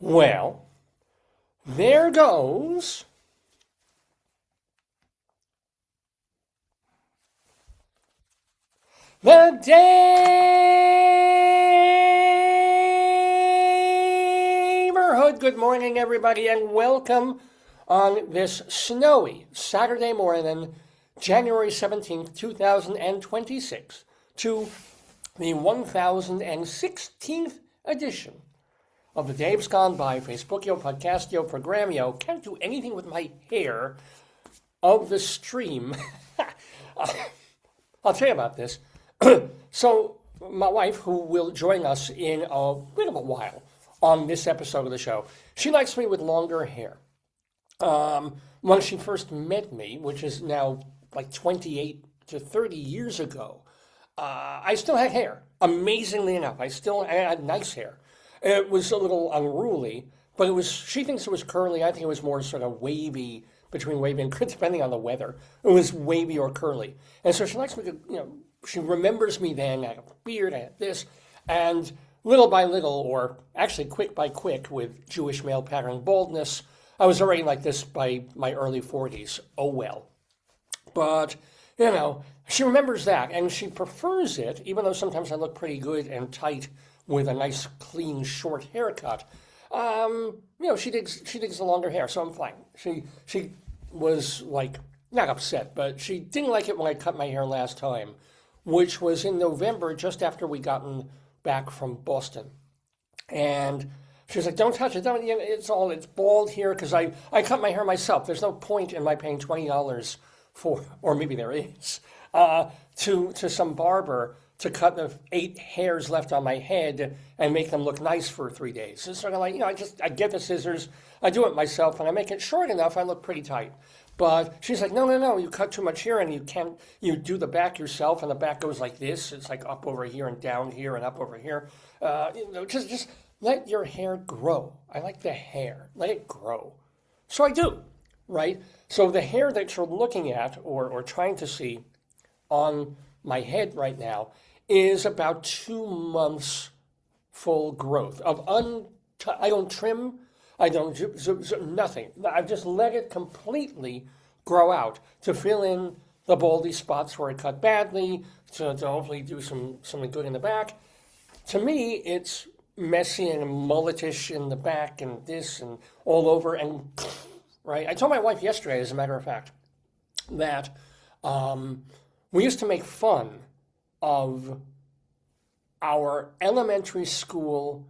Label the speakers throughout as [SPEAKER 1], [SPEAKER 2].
[SPEAKER 1] Well, there goes the Daverhood. Good morning, everybody, and welcome on this snowy Saturday morning, January 17th, 2026, to the 1016th edition of the Dave's Gone By Facebookio, Podcastio, Programmio. Can't do anything with my hair of the stream. I'll tell you about this. So my wife, who will join us in a bit of a while on this episode of the show, she likes me with longer hair. When she first met me, which is now like 28 to 30 years ago, I still had hair. Amazingly enough, I still had nice hair. It was a little unruly, but it was. She thinks it was curly. I think it was more sort of wavy, between wavy and depending on the weather. It was wavy or curly, and so she likes me to, she remembers me then. I had a beard, I had this, and little by little, or actually quick by quick, with Jewish male pattern baldness, I was already like this by my early 40s. Oh well. But, she remembers that, and she prefers it, even though sometimes I look pretty good and tight with a nice, clean, short haircut. She digs the longer hair, so I'm fine. She was, like, not upset, but she didn't like it when I cut my hair last time, which was in November, just after we gotten back from Boston. And she was like, don't touch it, it's bald here, because I cut my hair myself. There's no point in my paying $20 for, or maybe there is, to some barber to cut the 8 hairs left on my head and make them look nice for 3 days. It's sort of like, I get the scissors, I do it myself, and I make it short enough, I look pretty tight. But she's like, no, you cut too much here, and you do the back yourself, and the back goes like this. It's like up over here and down here and up over here. Just let your hair grow. I like the hair. Let it grow. So I do, right? So the hair that you're looking at or trying to see on my head right now is about 2 months full growth of I don't trim, I don't nothing. I've just let it completely grow out to fill in the baldy spots where it cut badly, to hopefully do something good in the back. To me, it's messy and mulletish in the back and this and all over and right. I told my wife yesterday, as a matter of fact, that we used to make fun of our elementary school,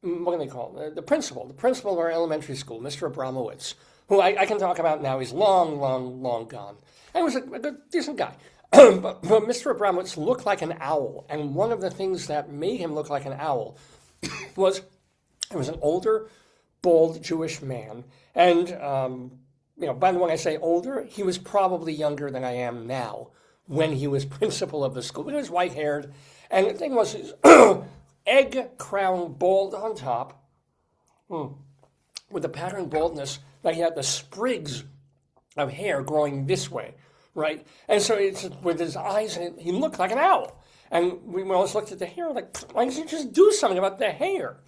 [SPEAKER 1] what do they call it? The principal of our elementary school, Mr. Abramowitz, who I can talk about now. He's long gone. And he was a good, decent guy. but Mr. Abramowitz looked like an owl. And one of the things that made him look like an owl was he was an older, bald Jewish man. And, by the way, I say older, he was probably younger than I am now when he was principal of the school. But he was white-haired. And the thing was, his egg crown bald on top, with the pattern baldness, that he had the sprigs of hair growing this way, right? And so it's with his eyes, and he looked like an owl. And we always looked at the hair like, why don't you just do something about the hair?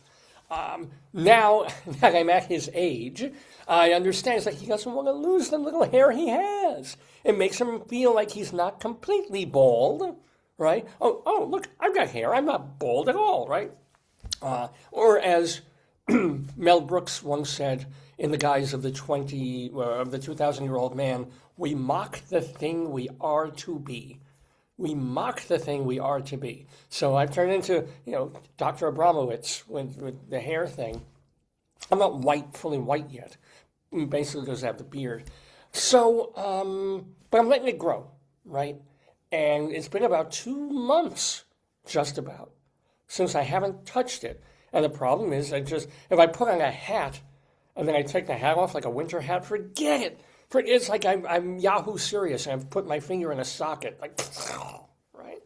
[SPEAKER 1] Now that I'm at his age, I understand it's like he doesn't want to lose the little hair he has. It makes him feel like he's not completely bald, right? Oh, look, I've got hair. I'm not bald at all, right? Or as Mel Brooks once said in the guise of the 2,000-year-old man, we mock the thing we are to be. We mock the thing we are to be. So I've turned into, Dr. Abramowitz with the hair thing. I'm not fully white yet, basically because I have the beard. So, but I'm letting it grow, right? And it's been about 2 months, just about, since I haven't touched it. And the problem is, if I put on a hat and then I take the hat off like a winter hat, forget it. It's like I'm Yahoo Serious and I've put my finger in a socket, like, right?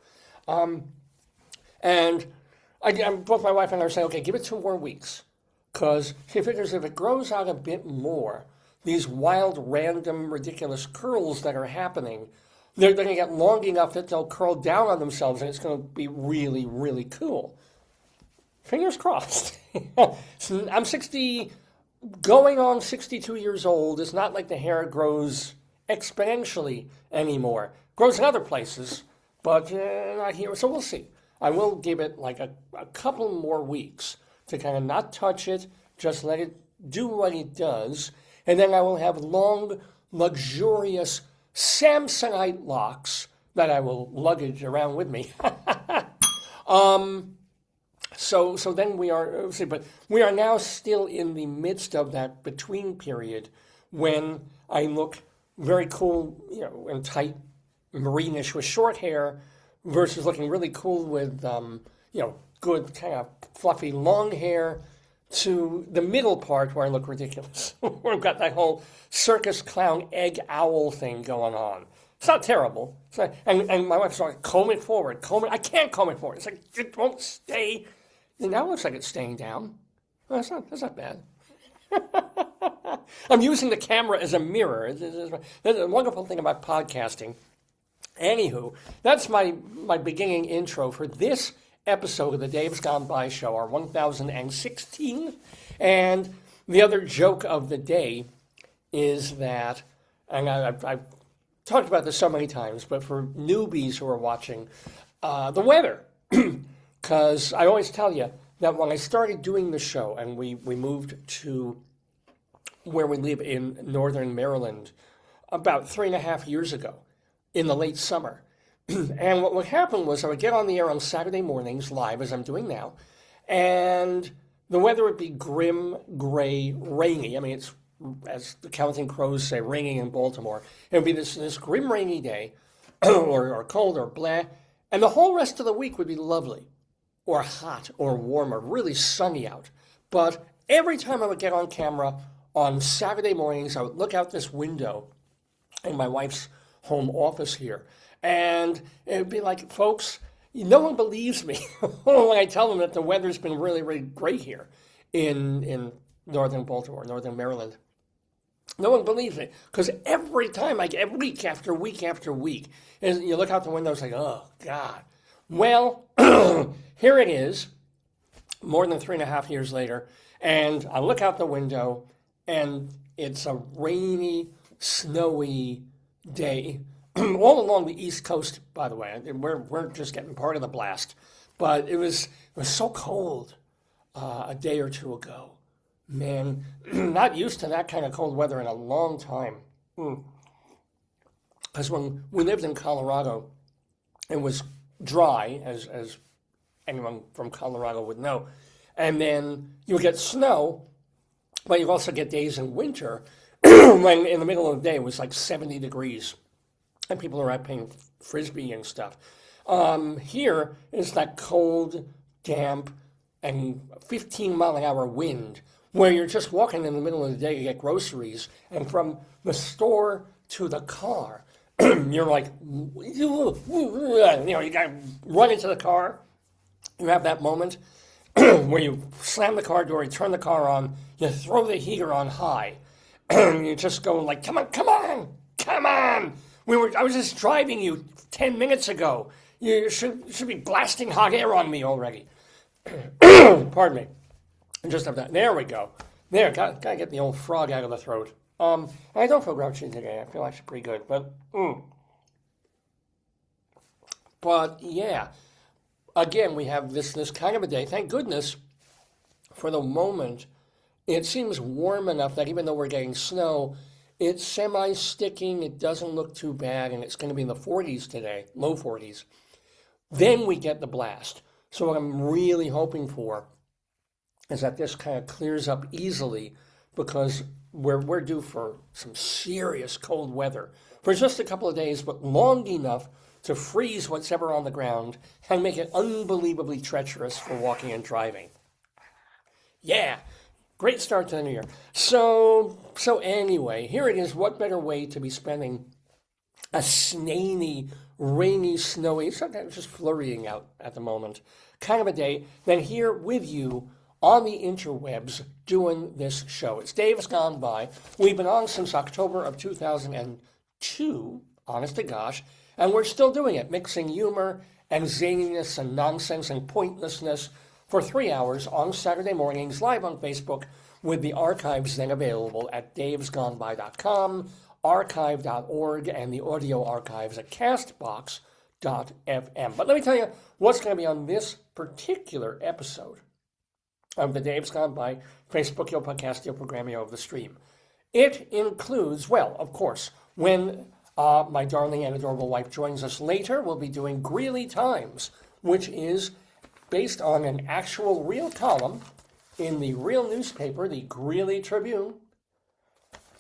[SPEAKER 1] And both my wife and I are saying, okay, give it 2 more weeks. Because she figures if it grows out a bit more, these wild, random, ridiculous curls that are happening, they're going to get long enough that they'll curl down on themselves and it's going to be really, really cool. Fingers crossed. I'm 60, going on 62 years old. It's not like the hair grows exponentially anymore. Grows in other places, but not here. So we'll see. I will give it like a couple more weeks to kind of not touch it, just let it do what it does. And then I will have long, luxurious Samsonite locks that I will luggage around with me. So then we are, but we are now still in the midst of that between period when I look very cool, and tight, maroonish with short hair versus looking really cool with, good kind of fluffy long hair to the middle part where I look ridiculous. We've got that whole circus clown egg owl thing going on. It's not terrible. And my wife's like, comb it forward, I can't comb it forward. It's like, it won't stay. And now it looks like it's staying down. Well, that's not bad. I'm using the camera as a mirror. That's a wonderful thing about podcasting. Anywho, that's my beginning intro for this episode of the Dave's Gone By Show, our 1016. And the other joke of the day is that, and I've talked about this so many times, but for newbies who are watching, the weather. Because I always tell you that when I started doing the show and we moved to where we live in northern Maryland about 3.5 years ago in the late summer. And what would happen was I would get on the air on Saturday mornings live, as I'm doing now, and the weather would be grim, gray, rainy. I mean, it's, as the Counting Crows say, raining in Baltimore. It would be this grim, rainy day, or cold, or blah, and the whole rest of the week would be lovely, or hot, or warmer, really sunny out. But every time I would get on camera on Saturday mornings, I would look out this window in my wife's home office here, and it would be like, folks, no one believes me when I tell them that the weather's been really, really great here in northern Baltimore, northern Maryland. No one believes me, because every time I get, week after week after week, and you look out the window, it's like, oh, God. Well, here it is, more than 3.5 years later, and I look out the window, and it's a rainy, snowy day all along the East Coast, by the way. We're just getting part of the blast. But it was so cold a day or two ago. Man, not used to that kind of cold weather in a long time. Because when we lived in Colorado, it was dry, as anyone from Colorado would know. And then you would get snow, but you also get days in winter when in the middle of the day it was like 70 degrees and people are out playing frisbee and stuff. Here is that cold, damp, and 15-mile-an-hour wind where you're just walking in the middle of the day to get groceries, and from the store to the car, you're like, you got to run into the car. You have that moment where you slam the car door, you turn the car on, you throw the heater on high, and you just go like, come on. I was just driving you 10 minutes ago. You should be blasting hot air on me already. Pardon me. Just have that. There we go. There, gotta get the old frog out of the throat. I don't feel grouchy today. I feel actually pretty good, but yeah. Again, we have this kind of a day. Thank goodness, for the moment, it seems warm enough that even though we're getting snow, it's semi-sticking, it doesn't look too bad, and it's going to be in the 40s today, low 40s. Then we get the blast. So what I'm really hoping for is that this kind of clears up easily, because we're due for some serious cold weather for just a couple of days, but long enough to freeze what's ever on the ground and make it unbelievably treacherous for walking and driving. Yeah, great start to the new year. So anyway, here it is. What better way to be spending a snainy, rainy, snowy, sometimes just flurrying out at the moment, kind of a day than here with you on the interwebs doing this show. It's Dave's Gone By. We've been on since October of 2002, honest to gosh, and we're still doing it, mixing humor and zaniness and nonsense and pointlessness for 3 hours on Saturday mornings, live on Facebook, with the archives then available at davesgoneby.com, archive.org, and the audio archives at castbox.fm. But let me tell you what's going to be on this particular episode of the Dave's Gone By Facebookio Podcastio Programmio of the Stream. It includes, well, of course, when my darling and adorable wife joins us later, we'll be doing Greeley Times, which is based on an actual real column in the real newspaper, the Greeley Tribune,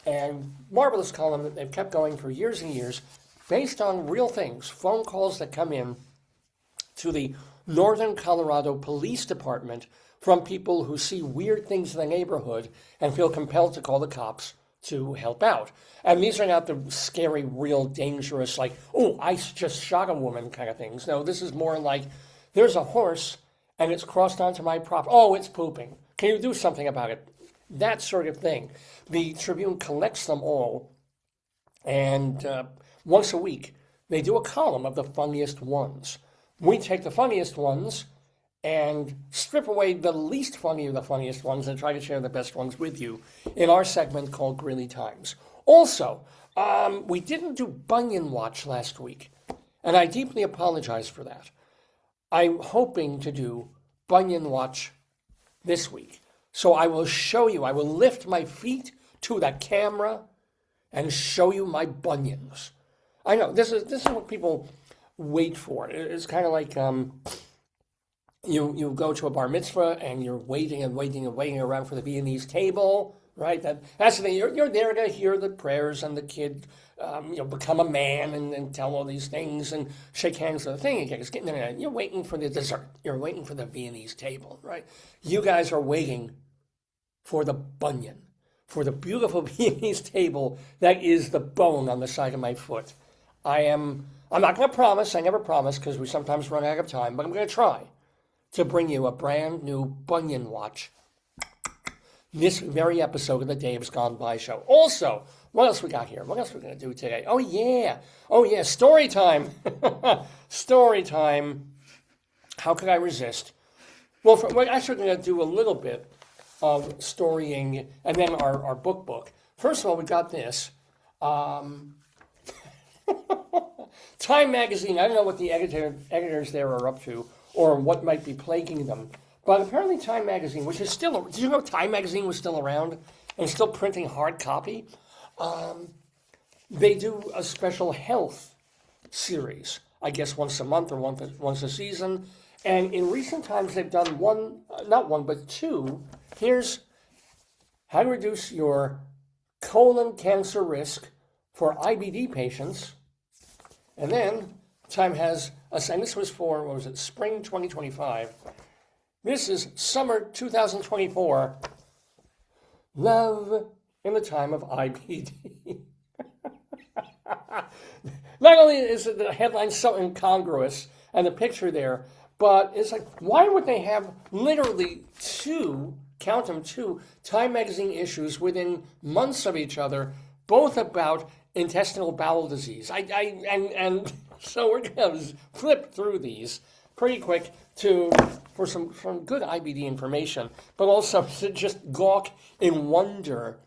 [SPEAKER 1] and marvelous column that they've kept going for years and years, based on real things, phone calls that come in to the Northern Colorado Police Department from people who see weird things in the neighborhood and feel compelled to call the cops to help out. And these are not the scary, real, dangerous, like, oh, I just shot a woman kind of things. No, this is more like, there's a horse and it's crossed onto my property. Oh, it's pooping. Can you do something about it? That sort of thing. The Tribune collects them all, and once a week, they do a column of the funniest ones. We take the funniest ones and strip away the least funny of the funniest ones and try to share the best ones with you in our segment called Greeley Times. Also, we didn't do Bunion Watch last week, and I deeply apologize for that. I'm hoping to do Bunion Watch this week. So I will show you, I will lift my feet to the camera and show you my bunions. I know, this is what people wait for. It's kind of like you go to a bar mitzvah and you're waiting around for the Viennese table, right? That's the thing. You're there to hear the prayers and the kid become a man and tell all these things and shake hands with the thing again. You're waiting for the dessert. You're waiting for the Viennese table, right? You guys are waiting for the bunion, for the beautiful Viennese table that is the bone on the side of my foot. I'm not going to promise, I never promise because we sometimes run out of time, but I'm going to try to bring you a brand new Bunion Watch this very episode of the Dave's Gone By show. Also, what else we got here? What else are we going to do today? Oh yeah, story time. Story time. How could I resist? Well, we're actually going to do a little bit of storying and then our book. First of all, we got this. Time magazine, I don't know what the editors there are up to or what might be plaguing them, but apparently Time magazine, which is still, did you know Time magazine was still around and still printing hard copy? They do a special health series, I guess once a month or once a season, and in recent times they've done not one, but two. Here's how to reduce your colon cancer risk for IBD patients. And then Time has, and this was for, spring 2025. This is summer 2024. Love in the time of IBD. Not only is the headline so incongruous and the picture there, but it's like, why would they have literally two Time magazine issues within months of each other, both about intestinal bowel disease? And so we're going to flip through these pretty quick for some good IBD information, but also to just gawk in wonder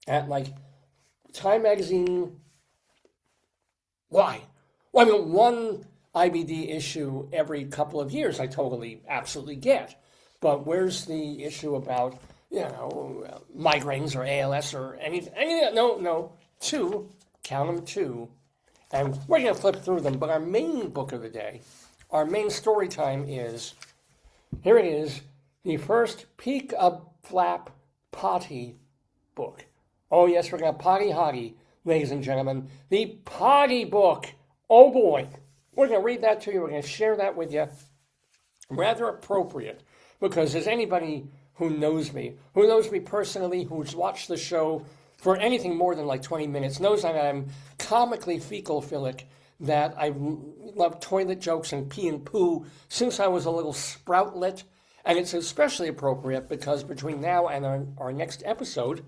[SPEAKER 1] at like Time magazine. Why? Well, I mean, one IBD issue every couple of years I totally, absolutely get. But where's the issue about, migraines or ALS or anything? No. Two, count them two. And we're going to flip through them. But our main book of the day, our main story time is, here it is, the first Peak of Flap Potty book. Oh, yes, we're going to potty hotty, ladies and gentlemen. The Potty book. Oh, boy. We're going to read that to you. We're going to share that with you. Rather appropriate, because as anybody who knows me personally, who's watched the show for anything more than like 20 minutes, knows that I'm comically fecal-philic, that I love toilet jokes and pee and poo since I was a little sproutlet. And it's especially appropriate because between now and our next episode,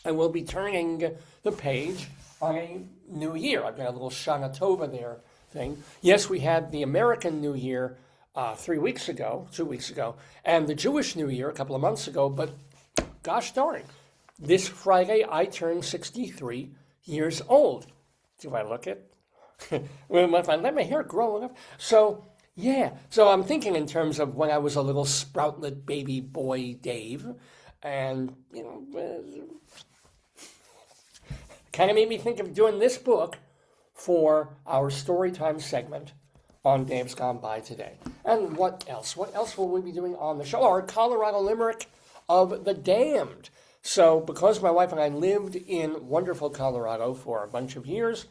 [SPEAKER 1] I will be turning the page on a new year. I've got a little Shana Tova there thing. Yes, we had the American New Year 2 weeks ago, and the Jewish New Year a couple of months ago, but gosh darn, this Friday I turned 63 years old. Do I look it? Well, if I let my hair grow enough. So, yeah. So I'm thinking in terms of when I was a little sproutlet baby boy Dave, and, kind of made me think of doing this book for our Storytime segment on Dave's Gone By today. And what else? What else will we be doing on the show? Our Colorado Limerick of the Damned. So because my wife and I lived in wonderful Colorado for a bunch of years,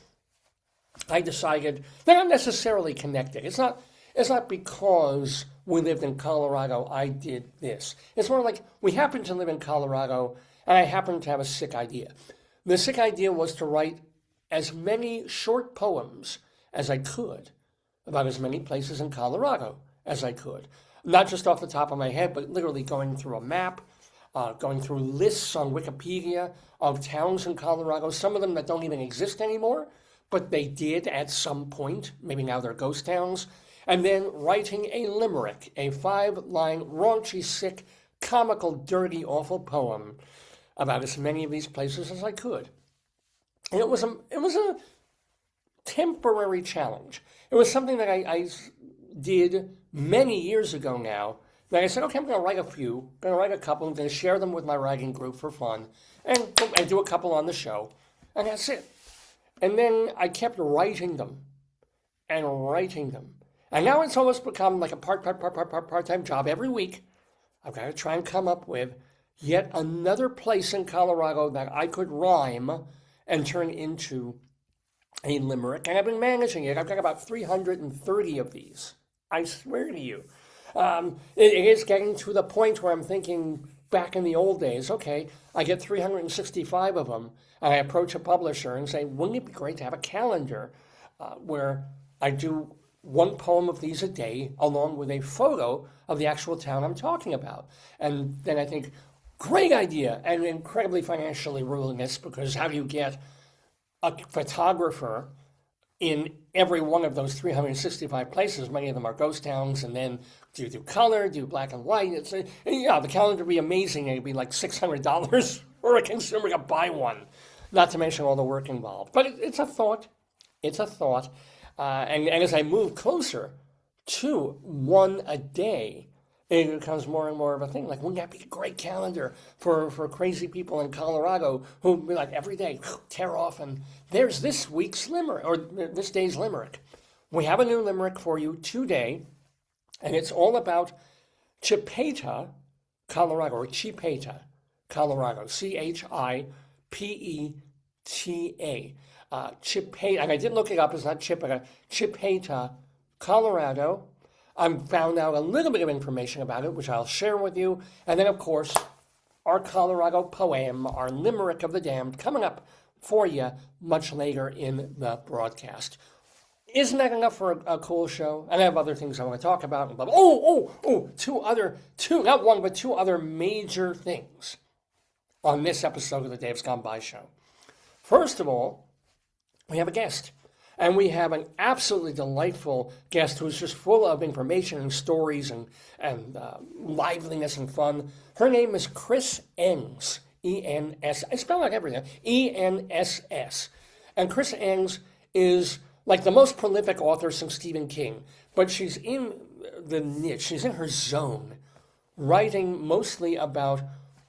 [SPEAKER 1] I decided they're not necessarily connected. It's not because we lived in Colorado I did this. It's more like we happened to live in Colorado and I happened to have a sick idea. The sick idea was to write as many short poems as I could about as many places in Colorado as I could. Not just off the top of my head, but literally going through a map, going through lists on Wikipedia of towns in Colorado, some of them that don't even exist anymore, but they did at some point. Maybe now they're ghost towns. And then writing a limerick, a 5-line, raunchy, sick, comical, dirty, awful poem about as many of these places as I could. And it was a temporary challenge. It was something that I did many years ago now. That I said, okay, I'm going to write a few, going to write a couple, I'm going to share them with my writing group for fun, and do a couple on the show, and that's it. And then I kept writing them, and now it's almost become like a part-time job every week. I've got to try and come up with yet another place in Colorado that I could rhyme and turn into a limerick, and I've been managing it. I've got about 330 of these. I swear to you. It is getting to the point where I'm thinking back in the old days, okay, I get 365 of them, and I approach a publisher and say, wouldn't it be great to have a calendar where I do one poem of these a day along with a photo of the actual town I'm talking about? And then I think, great idea, and incredibly financially ruinous, because how do you get a photographer in every one of those 365 places? Many of them are ghost towns, and then do you do color, do you black and white? The calendar would be amazing. It'd be like $600 for a consumer to buy one, not to mention all the work involved. But it's a thought. And as I move closer to one a day, it becomes more and more of a thing. Like, wouldn't that be a great calendar for crazy people in Colorado who be like every day tear off and there's this week's limerick or this day's limerick. We have a new limerick for you today, and it's all about Chipeta, Colorado, or Chipeta, Colorado, Chipeta. Chipeta, and I did look it up, it's not Chipeta, Chipeta, Colorado. I found out a little bit of information about it, which I'll share with you. And then, of course, our Colorado poem, our Limerick of the Damned, coming up for you much later in the broadcast. Isn't that enough for a cool show? And I have other things I want to talk about. Two other major things on this episode of the Dave's Gone By show. First of all, we have a guest. And we have an absolutely delightful guest who's just full of information and stories and liveliness and fun. Her name is Chris Enss, E-N-S. I spell out everything, E-N-S-S. And Chris Enss is like the most prolific author since Stephen King. But she's in the niche, she's in her zone, writing mostly about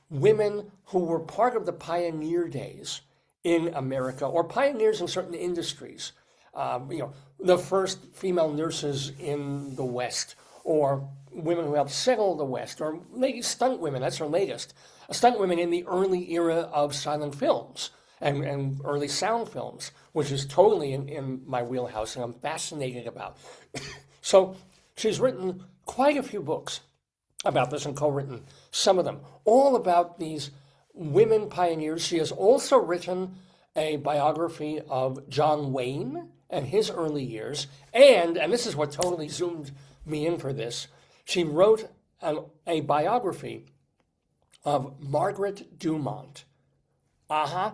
[SPEAKER 1] women who were part of the pioneer days in America, or pioneers in certain industries. The first female nurses in the West, or women who helped settle the West, or maybe stunt women, that's her latest. Stunt women in the early era of silent films and early sound films, which is totally in my wheelhouse and I'm fascinated about. So she's written quite a few books about this and co-written some of them, all about these women pioneers. She has also written a biography of John Wayne and his early years, and this is what totally zoomed me in for this, she wrote a biography of Margaret Dumont. The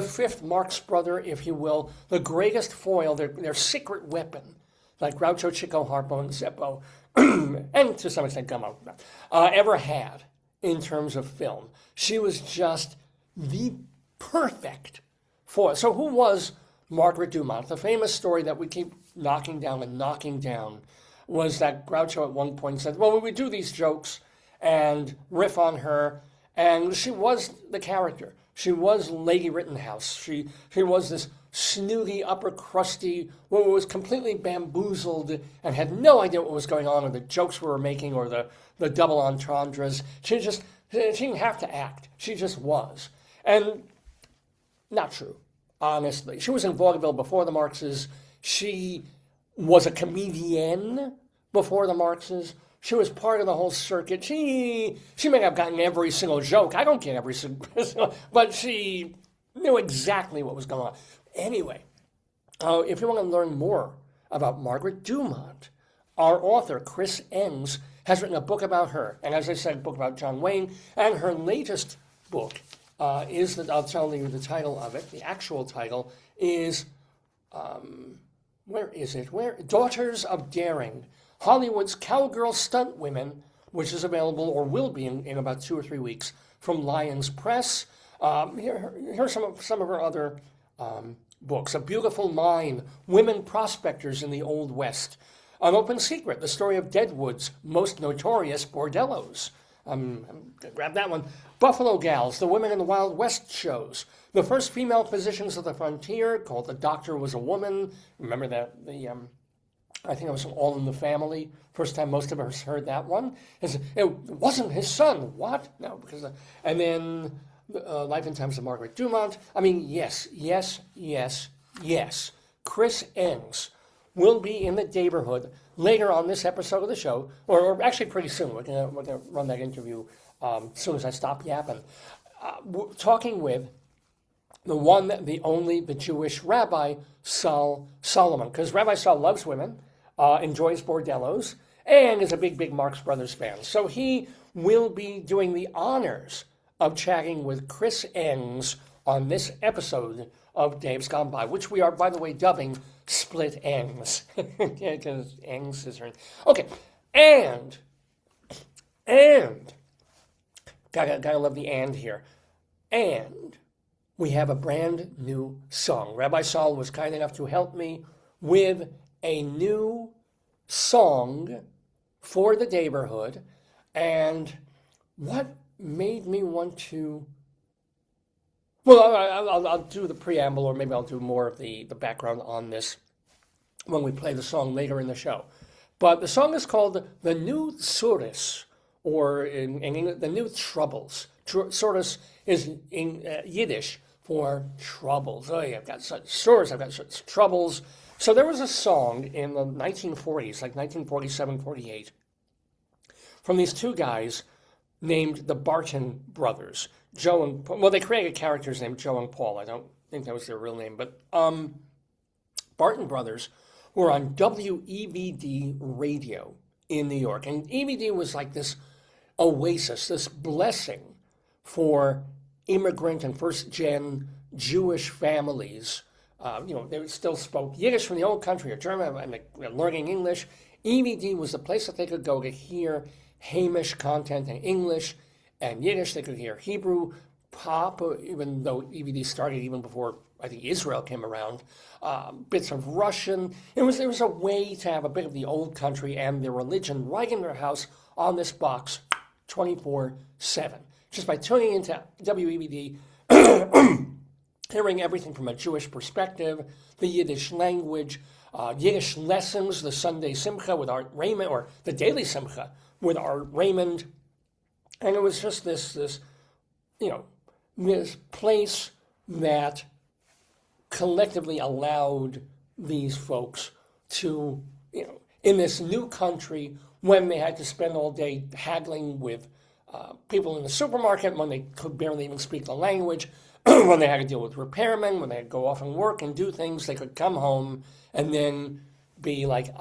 [SPEAKER 1] fifth Marx brother, if you will, the greatest foil, their secret weapon like Groucho, Chico, Harpo, and Zeppo, and to some extent Gummo, ever had in terms of film. She was just the perfect for it. So who was Margaret Dumont? The famous story that we keep knocking down was that Groucho at one point said, well, we would do these jokes and riff on her, and she was the character. She was Lady Rittenhouse. She was this snooty, upper crusty, woman who was completely bamboozled and had no idea what was going on, or the jokes we were making, or the double entendres. She didn't have to act. She just was. And not true, honestly. She was in vaudeville before the Marxes. She was a comedian before the Marxes. She was part of the whole circuit. She may have gotten every single joke. I don't get every single, but she knew exactly what was going on. Anyway, if you want to learn more about Margaret Dumont, our author, Chris Enss, has written a book about her. And as I said, a book about John Wayne. And her latest book I'll tell you the title of it. The actual title is, where is it? Daughters of Daring, Hollywood's Cowgirl Stunt Women, which is available, or will be in about 2 or 3 weeks, from Lyons Press. Here's some of her other books. A Beautiful Mind, Women Prospectors in the Old West. An Open Secret, the story of Deadwood's most notorious bordellos. Grab that one. Buffalo Gals, the Women in the Wild West shows. The first female physicians of the frontier, called The Doctor Was a Woman. Remember that? I think it was All in the Family. First time most of us heard that one. It wasn't his son. What? No, because... and then Life and Times of Margaret Dumont. I mean, yes. Chris Enss will be in the Daverhood later on this episode of the show, or actually pretty soon. We're gonna run that interview as soon as I stop yapping. Talking with the one, the only, the Jewish Rabbi Sol Solomon, because Rabbi Sol loves women, enjoys bordellos, and is a big Marx Brothers fan. So he will be doing the honors of chatting with Chris Enss on this episode of Dave's Gone By, which we are, by the way, dubbing Split Ends. Because Enss is her. Okay, and gotta love the and here. And we have a brand new song. Rabbi Sol was kind enough to help me with a new song for the Daverhood. And what made me want to... Well, I'll do the preamble, or maybe I'll do more of the background on this when we play the song later in the show. But the song is called The New Tzuris, or in English, The New Troubles. Tzuris is in Yiddish for troubles. Oh, yeah, I've got such Tzuris, I've got such troubles. So there was a song in the 1940s, like 1947, 48, from these two guys named the Barton Brothers. Joe and Paul. Well, they created characters named Joe and Paul. I don't think that was their real name, but Barton Brothers were on WEVD radio in New York, and EVD was like this oasis, this blessing for immigrant and first-gen Jewish families. They still spoke Yiddish from the old country, or German, and they're learning English. EVD was the place that they could go to hear Hamish content in English and Yiddish. They could hear Hebrew pop, even though EVD started even before, I think, Israel came around. Bits of Russian. It was a way to have a bit of the old country and their religion right in their house on this box 24/7. Just by tuning into WEVD, hearing everything from a Jewish perspective, the Yiddish language, Yiddish lessons, the Sunday Simcha with Art Raymond, or the Daily Simcha with Art Raymond. And it was just this place that collectively allowed these folks to, in this new country, when they had to spend all day haggling with people in the supermarket, when they could barely even speak the language, when they had to deal with repairmen, when they had to go off and work and do things, they could come home and then be like,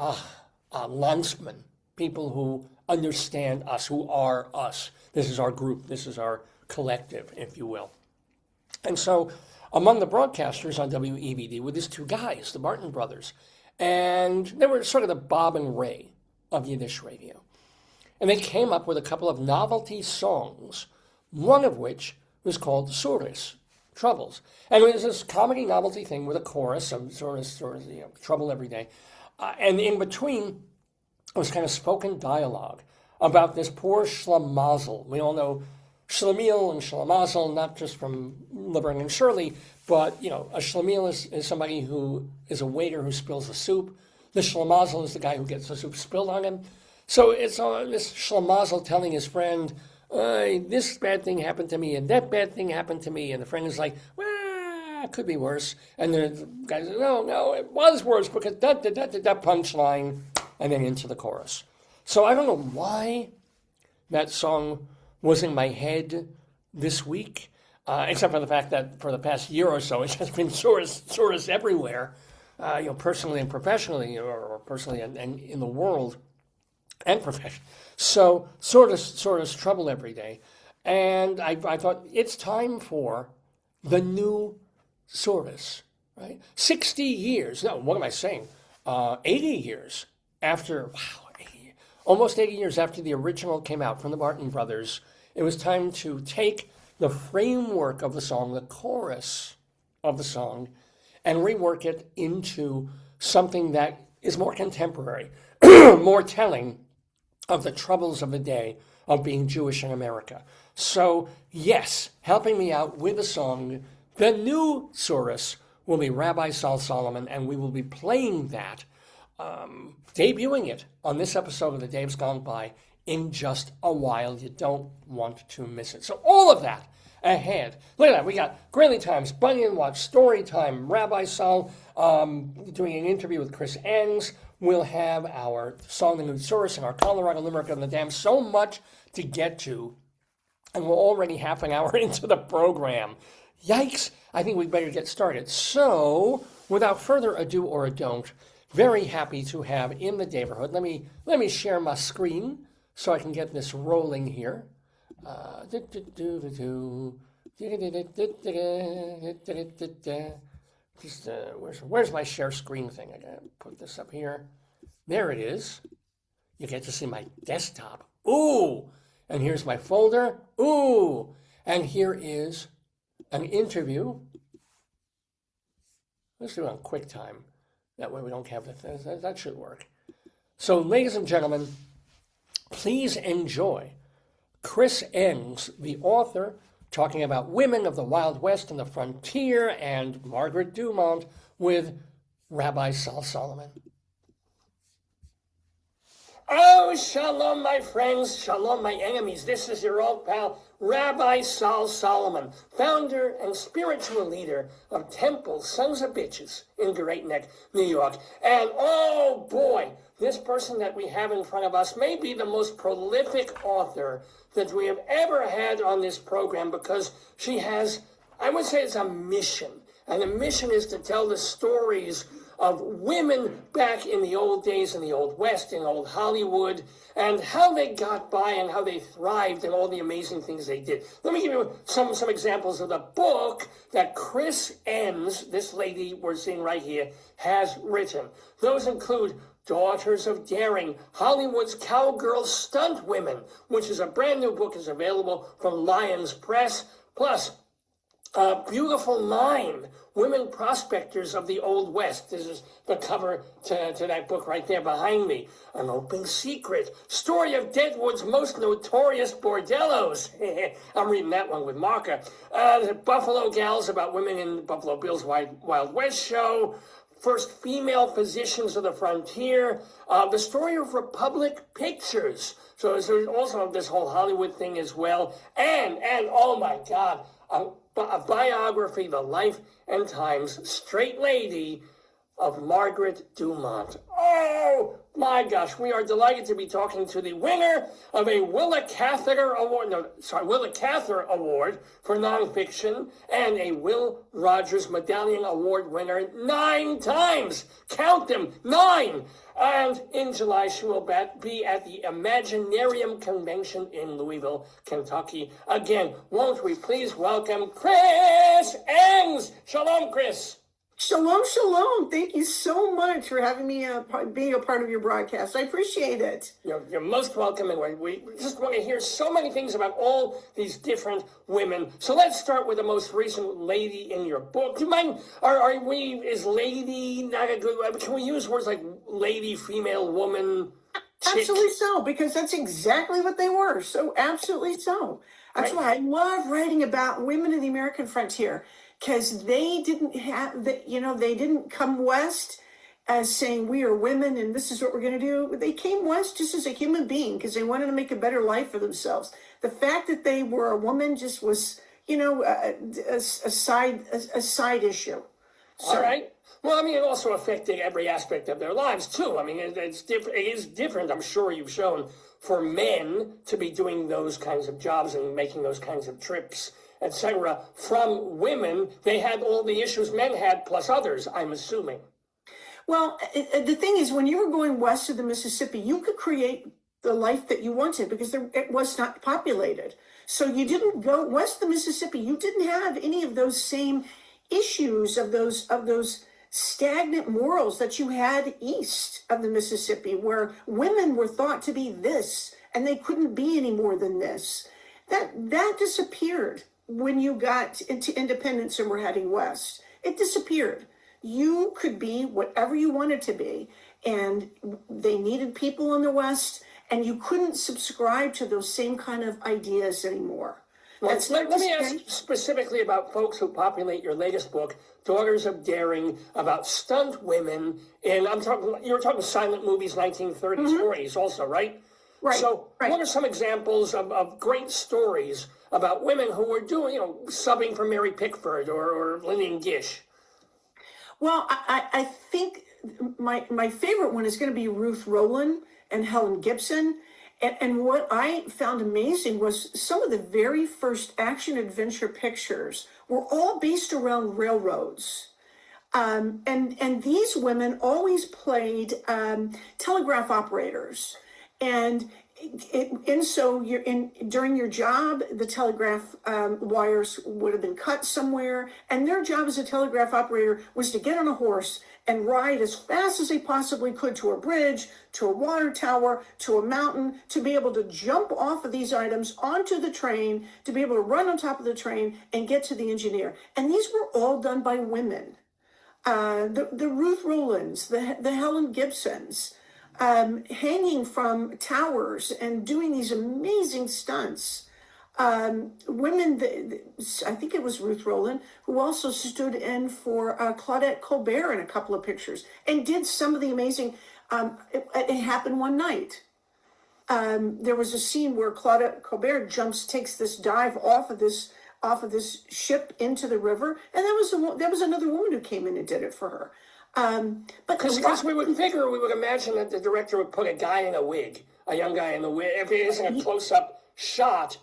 [SPEAKER 1] landsmen, people who understand us, who are us. This is our group. This is our collective, if you will. And so among the broadcasters on WEVD were these two guys, the Barton brothers. And they were sort of the Bob and Ray of Yiddish radio. And they came up with a couple of novelty songs, one of which was called Tzuris, Troubles. And it was this comedy novelty thing with a chorus of Tzuris, trouble every day. And in between was kind of spoken dialogue about this poor Schlemazel. We all know Schlemiel and Schlemazel, not just from Laverne and Shirley, but, a Schlemiel is somebody who is a waiter who spills the soup. The Schlemazel is the guy who gets the soup spilled on him. So it's this Schlemazel telling his friend, this bad thing happened to me and that bad thing happened to me. And the friend is like, well, it could be worse. And the guy says, no, it was worse because that punchline, and then into the chorus. So I don't know why that song was in my head this week, except for the fact that for the past year or so, it has been Tzuris everywhere, personally and professionally, or personally and in the world and profession. So Tzuris trouble every day. And I thought it's time for the new Tzuris, right? 60 years, no, what am I saying? 80 years after, almost 80 years after the original came out from the Martin Brothers, it was time to take the framework of the song, the chorus of the song, and rework it into something that is more contemporary, more telling of the troubles of the day of being Jewish in America. So, yes, helping me out with the song, the new Tzuris, will be Rabbi Sol Solomon, and we will be playing that, debuting it on this episode of The Dave's Gone By in just a while. You don't want to miss it. So all of that ahead. Look at that. We got Greeley Times, Bunion Watch, StoryTime, Rabbi Sol doing an interview with Chris Enss. We'll have our song, The New Tzuris, and our Colorado Limerick on the Dam. So much to get to, and we're already half an hour into the program. Yikes. I think we better get started. So, without further ado or a don't, very happy to have in the Daverhood. Let me share my screen so I can get this rolling here. Where's my share screen thing? I gotta put this up here. There it is. You get to see my desktop. Ooh! And here's my folder. Ooh! And here is an interview. Let's do it on QuickTime. That way we don't have that should work. So, ladies and gentlemen, please enjoy Chris Enss, the author, talking about women of the Wild West and the frontier, and Margaret Dumont with Rabbi Sol Solomon. Oh, shalom, my friends. Shalom, my enemies. This is your old pal, Rabbi Sol Solomon, founder and spiritual leader of Temple Sons of Bitches in Great Neck, New York. And oh boy, this person that we have in front of us may be the most prolific author that we have ever had on this program, because she has, I would say, it's a mission. And the mission is to tell the stories of women back in the old days, in the Old West, in old Hollywood, and how they got by and how they thrived and all the amazing things they did. Let me give you some examples of the book that Chris Enss, this lady we're seeing right here, has written. Those include Daughters of Daring, Hollywood's Cowgirl Stunt Women, which is a brand new book, is available from Lions Press, plus Beautiful Mind, Women Prospectors of the Old West. This is the cover to that book right there behind me. An Open Secret, Story of Deadwood's Most Notorious Bordellos. I'm reading that one with Marque. The Buffalo Gals, about women in Buffalo Bill's Wild West show. First Female Physicians of the Frontier. The Story of Republic Pictures. So there's also this whole Hollywood thing as well. And oh my God, a biography, The Life and Times, Straight Lady of Margaret Dumont. Oh my gosh, we are delighted to be talking to the winner of a Willa Cather Award for nonfiction, and a Will Rogers Medallion Award winner 9 times. Count them, 9. And in July, she will be at the Imaginarium Convention in Louisville, Kentucky. Again, won't we please welcome Chris Enss? Shalom, Chris.
[SPEAKER 2] Shalom, shalom. Thank you so much for having me being a part of your broadcast. I appreciate it.
[SPEAKER 1] You're most welcome, and we just want to hear so many things about all these different women. So let's start with the most recent lady in your book. Do you mind, is lady not a good, can we use words like lady, female, woman, chick?
[SPEAKER 2] Absolutely so, because that's exactly what they were. So absolutely so. That's why I love writing about women in the American frontier, because they didn't have that, they didn't come west as saying we are women and this is what we're going to do. They came west just as a human being because they wanted to make a better life for themselves. The fact that they were a woman just was, a side issue.
[SPEAKER 1] So, all right. Well, I mean, it also affected every aspect of their lives too. I mean, it's different. It is different. I'm sure you've shown for men to be doing those kinds of jobs and making those kinds of trips, etc. From women, they had all the issues men had plus others, I'm assuming.
[SPEAKER 2] Well, the thing is, when you were going west of the Mississippi, you could create the life that you wanted because it was not populated. So you didn't go west of the Mississippi. You didn't have any of those same issues of those stagnant morals that you had east of the Mississippi, where women were thought to be this and they couldn't be any more than this. That disappeared when you got into independence and were heading west. It disappeared. You could be whatever you wanted to be, and they needed people in the West, and you couldn't subscribe to those same kind of ideas anymore.
[SPEAKER 1] Well, let me ask specifically about folks who populate your latest book, Daughters of Daring, about stunt women. And you were talking silent movies, 1930s, 40s also, right?
[SPEAKER 2] Right.
[SPEAKER 1] So what are some examples of great stories about women who were doing, subbing for Mary Pickford or Lillian Gish?
[SPEAKER 2] Well, I think my favorite one is going to be Ruth Rowland and Helen Gibson. And what I found amazing was some of the very first action-adventure pictures were all based around railroads. And these women always played telegraph operators. And so during your job, the telegraph wires would have been cut somewhere, and their job as a telegraph operator was to get on a horse and ride as fast as they possibly could to a bridge, to a water tower, to a mountain, to be able to jump off of these items onto the train, to be able to run on top of the train and get to the engineer. And these were all done by women. The Ruth Rowlands, the Helen Gibsons, hanging from towers and doing these amazing stunts. Women, I think it was Ruth Rowland, who also stood in for Claudette Colbert in a couple of pictures and did some of the amazing, it happened one night. There was a scene where Claudette Colbert takes this dive off of this ship into the river, and that was another woman who came in and did it for her. But
[SPEAKER 1] because we would imagine that the director would put a guy in a wig, a young guy in a wig. If it isn't a close-up shot,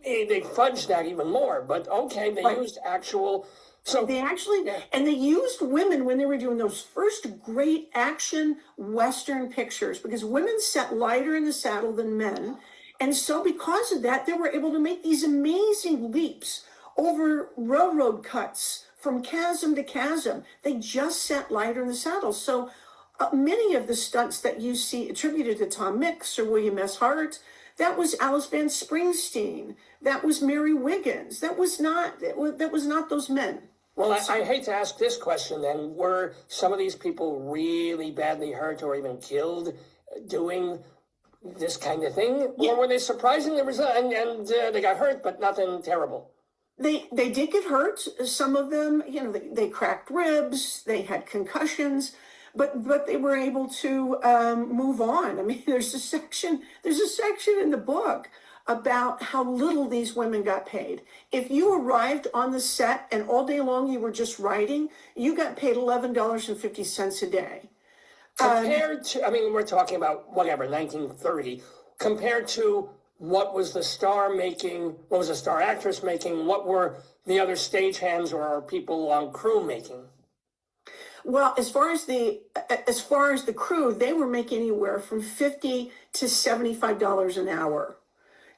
[SPEAKER 1] they fudged that even more. But okay, they used actual. So
[SPEAKER 2] they actually, and they used women when they were doing those first great action Western pictures, because women sat lighter in the saddle than men. And so because of that, they were able to make these amazing leaps over railroad cuts from chasm to chasm. They just sat lighter in the saddle. So many of the stunts that you see attributed to Tom Mix or William S. Hart, that was Alice Van Springsteen. That was Mary Wiggins. That was not those men.
[SPEAKER 1] Well, I hate to ask this question then. Were some of these people really badly hurt or even killed doing this kind of thing? Yeah. Or were they surprisingly and they got hurt, but nothing terrible?
[SPEAKER 2] They did get hurt. Some of them, they cracked ribs, they had concussions, but they were able to move on. I mean, there's a section in the book about how little these women got paid. If you arrived on the set and all day long you were just writing, you got paid $11.50 a day.
[SPEAKER 1] Compared to, we're talking about whatever, 1930, compared to what was the star actress making, what were the other stagehands or people on crew making?
[SPEAKER 2] Well, as far as the crew, they were making anywhere from $50 to $75 an hour.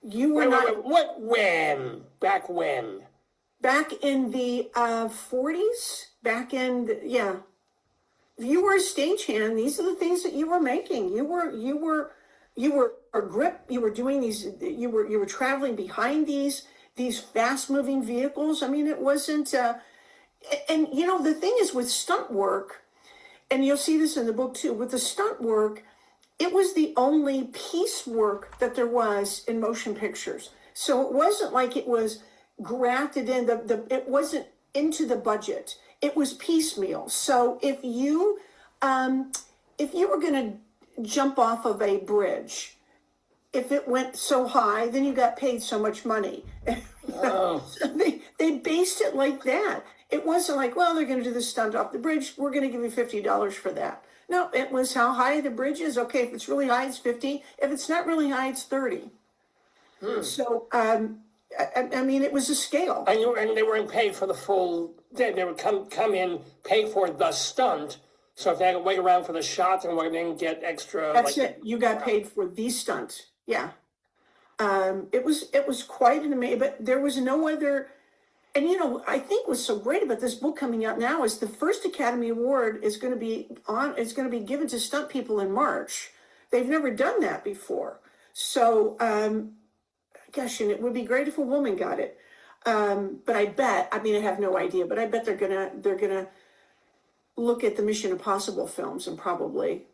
[SPEAKER 2] You were
[SPEAKER 1] Back when?
[SPEAKER 2] back in the 40s, if you were a stagehand, these are the things that you were making. You were a grip. You were doing these. You were traveling behind these fast moving vehicles. I mean, it wasn't. And the thing is with stunt work, and you'll see this in the book too. With the stunt work, it was the only piece work that there was in motion pictures. So it wasn't like it was grafted in. It wasn't into the budget. It was piecemeal. So if you were going to jump off of a bridge, if it went so high, then you got paid so much money.
[SPEAKER 1] Oh.
[SPEAKER 2] So they based it like that. It wasn't like, well, they're going to do the stunt off the bridge. We're going to give you $50 for that. No, it was how high the bridge is. Okay, if it's really high, it's 50. If it's not really high, it's 30. So, I mean, it was a scale.
[SPEAKER 1] And they weren't paid for the full. They would come in, pay for the stunt. So if they had to wait around for the shot and then get extra.
[SPEAKER 2] That's it. You got paid for the stunt. Yeah. It was quite an amazing. But there was no other. And I think what's so great about this book coming out now is the first Academy Award is going to be given to stunt people in March. They've never done that before. So, gosh, and it would be great if a woman got it. But I have no idea, but I bet they're gonna look at the Mission Impossible films and probably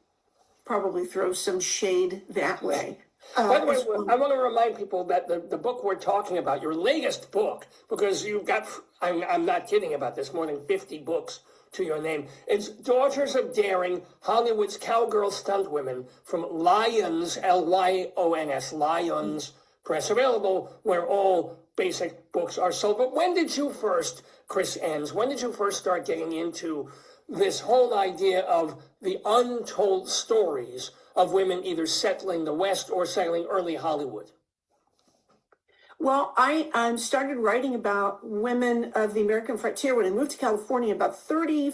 [SPEAKER 2] throw some shade that way.
[SPEAKER 1] By the way, I want to remind people that the book we're talking about, your latest book, because you've got, I'm not kidding about this, more than 50 books to your name. It's Daughters of Daring, Hollywood's Cowgirl Stunt Women, from Lions, Lyons, Lions Press, available where all basic books are sold. But when did you first, Chris Enss, when did you first start getting into this whole idea of the untold stories of women either settling the West or settling early Hollywood?
[SPEAKER 2] Well, I started writing about women of the American frontier when I moved to California about 30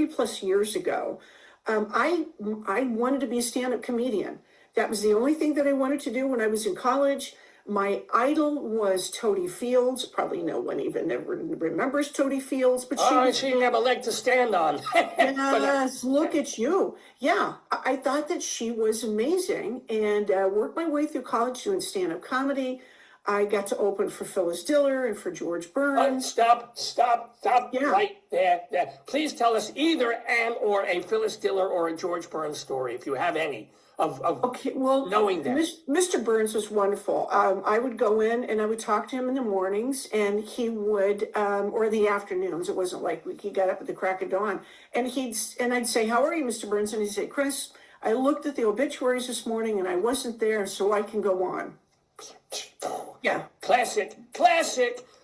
[SPEAKER 2] plus years ago. I wanted to be a stand-up comedian. That was the only thing that I wanted to do when I was in college. My idol was Toady Fields. Probably no one even ever remembers Toady Fields, but
[SPEAKER 1] she didn't have a leg to stand on.
[SPEAKER 2] Yes, look at you. Yeah, I thought that she was amazing, and worked my way through college doing stand-up comedy. I got to open for Phyllis Diller and for George Burns.
[SPEAKER 1] Stop
[SPEAKER 2] Yeah.
[SPEAKER 1] right there. Please tell us either or a Phyllis Diller or a George Burns story, if you have any.
[SPEAKER 2] Okay, well,
[SPEAKER 1] knowing that.
[SPEAKER 2] Mr. Burns was wonderful. I would go in and I would talk to him in the mornings, and he would, or the afternoons. It wasn't like he got up at the crack of dawn. And I'd say, "How are you, Mr. Burns?" And he'd say, "Chris, I looked at the obituaries this morning and I wasn't there, so I can go on." Yeah.
[SPEAKER 1] Classic.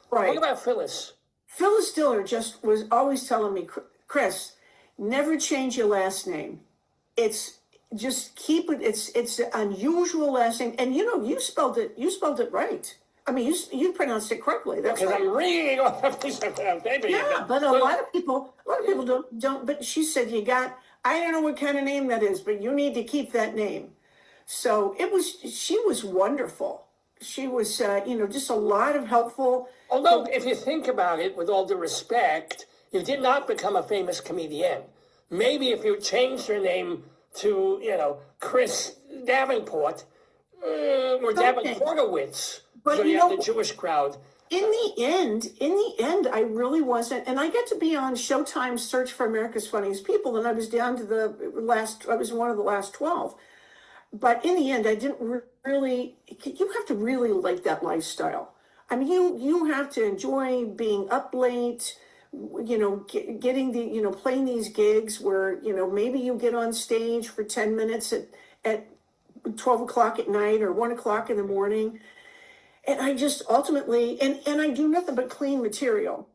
[SPEAKER 2] Right.
[SPEAKER 1] What about Phyllis?
[SPEAKER 2] Phyllis Diller just was always telling me, "Chris, never change your last name. Just keep it. It's an unusual last name, and you spelled it right. I mean, you pronounced it correctly. That's
[SPEAKER 1] because
[SPEAKER 2] right.
[SPEAKER 1] I'm reading off of this baby.
[SPEAKER 2] Yeah, but a lot of people don't. But she said I don't know what kind of name that is, but you need to keep that name. So she was wonderful. She was, just a lot of helpful.
[SPEAKER 1] Although, if you think about it, with all due respect, you did not become a famous comedian. Maybe if you changed your name to, Chris Davenport or Davenportowitz,
[SPEAKER 2] but
[SPEAKER 1] so you have the Jewish crowd.
[SPEAKER 2] In the end, I really wasn't, and I got to be on Showtime's Search for America's Funniest People, and I was down to I was one of the last 12. But in the end, I didn't really, you have to really like that lifestyle. I mean, you have to enjoy being up late, getting playing these gigs where, maybe you get on stage for 10 minutes at 12 o'clock at night or 1 o'clock in the morning. And I just ultimately, and I do nothing but clean material.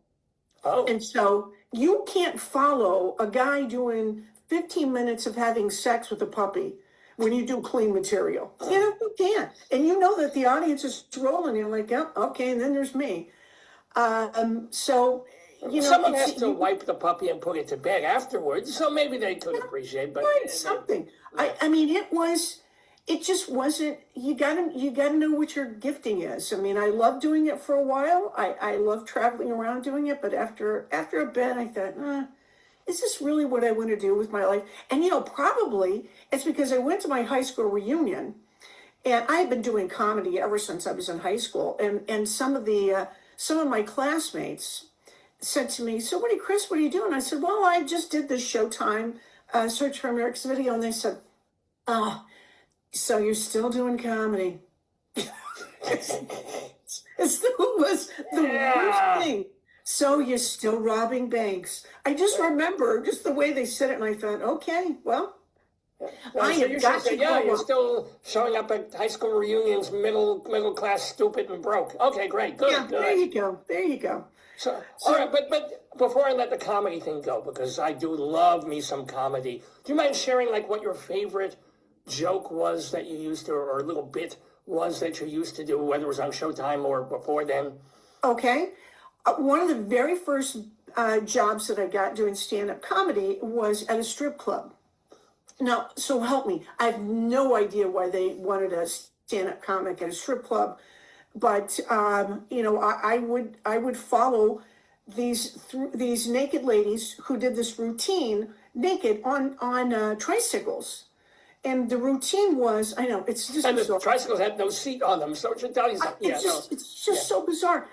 [SPEAKER 1] Oh.
[SPEAKER 2] And so you can't follow a guy doing 15 minutes of having sex with a puppy when you do clean material. You can't. And you know that the audience is rolling. You're like, oh, okay, and then there's me.
[SPEAKER 1] Someone has to wipe the puppy and put it to bed afterwards, so maybe they could appreciate, but...
[SPEAKER 2] Something. I mean, it was... it just wasn't. You gotta know what your gifting is. I mean, I loved doing it for a while. I loved traveling around doing it, but after a bit, I thought, is this really what I want to do with my life? And probably it's because I went to my high school reunion, and I had been doing comedy ever since I was in high school, and some of my classmates said to me, "So, Chris, what are you doing?" I said, "Well, I just did this Showtime Search for America's video," and they said, "Oh, so you're still doing comedy?" It was the worst thing. So you're still robbing banks. I just remember just the way they said it, and I thought, okay, well, I
[SPEAKER 1] so
[SPEAKER 2] have
[SPEAKER 1] you
[SPEAKER 2] got
[SPEAKER 1] should say,
[SPEAKER 2] to
[SPEAKER 1] yeah,
[SPEAKER 2] go
[SPEAKER 1] you're
[SPEAKER 2] up.
[SPEAKER 1] still showing up at high school reunions, middle class, stupid and broke. Okay, great, good,
[SPEAKER 2] Yeah,
[SPEAKER 1] good.
[SPEAKER 2] there you go. There you go.
[SPEAKER 1] So, all right, but before I let the comedy thing go, because I do love me some comedy, do you mind sharing like what your favorite joke was that you used to, or a little bit was that you used to do, whether it was on Showtime or before then?
[SPEAKER 2] Okay. One of the very first jobs that I got doing stand-up comedy was at a strip club. Now, so help me, I have no idea why they wanted a stand-up comic at a strip club, but I would follow these naked ladies who did this routine naked on tricycles, and the routine was, I know it's just
[SPEAKER 1] And the
[SPEAKER 2] bizarre.
[SPEAKER 1] tricycles had no seat on them, so it should tell you something.
[SPEAKER 2] It's just so bizarre.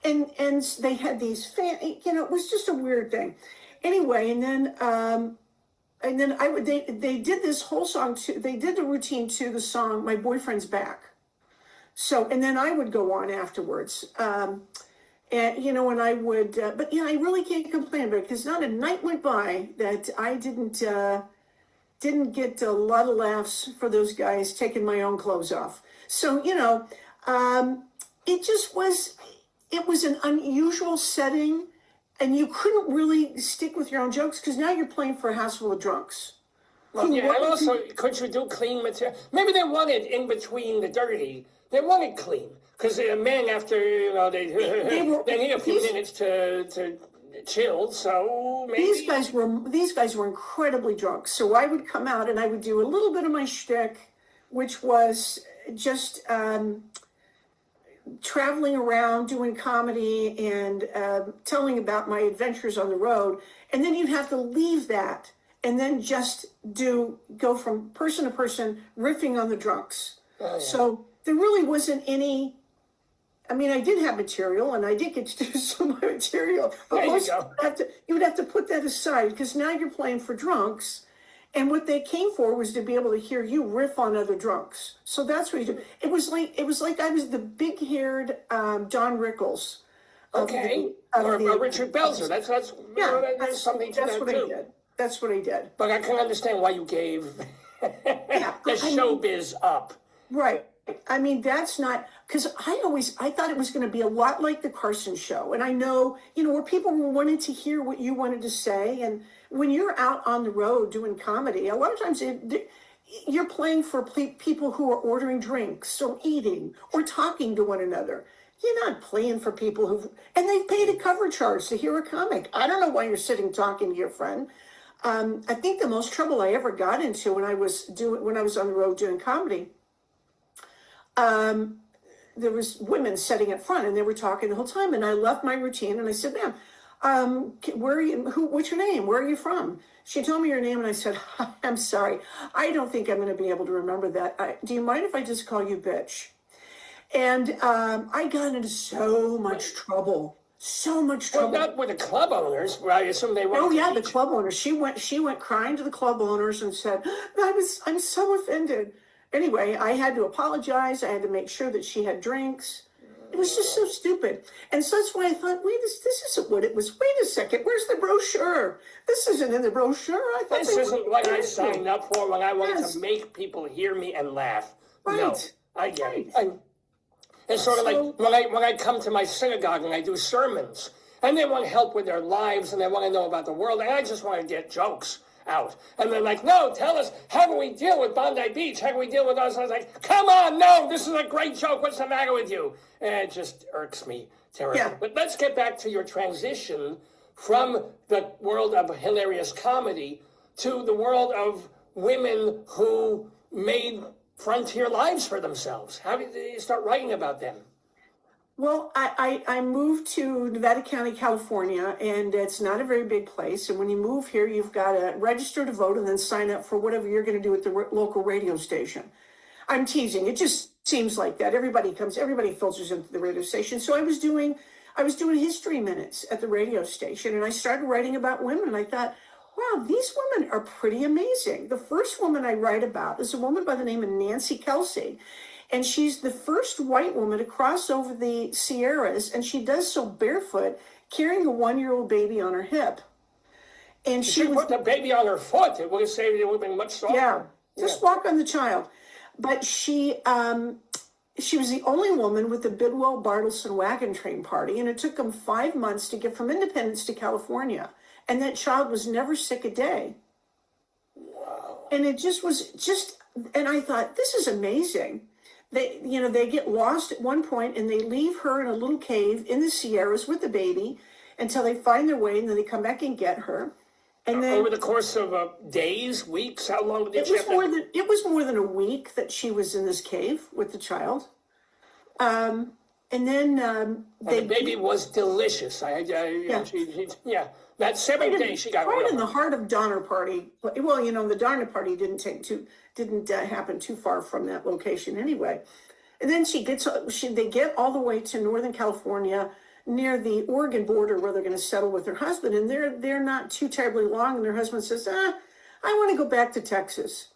[SPEAKER 2] And they had these it was just a weird thing. Anyway, and then they did this whole song they did the routine to the song "My Boyfriend's Back." So, and then I would go on afterwards. And I would, but I really can't complain about it, because not a night went by that I didn't get a lot of laughs for those guys taking my own clothes off. So, it was an unusual setting, and you couldn't really stick with your own jokes, because now you're playing for a house full of drunks.
[SPEAKER 1] Well, yeah, and also, could you do clean material? Maybe they wanted in between the dirty, they wanted clean, because men, after, they need a few minutes to chill, so maybe.
[SPEAKER 2] These guys were incredibly drunk, so I would come out and I would do a little bit of my shtick, which was just traveling around doing comedy and telling about my adventures on the road, and then you'd have to leave that and then just go from person to person riffing on the drunks. Oh, yeah. So there really wasn't any. I mean, I did have material, and I did get to do some of my material, but you would have to put that aside, because now you're playing for drunks, and what they came for was to be able to hear you riff on other drunks. So that's what you do. It was like I was the big-haired Don Rickles.
[SPEAKER 1] Okay, or Richard Belzer. That's something to that too.
[SPEAKER 2] That's what I did.
[SPEAKER 1] But I can understand why you gave the showbiz up.
[SPEAKER 2] Right. I mean, that's not, because I thought it was going to be a lot like the Carson show. And I know, where people were wanting to hear what you wanted to say. And when you're out on the road doing comedy, a lot of times you're playing for people who are ordering drinks or eating or talking to one another. You're not playing for people and they've paid a cover charge to hear a comic. I don't know why you're sitting talking to your friend. I think the most trouble I ever got into when I was on the road doing comedy, there was women sitting up front and they were talking the whole time, and I left my routine and I said, "Ma'am, where are you? What's your name? Where are you from?" She told me her name and I said, "I'm sorry, I don't think I'm going to be able to remember that. Do you mind if I just call you bitch?" And I got into so much trouble. So much trouble.
[SPEAKER 1] Well, not with the club owners, where I assume they went.
[SPEAKER 2] Oh yeah, the club owners. She went crying to the club owners and said, "I'm so offended." Anyway, I had to apologize. I had to make sure that she had drinks. It was just so stupid. And so that's why I thought, this isn't what it was. Wait a second, where's the brochure? This isn't in the brochure. I thought
[SPEAKER 1] this isn't what I signed up for when I wanted to make people hear me and laugh.
[SPEAKER 2] Right.
[SPEAKER 1] No, I get it. It's sort of like when I come to my synagogue and I do sermons, and they want help with their lives and they want to know about the world, and I just want to get jokes out. And they're like, "No, tell us, how do we deal with Bondi Beach? How do we deal with us?" And I was like, "Come on, no, this is a great joke. What's the matter with you?" And it just irks me terribly. Yeah. But let's get back to your transition from the world of hilarious comedy to the world of women who made frontier lives for themselves? How did you start writing about them?
[SPEAKER 2] Well, I moved to Nevada County, California, and it's not a very big place. And when you move here, you've got to register to vote and then sign up for whatever you're going to do at the local radio station. I'm teasing. It just seems like that. Everybody filters into the radio station. So I was doing history minutes at the radio station, and I started writing about women. And I thought, wow, these women are pretty amazing. The first woman I write about is a woman by the name of Nancy Kelsey. And she's the first white woman to cross over the Sierras, and she does so barefoot, carrying a 1-year-old baby on her hip. And
[SPEAKER 1] she put the baby on her foot. It would have saved it would have been much softer.
[SPEAKER 2] Yeah, just walk on the child. But she was the only woman with the Bidwell Bartleson wagon train party, and it took them 5 months to get from Independence to California. And that child was never sick a day.
[SPEAKER 1] Wow.
[SPEAKER 2] And it and I thought, this is amazing. They get lost at one point and they leave her in a little cave in the Sierras with the baby until they find their way, and then they come back and get her. And then
[SPEAKER 1] over the course of days, weeks, how long did
[SPEAKER 2] it was more than a week that she was in this cave with the child. And then
[SPEAKER 1] the baby was delicious. That 7th day she got
[SPEAKER 2] right in the heart of Donner Party. Well, the Donner Party didn't happen too far from that location anyway. And then they get all the way to Northern California, near the Oregon border, where they're going to settle with her husband. And they're not too terribly long. And their husband says, I want to go back to Texas.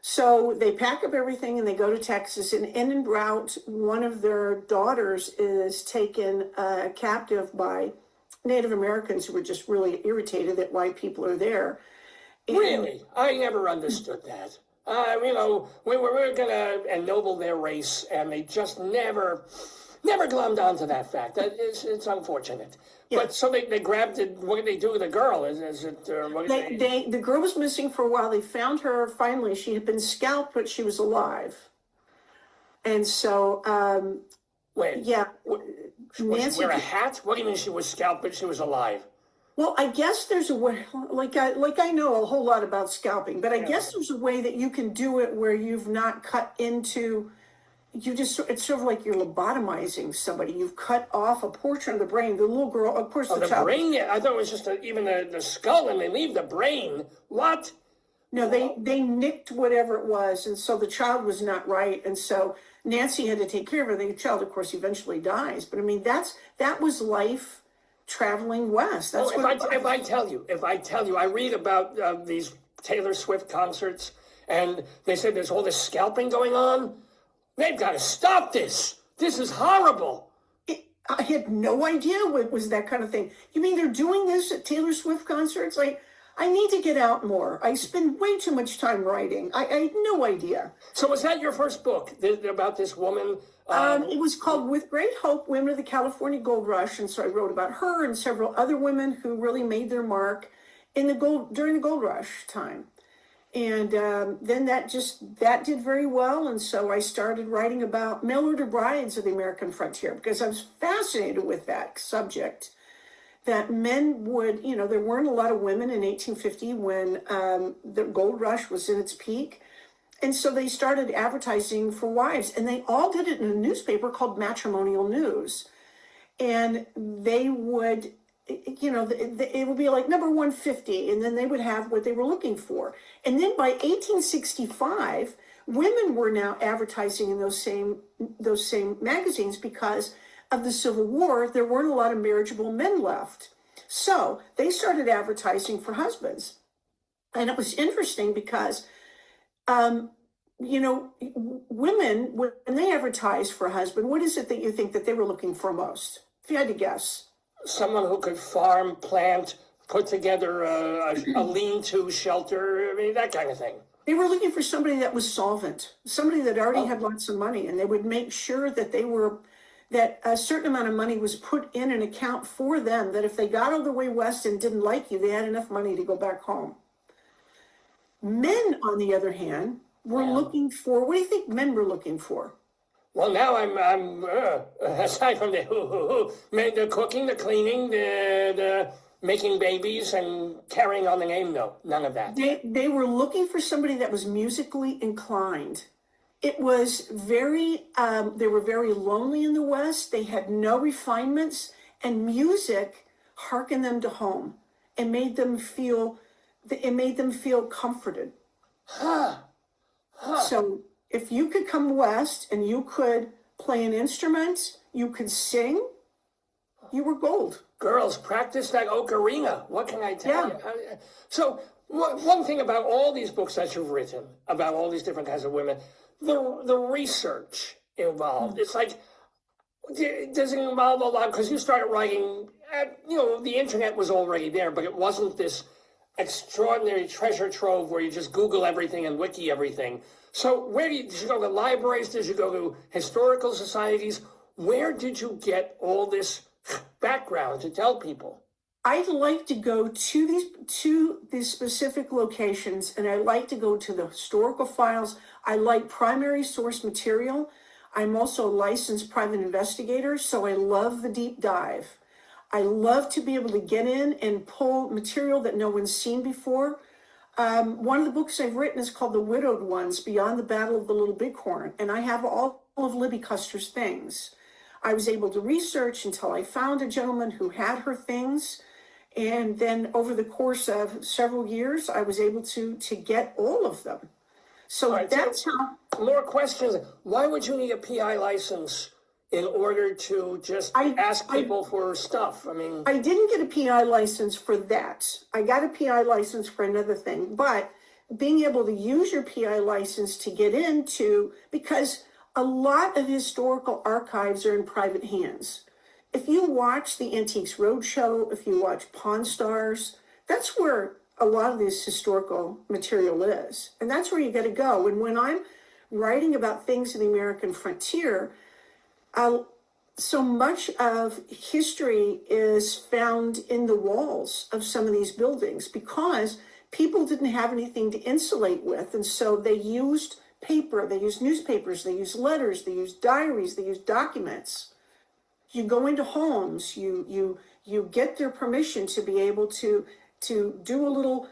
[SPEAKER 2] So they pack up everything and they go to Texas. And en route, one of their daughters is taken captive by Native Americans who were just really irritated that white people are there. And
[SPEAKER 1] really? I never understood that. We were going to ennoble their race, and they just never glommed onto that fact. It's unfortunate. Yeah. But so they grabbed it. What did they do with the girl?
[SPEAKER 2] The girl was missing for a while. They found her finally. She had been scalped, but she was alive. And so,
[SPEAKER 1] wait.
[SPEAKER 2] Yeah.
[SPEAKER 1] Nancy, wear a hat? What do you mean she was scalped, but she was alive?
[SPEAKER 2] Well, I guess there's a way, I know a whole lot about scalping, but I guess there's a way that you can do it where you've not cut into, it's sort of like you're lobotomizing somebody. You've cut off a portion of the brain. The little girl, of course, the child.
[SPEAKER 1] Brain? Yeah, I thought it was just even the skull, and they leave the brain. What?
[SPEAKER 2] No, they nicked whatever it was, and so the child was not right, and so Nancy had to take care of her. The child, of course, eventually dies. But I mean, that was life traveling west. That's
[SPEAKER 1] if I tell you, I read about these Taylor Swift concerts, and they said there's all this scalping going on. They've got to stop this. This is horrible.
[SPEAKER 2] I had no idea what was that kind of thing. You mean they're doing this at Taylor Swift concerts? I need to get out more. I spend way too much time writing. I had no idea.
[SPEAKER 1] So was that your first book about this woman?
[SPEAKER 2] It was called With Great Hope, Women of the California Gold Rush. And so I wrote about her and several other women who really made their mark during the gold rush time. And then that did very well. And so I started writing about mail order brides of the American frontier because I was fascinated with that subject. That men would, there weren't a lot of women in 1850 when the gold rush was in its peak. And so they started advertising for wives, and they all did it in a newspaper called Matrimonial News. And they would, it would be like number 150, and then they would have what they were looking for. And then by 1865, women were now advertising in those same magazines because of the Civil War. There weren't a lot of marriageable men left. So they started advertising for husbands. And it was interesting because, women, when they advertised for a husband, what is it that you think that they were looking for most? If you had to guess.
[SPEAKER 1] Someone who could farm, plant, put together a lean-to shelter, that kind of thing.
[SPEAKER 2] They were looking for somebody that was solvent, somebody that already had lots of money, and they would make sure that that a certain amount of money was put in an account for them, that if they got all the way west and didn't like you, they had enough money to go back home. Men, on the other hand, were looking for, what do you think men were looking for?
[SPEAKER 1] Well, now I'm aside from the cooking, the cleaning, the making babies and carrying on the name, no, none of that.
[SPEAKER 2] They were looking for somebody that was musically inclined. It was very, they were very lonely in the West. They had no refinements, and music hearkened them to home and made them feel, comforted. So if you could come West and you could play an instrument, you could sing, you were gold.
[SPEAKER 1] Girls, practice that ocarina. What can I tell
[SPEAKER 2] Yeah.
[SPEAKER 1] you? So one thing about all these books that you've written about all these different kinds of women, the research involved. It's like, does it involve a lot? Because you started writing, the internet was already there, but it wasn't this extraordinary treasure trove where you just Google everything and wiki everything. So did you go to libraries? Did you go to historical societies? Where did you get all this background to tell people?
[SPEAKER 2] I'd like to go to these specific locations, and I like to go to the historical files. I like primary source material. I'm also a licensed private investigator, so I love the deep dive. I love to be able to get in and pull material that no one's seen before. One of the books I've written is called The Widowed Ones, Beyond the Battle of the Little Bighorn, and I have all of Libby Custer's things. I was able to research until I found a gentleman who had her things. And then over the course of several years, I was able to get all of them. So that's how.
[SPEAKER 1] More questions. Why would you need a PI license in order to just ask people for stuff? I mean,
[SPEAKER 2] I didn't get a PI license for that. I got a PI license for another thing. But being able to use your PI license to get into, because a lot of historical archives are in private hands. If you watch the Antiques Roadshow, if you watch Pawn Stars, that's where a lot of this historical material is. And that's where you got to go. And when I'm writing about things in the American frontier, so much of history is found in the walls of some of these buildings because people didn't have anything to insulate with. And so they used paper, they used newspapers, they used letters, they used diaries, they used documents. You go into homes, you get their permission to be able to do a little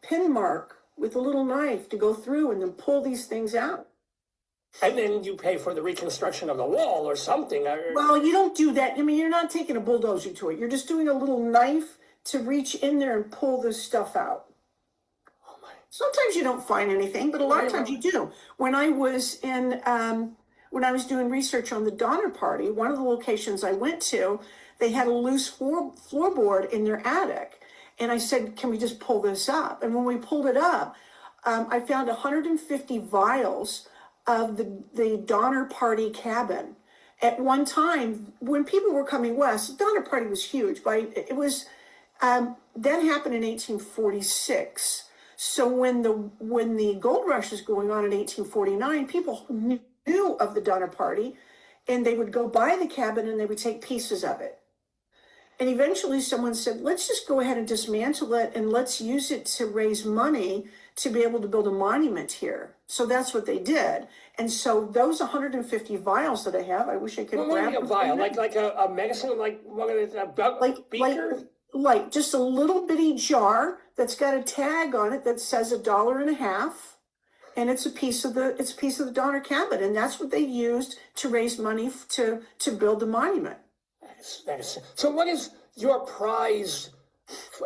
[SPEAKER 2] pin mark with a little knife to go through and then pull these things out.
[SPEAKER 1] And then you pay for the reconstruction of the wall or something.
[SPEAKER 2] Well, you don't do that. I mean, you're not taking a bulldozer to it. You're just doing a little knife to reach in there and pull this stuff out.
[SPEAKER 1] Oh my!
[SPEAKER 2] Sometimes you don't find anything, but a lot of times you do. When I was doing research on the Donner Party, one of the locations I went to, they had a loose floorboard in their attic. And I said, can we just pull this up? And when we pulled it up, I found 150 vials of the Donner Party cabin. At one time, when people were coming west, the Donner Party was huge. It was that happened in 1846. So when the gold rush was going on in 1849, people knew of the Donner Party, and they would go buy the cabin and they would take pieces of it. And eventually someone said, let's just go ahead and dismantle it and let's use it to raise money to be able to build a monument here. So that's what they did. And so those 150 vials that I have, I wish I could grab
[SPEAKER 1] a vial, like a medicine, like one of the beaker?
[SPEAKER 2] Like just a little bitty jar that's got a tag on it that says $1.50. And it's a piece of the Donner cabin, and that's what they used to raise money to build the monument.
[SPEAKER 1] So what is your prize,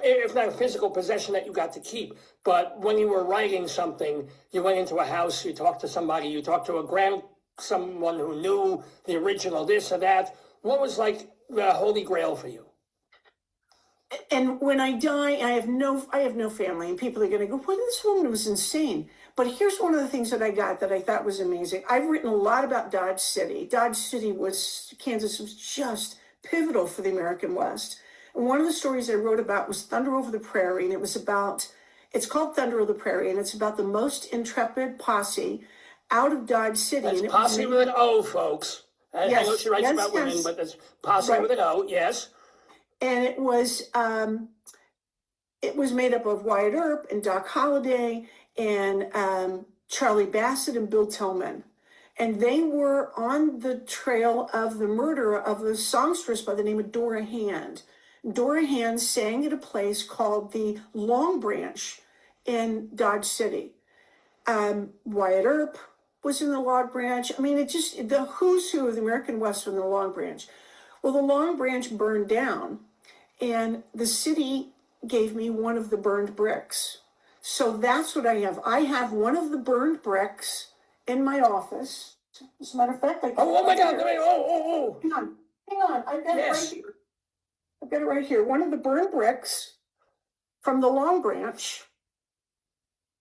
[SPEAKER 1] if not a physical possession that you got to keep, but when you were writing something, you went into a house, you talked to somebody, you talked to someone who knew the original this or that. What was like the holy grail for you?
[SPEAKER 2] And when I die, I have no family, and people are going to go, well, this woman was insane. But here's one of the things that I got that I thought was amazing. I've written a lot about Dodge City. Kansas was just pivotal for the American West. And one of the stories I wrote about was Thunder Over the Prairie, and it's called Thunder Over the Prairie, and it's about the most intrepid posse out of Dodge City.
[SPEAKER 1] That's
[SPEAKER 2] and
[SPEAKER 1] posse with an O, folks.
[SPEAKER 2] Yes,
[SPEAKER 1] I know she writes about women, but it's posse with an O, yes.
[SPEAKER 2] And it was made up of Wyatt Earp and Doc Holliday and Charlie Bassett and Bill Tillman. And they were on the trail of the murder of a songstress by the name of Dora Hand. Dora Hand sang at a place called the Long Branch in Dodge City. Wyatt Earp, was in the Long Branch. I mean, it just, the who's who of the American West was in the Long Branch. Well, the Long Branch burned down, and the city gave me one of the burned bricks. So that's what I have. I have one of the burned bricks in my office. As a matter of fact,
[SPEAKER 1] oh my God! Oh!
[SPEAKER 2] Hang on. I've got it right here. I've got it right here. One of the burned bricks from the Long Branch,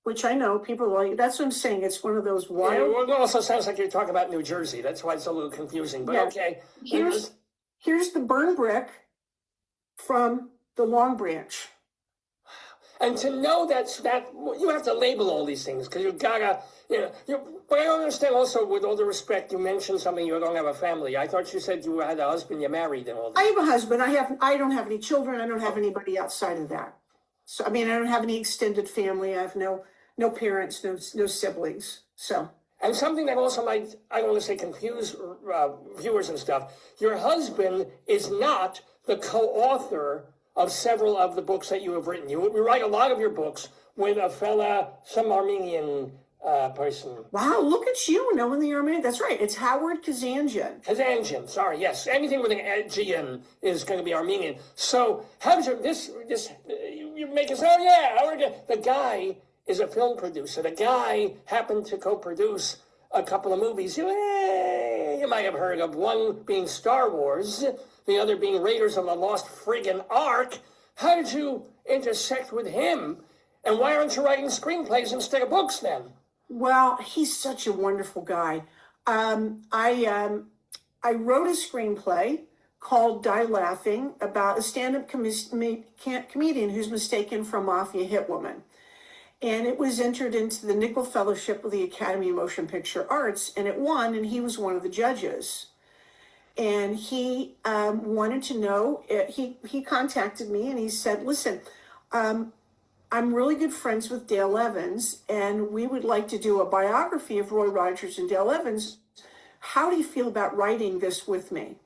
[SPEAKER 2] which I know people are like. That's what I'm saying. It's one of those wild.
[SPEAKER 1] Yeah, well, it also sounds like you're talking about New Jersey. That's why it's a little confusing. But okay.
[SPEAKER 2] Here's the burned brick from the Long Branch.
[SPEAKER 1] And to know that you have to label all these things because you gotta, but I don't understand also, with all the respect, you mentioned something, you don't have a family. I thought you said you had a husband, you're married and all that.
[SPEAKER 2] I have a husband. I don't have any children. I don't have anybody outside of that. So, I mean, I don't have any extended family. I have no parents, no siblings. So.
[SPEAKER 1] And something that also might, I don't want to say confuse viewers and stuff, your husband is not the co-author of several of the books that you have written. You write a lot of your books with some Armenian person.
[SPEAKER 2] Wow, look at you knowing the Armenian. That's right. It's Howard Kazanjian.
[SPEAKER 1] Kazanjian, sorry, yes. Anything with an G-N is going to be Armenian. So how did you make us, the guy is a film producer. The guy happened to co-produce a couple of movies you might have heard of, one being Star Wars, the other being Raiders of the Lost Friggin' Ark. How did you intersect with him? And why aren't you writing screenplays instead of books then?
[SPEAKER 2] Well, he's such a wonderful guy. I wrote a screenplay called Die Laughing about a stand-up comedian who's mistaken for a mafia hitwoman. And it was entered into the Nickel Fellowship of the Academy of Motion Picture Arts, and it won, and he was one of the judges. And he wanted to know, he contacted me and he said, listen, I'm really good friends with Dale Evans, and we would like to do a biography of Roy Rogers and Dale Evans. How do you feel about writing this with me?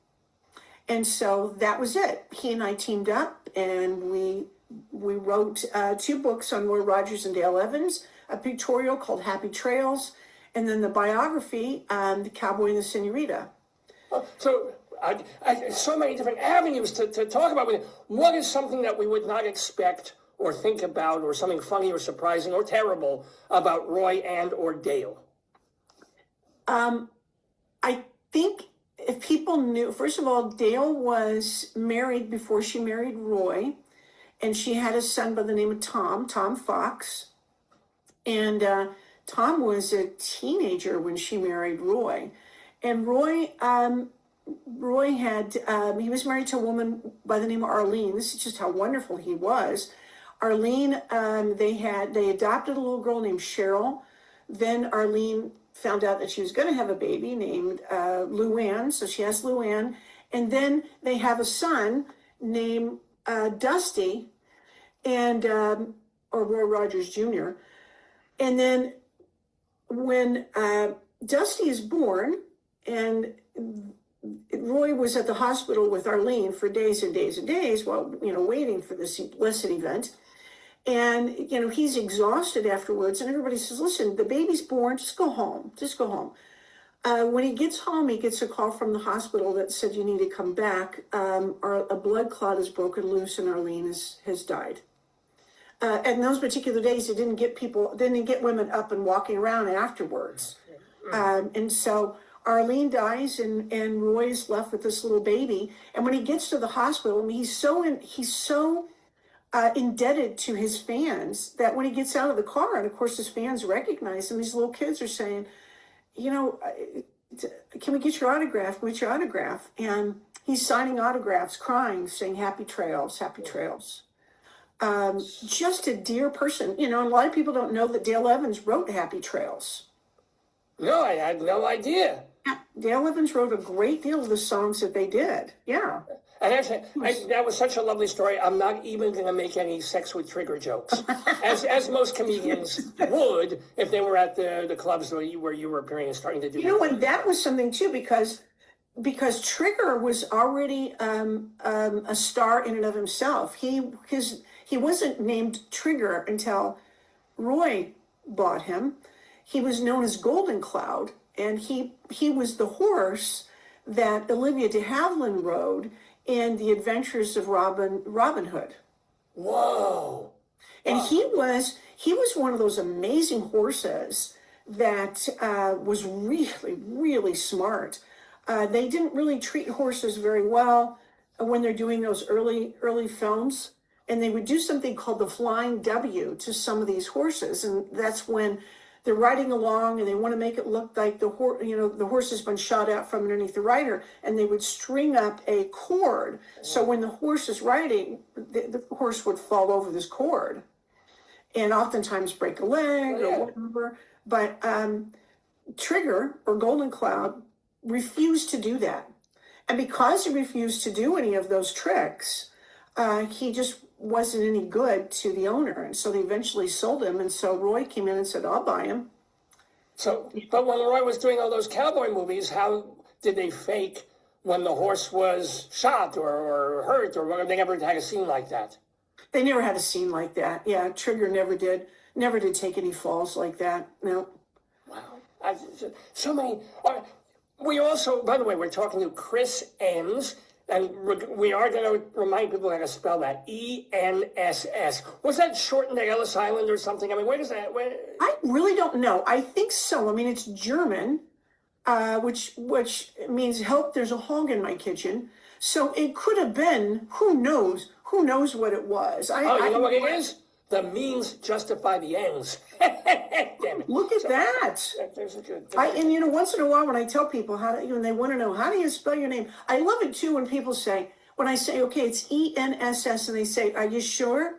[SPEAKER 2] And so that was it. He and I teamed up, and we wrote 2 books on Roy Rogers and Dale Evans, a pictorial called Happy Trails, and then the biography, The Cowboy and the Senorita.
[SPEAKER 1] So so many different avenues to talk about. What is something that we would not expect or think about, or something funny or surprising or terrible about Roy and or Dale?
[SPEAKER 2] I think if people knew, first of all, Dale was married before she married Roy, and she had a son by the name of Tom Fox. And Tom was a teenager when she married Roy. And Roy had, he was married to a woman by the name of Arlene. This is just how wonderful he was. Arlene, they adopted a little girl named Cheryl. Then Arlene found out that she was going to have a baby named Luann. So she has Luann. And then they have a son named Dusty, and or Roy Rogers Jr. And then when Dusty is born, and Roy was at the hospital with Arlene for days and days and days while, waiting for this blessed event. And, he's exhausted afterwards. And everybody says, listen, the baby's born, just go home. Just go home. When he gets home, he gets a call from the hospital that said, you need to come back. A blood clot is broken loose and Arlene has died. And those particular days, it didn't get women up and walking around afterwards. And so Arlene dies, and Roy is left with this little baby. And when he gets to the hospital, I mean, he's so indebted to his fans that when he gets out of the car, and of course his fans recognize him, these little kids are saying, can we get your autograph? Can we get your autograph? And he's signing autographs, crying, saying, happy trails, happy trails. Just a dear person, and a lot of people don't know that Dale Evans wrote Happy Trails.
[SPEAKER 1] No, I had no idea.
[SPEAKER 2] Yeah, Dale Evans wrote a great deal of the songs that they did. Yeah.
[SPEAKER 1] And actually, that was such a lovely story. I'm not even going to make any sex with trigger jokes, as most comedians would if they were at the clubs where you were appearing and starting to do.
[SPEAKER 2] And that was something too, because Trigger was already a star in and of himself. He wasn't named Trigger until Roy bought him. he was known as Golden Cloud, and he was the horse that Olivia de Havilland rode in The Adventures of Robin Hood.
[SPEAKER 1] Whoa.
[SPEAKER 2] And he was one of those amazing horses that was really, really smart. They didn't really treat horses very well when they're doing those early films. And they would do something called the Flying W to some of these horses. And that's when they're riding along and they want to make it look like the horse has been shot out from underneath the rider. And they would string up a cord. So when the horse is riding, the horse would fall over this cord and oftentimes break a leg or whatever. But Trigger, or Golden Cloud, refused to do that. And because he refused to do any of those tricks, he just wasn't any good to the owner. And so they eventually sold him. And so Roy came in and said, I'll buy him.
[SPEAKER 1] So, but when Roy was doing all those cowboy movies, how did they fake when the horse was shot or hurt, or they never had a scene like that?
[SPEAKER 2] They never had a scene like that. Yeah, Trigger never did take any falls like that. No.
[SPEAKER 1] Wow. So many. We also, by the way, we're talking to Chris Enss, and we are going to remind people how to spell that. E-N-S-S. Was that shortened to Ellis Island or something? I mean, where does that...
[SPEAKER 2] I really don't know. I think so. I mean, it's German, which means help, there's a hog in my kitchen. So it could have been, who knows what it was.
[SPEAKER 1] You know what it is? The means justify the ends. Damn it.
[SPEAKER 2] Look at that.
[SPEAKER 1] There's a good...
[SPEAKER 2] And once in a while when I tell people when they want to know, how do you spell your name? I love it too when people say, when I say, okay, it's E-N-S-S, and they say, are you sure?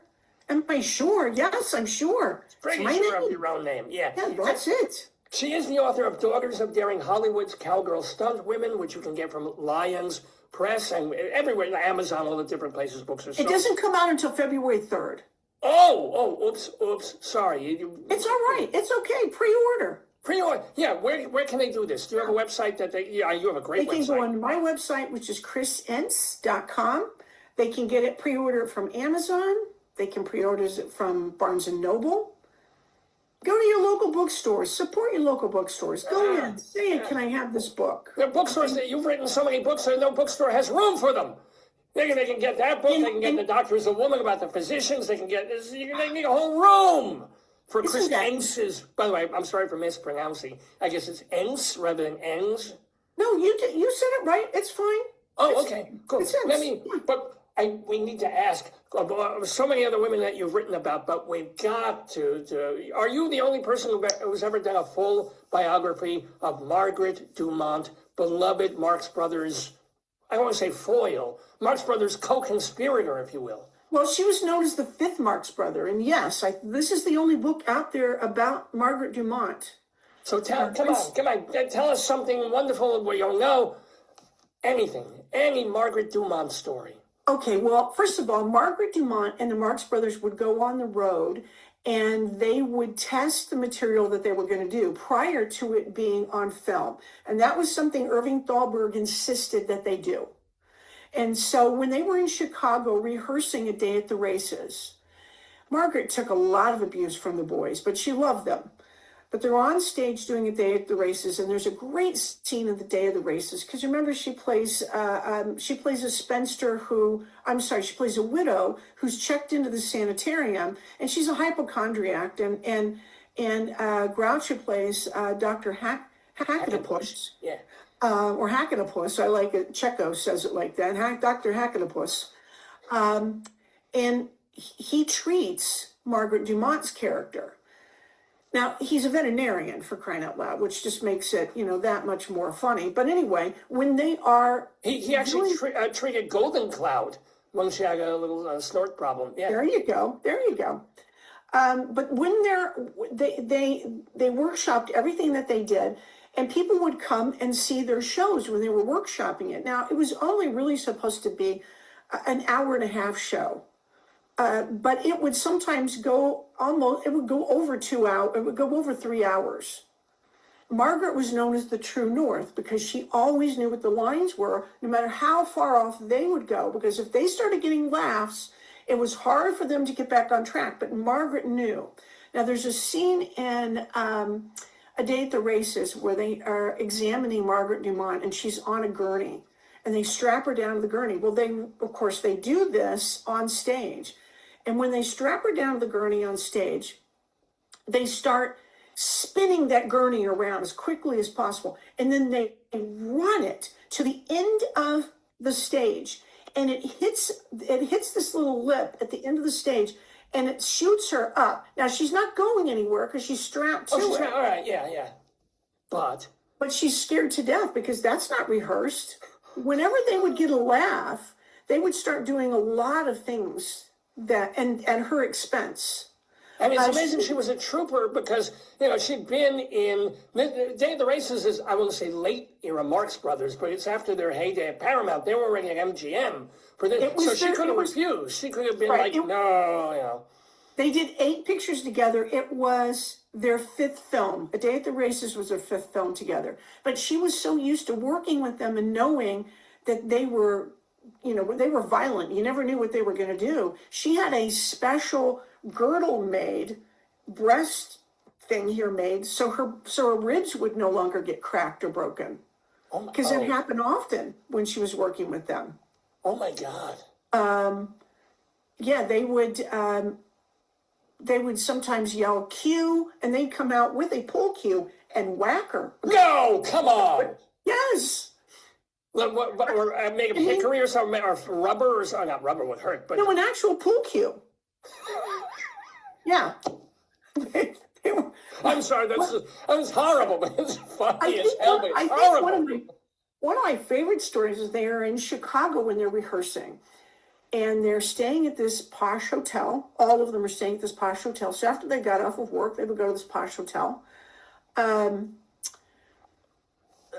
[SPEAKER 2] Am I sure? Yes, I'm sure.
[SPEAKER 1] Pretty sure of your own name, yeah.
[SPEAKER 2] Yeah, that's it.
[SPEAKER 1] She is the author of Daughters of Daring Hollywood's Cowgirl Stunt Women, which you can get from Lions Press and everywhere, Amazon, all the different places books are sold.
[SPEAKER 2] It doesn't come out until February 3rd.
[SPEAKER 1] Oops, sorry.
[SPEAKER 2] It's all right. It's okay. Pre-order.
[SPEAKER 1] Yeah, where can they do this? Do you have a website you have a great website.
[SPEAKER 2] They can go on my website, which is chrisenss.com. They can get it, pre-order it from Amazon. They can pre-order it from Barnes & Noble. Go to your local bookstores. Support your local bookstores. Go in. Say, can I have this book?
[SPEAKER 1] The bookstores, you've written so many books that no bookstore has room for them. They can get that book. They can get The Doctor is a Woman about the physicians. They need a whole room for Chris Enss's. By the way, I'm sorry for mispronouncing. I guess it's Enss rather than Enns.
[SPEAKER 2] No, you said it right. It's fine.
[SPEAKER 1] Okay, cool. We need to ask. So many other women that you've written about, but we've got to. Are you the only person who's ever done a full biography of Margaret Dumont, beloved Marx Brothers? I don't want to say foil, Marx Brothers co-conspirator, if you will.
[SPEAKER 2] Well, she was known as the fifth Marx brother, and yes, this is the only book out there about Margaret Dumont.
[SPEAKER 1] So come on, tell us something wonderful where you'll know any Margaret Dumont story.
[SPEAKER 2] Okay, well, first of all, Margaret Dumont and the Marx Brothers would go on the road and they would test the material that they were going to do prior to it being on film. And that was something Irving Thalberg insisted that they do. And so when they were in Chicago rehearsing A Day at the Races, Margaret took a lot of abuse from the boys, but she loved them. But they're on stage doing A Day at the Races, and there's a great scene of The Day of the Races, because remember she plays a spinster she plays a widow who's checked into the sanitarium, and she's a hypochondriac, and Groucho plays Dr. Hacketapus.
[SPEAKER 1] Yeah.
[SPEAKER 2] Or Hacketapus, I like it, Checo says it like that, Dr. Hacketapus. And he treats Margaret Dumont's character. Now, he's a veterinarian, for crying out loud, which just makes it, that much more funny. But anyway, when they are...
[SPEAKER 1] He actually treated Golden Cloud when she had a little snort problem. Yeah.
[SPEAKER 2] There you go. But when they workshopped everything that they did, and people would come and see their shows when they were workshopping it. Now, it was only really supposed to be an hour and a half show. But it would sometimes go over 2 hours, it would go over 3 hours. Margaret was known as the True North because she always knew what the lines were, no matter how far off they would go, because if they started getting laughs, it was hard for them to get back on track, but Margaret knew. Now, there's a scene in A Day at the Races where they are examining Margaret Dumont and she's on a gurney and they strap her down to the gurney. Well, of course, they do this on stage. And when they strap her down to the gurney on stage, they start spinning that gurney around as quickly as possible. And then they run it to the end of the stage. And it hits this little lip at the end of the stage, and it shoots her up. Now, she's not going anywhere because she's strapped to it.
[SPEAKER 1] All right, yeah. But
[SPEAKER 2] she's scared to death because that's not rehearsed. Whenever they would get a laugh, they would start doing a lot of things at her expense.
[SPEAKER 1] And it's amazing she was a trooper because, she'd been in, Day of the Races is, I wouldn't say late era Marx Brothers, but it's after their heyday at Paramount. They were already at MGM. So she could have refused. She could have been no.
[SPEAKER 2] They did 8 pictures together. It was their 5th film. A Day at the Races was their 5th film together. But she was so used to working with them and knowing that they were, they were violent. You never knew what they were going to do. She had a special girdle made, breast thing here made, so her ribs would no longer get cracked or broken. Because it happened often when she was working with them.
[SPEAKER 1] Oh my God.
[SPEAKER 2] Yeah, they would sometimes yell cue, and they'd come out with a pull cue and whack her.
[SPEAKER 1] No, come on.
[SPEAKER 2] Yes.
[SPEAKER 1] Or make a hickory or something, or rubber, or not rubber would hurt, but
[SPEAKER 2] no, an actual pull cue. Yeah.
[SPEAKER 1] I'm sorry, that's horrible, but it's funny as hell, but it's horrible.
[SPEAKER 2] One of my favorite stories is they are in Chicago when they're rehearsing. And they're staying at this posh hotel. All of them are staying at this posh hotel. So after they got off of work, they would go to this posh hotel.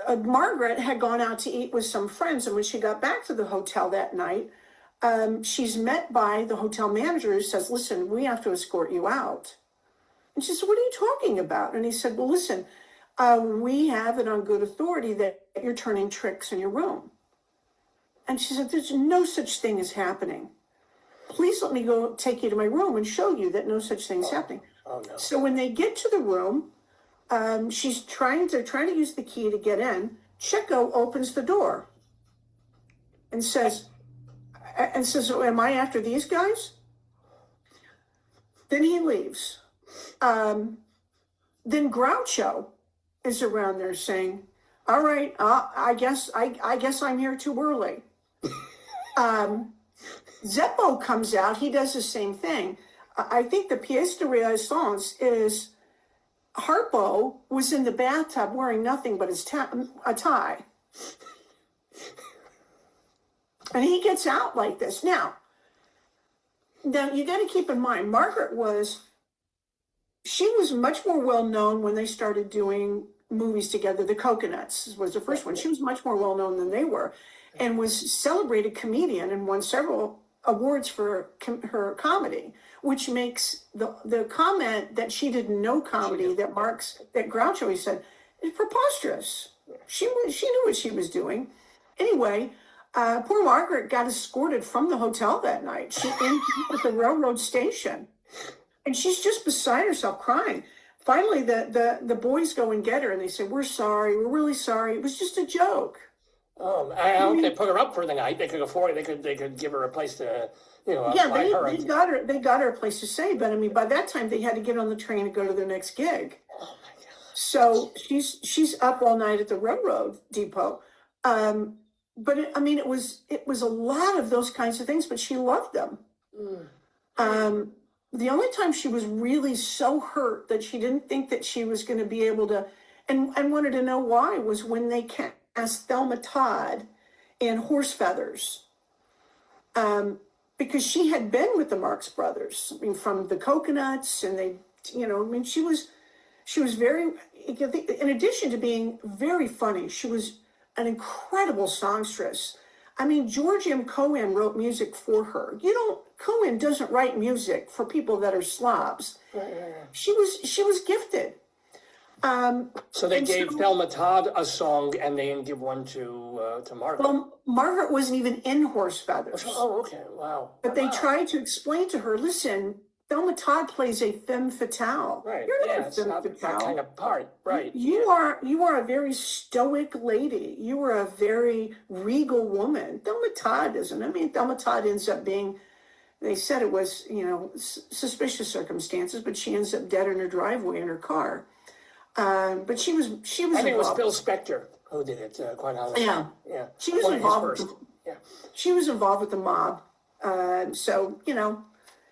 [SPEAKER 2] Margaret had gone out to eat with some friends. And when she got back to the hotel that night, she's met by the hotel manager who says, listen, we have to escort you out. And she said, what are you talking about? And he said, well, listen, we have it on good authority that you're turning tricks in your room. And she said, there's no such thing as happening. Please let me go take you to my room and show you that no such thing is happening.
[SPEAKER 1] Oh, no.
[SPEAKER 2] So when they get to the room, she's trying to use the key to get in. Chico opens the door and says, oh, am I after these guys? Then he leaves. Then Groucho is around there saying, all right, I guess I'm here too early. Zeppo comes out. He does the same thing. I think the pièce de résistance is Harpo was in the bathtub wearing nothing but a tie. And he gets out like this. Now you got to keep in mind, Margaret was much more well-known when they started doing movies together. The Coconuts was the first one. She was much more well-known than they were and was celebrated comedian and won several awards for her comedy, which makes the comment that she didn't know comedy that Groucho, he said, is preposterous. She knew what she was doing. Anyway, poor Margaret got escorted from the hotel that night. She ended up at the railroad station and she's just beside herself crying. Finally, the boys go and get her, and they say, we're sorry. We're really sorry. It was just a joke.
[SPEAKER 1] I hope they put her up for the night. They could afford it. They could give her a place to,
[SPEAKER 2] Yeah, they got her a place to stay. But, I mean, by that time, they had to get on the train and go to their next gig.
[SPEAKER 1] Oh, my God.
[SPEAKER 2] So she's up all night at the railroad depot. But, it was a lot of those kinds of things, but she loved them. The only time she was really so hurt that she didn't think that she was going to be able to, and wanted to know why, was when they cast Thelma Todd in Horse Feathers. Because she had been with the Marx Brothers, from the Coconuts, and she was very, in addition to being very funny, she was an incredible songstress. George M. Cohan wrote music for her. Cohan doesn't write music for people that are slobs. She was gifted.
[SPEAKER 1] So they gave Thelma Todd a song, and they didn't give one to Margaret.
[SPEAKER 2] Well, Margaret wasn't even in Horse Feathers.
[SPEAKER 1] Oh, okay, wow.
[SPEAKER 2] But they tried to explain to her, listen, Thelma Todd plays a femme fatale.
[SPEAKER 1] Right.
[SPEAKER 2] You're
[SPEAKER 1] Yeah,
[SPEAKER 2] not a
[SPEAKER 1] it's
[SPEAKER 2] femme
[SPEAKER 1] not that
[SPEAKER 2] fatale.
[SPEAKER 1] kind of part. Right.
[SPEAKER 2] You are a very stoic lady. You are a very regal woman. Thelma Todd isn't. I mean, Thelma Todd ends up being, they said it was, suspicious circumstances, but she ends up dead in her driveway in her car. But she was
[SPEAKER 1] I think it was
[SPEAKER 2] involved.
[SPEAKER 1] Phil Spector who did it, quite honestly.
[SPEAKER 2] Yeah.
[SPEAKER 1] Yeah.
[SPEAKER 2] She was
[SPEAKER 1] One of his
[SPEAKER 2] involved.
[SPEAKER 1] first. Yeah.
[SPEAKER 2] She was involved with the mob. So,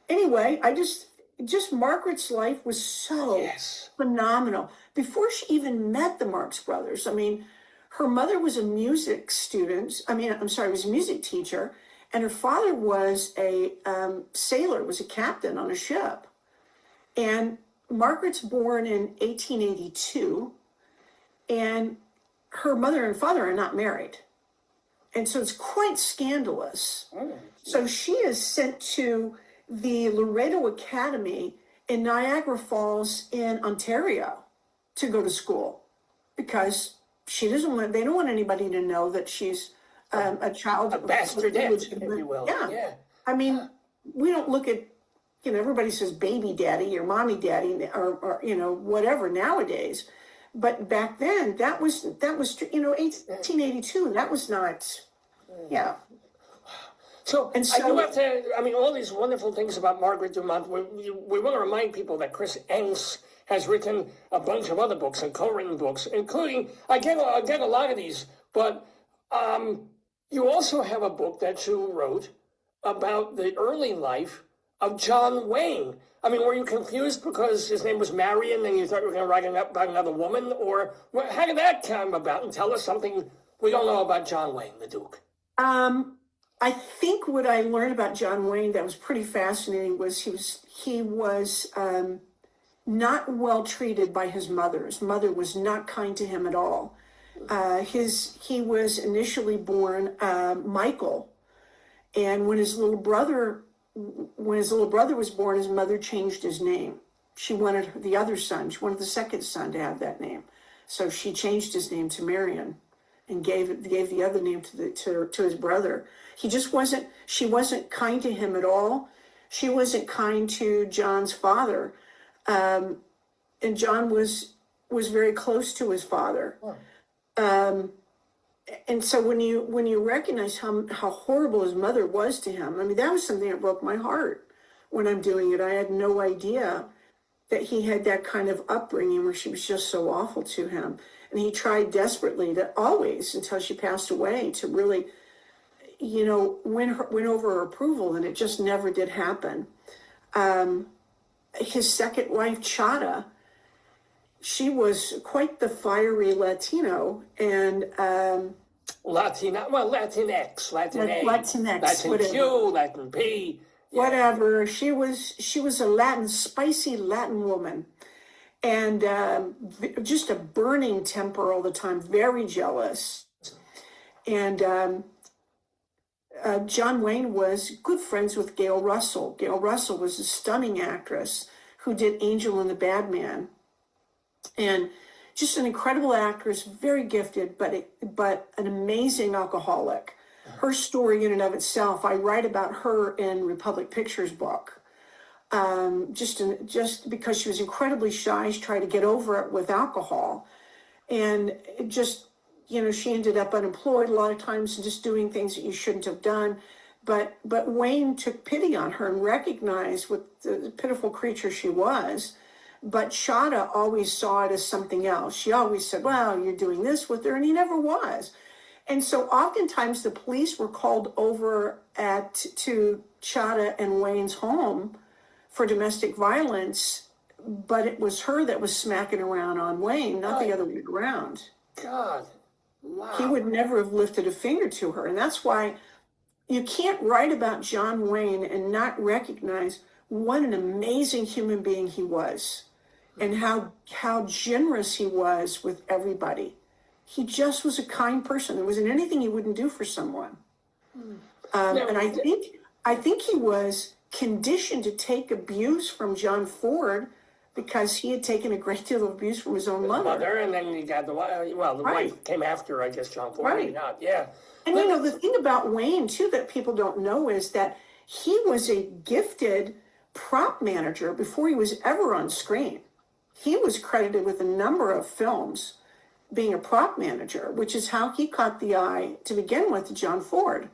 [SPEAKER 2] anyway, just Margaret's life was so
[SPEAKER 1] Yes.
[SPEAKER 2] phenomenal. Before she even met the Marx brothers, I mean, her mother was a music student. Was a music teacher, and her father was a sailor, was a captain on a ship. And Margaret's born in 1882, and her mother and father are not married. And so it's quite scandalous. So she is sent to the Loreto Academy in Niagara Falls in Ontario to go to school because they don't want anybody to know that she's a child.
[SPEAKER 1] A bastardette, if you will.
[SPEAKER 2] Yeah. I mean, we don't look at, everybody says baby daddy or mommy daddy or whatever nowadays. But back then, that was 1882. That was not, yeah.
[SPEAKER 1] So I do have to, all these wonderful things about Margaret Dumont. We want to remind people that Chris Enss has written a bunch of other books and co-written books, including, I get a lot of these, but you also have a book that you wrote about the early life of John Wayne. Were you confused because his name was Marion and you thought you were going to write about another woman? Or how did that come about? And tell us something we don't know about John Wayne, the Duke.
[SPEAKER 2] I think what I learned about John Wayne that was pretty fascinating was he was not well treated by his mother. His mother was not kind to him at all. He was initially born Michael, and when his little brother was born, his mother changed his name. She wanted the other son. She wanted the second son to have that name, so she changed his name to Marion, and gave the other name to his brother. She wasn't kind to him at all. She wasn't kind to John's father, and John was very close to his father. And so when you recognize how horrible his mother was to him, that was something that broke my heart when I'm doing it. I had no idea that he had that kind of upbringing where she was just so awful to him. And he tried desperately until she passed away, to really, win over her approval, and it just never did happen. His second wife, Chada, she was quite the fiery Latino, and
[SPEAKER 1] Latinx, Latin
[SPEAKER 2] whatever.
[SPEAKER 1] Q, Latin P,
[SPEAKER 2] whatever. She was a spicy Latin woman, and just a burning temper all the time, very jealous. And John Wayne was good friends with Gail Russell. Gail Russell was a stunning actress who did Angel and the Bad Man. And just an incredible actress, very gifted, but an amazing alcoholic. Her story in and of itself, I write about her in Republic Pictures' book. Just because she was incredibly shy, she tried to get over it with alcohol. And it just, she ended up unemployed a lot of times and just doing things that you shouldn't have done. But Wayne took pity on her and recognized what the pitiful creature she was. But Chada always saw it as something else. She always said, well, you're doing this with her, and he never was. And so oftentimes the police were called over to Chada and Wayne's home for domestic violence, but it was her that was smacking around on Wayne, not the other way around.
[SPEAKER 1] God, wow.
[SPEAKER 2] He would never have lifted a finger to her. And that's why you can't write about John Wayne and not recognize what an amazing human being he was, and how generous he was with everybody. He just was a kind person. There wasn't anything he wouldn't do for someone. And I think he was conditioned to take abuse from John Ford because he had taken a great deal of abuse from his own mother.
[SPEAKER 1] And then you got the wife came after, I guess, John Ford.
[SPEAKER 2] Right.
[SPEAKER 1] Not, yeah.
[SPEAKER 2] And the thing about Wayne, too, that people don't know is that he was a gifted prop manager before he was ever on screen. He was credited with a number of films being a prop manager, which is how he caught the eye to begin with to John Ford.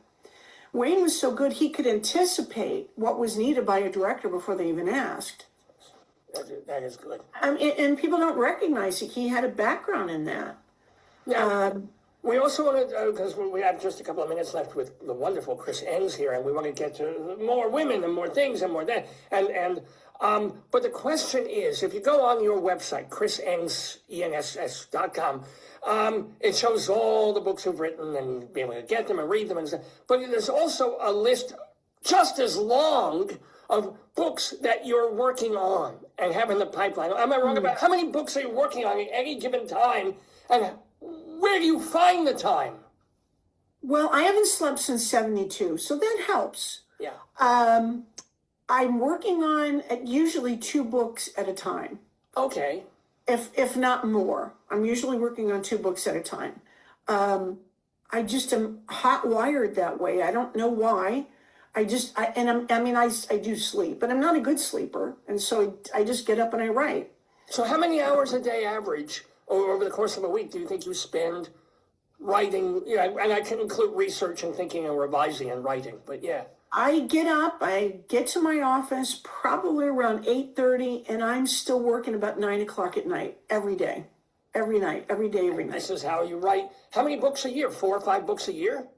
[SPEAKER 2] Wayne was so good he could anticipate what was needed by a director before they even asked.
[SPEAKER 1] That is good.
[SPEAKER 2] And people don't recognize it. He had a background in that.
[SPEAKER 1] Now, we also want to, because we have just a couple of minutes left with the wonderful Chris Enss here, and we want to get to more women and more things and more that. But the question is, if you go on your website, chrisenss.com, it shows all the books you've written and be able to get them and read them and stuff. But there's also a list just as long of books that you're working on and have in the pipeline. Am I wrong about how many books are you working on at any given time, and where do you find the time?
[SPEAKER 2] Well, I haven't slept since 72, so that helps.
[SPEAKER 1] Yeah.
[SPEAKER 2] I'm working on usually 2 books at a time.
[SPEAKER 1] Okay.
[SPEAKER 2] If not more. I'm usually working on 2 books at a time. I just am hot wired that way. I don't know why. I do sleep, but I'm not a good sleeper. And so I just get up and I write.
[SPEAKER 1] So how many hours a day average, or over the course of a week, do you think you spend writing? And I can include research and thinking and revising and writing, but yeah.
[SPEAKER 2] I get up, I get to my office probably around 8:30, and I'm still working about 9 o'clock at night, every day. Every night.
[SPEAKER 1] This is how you write. How many books a year? 4 or 5 books a year?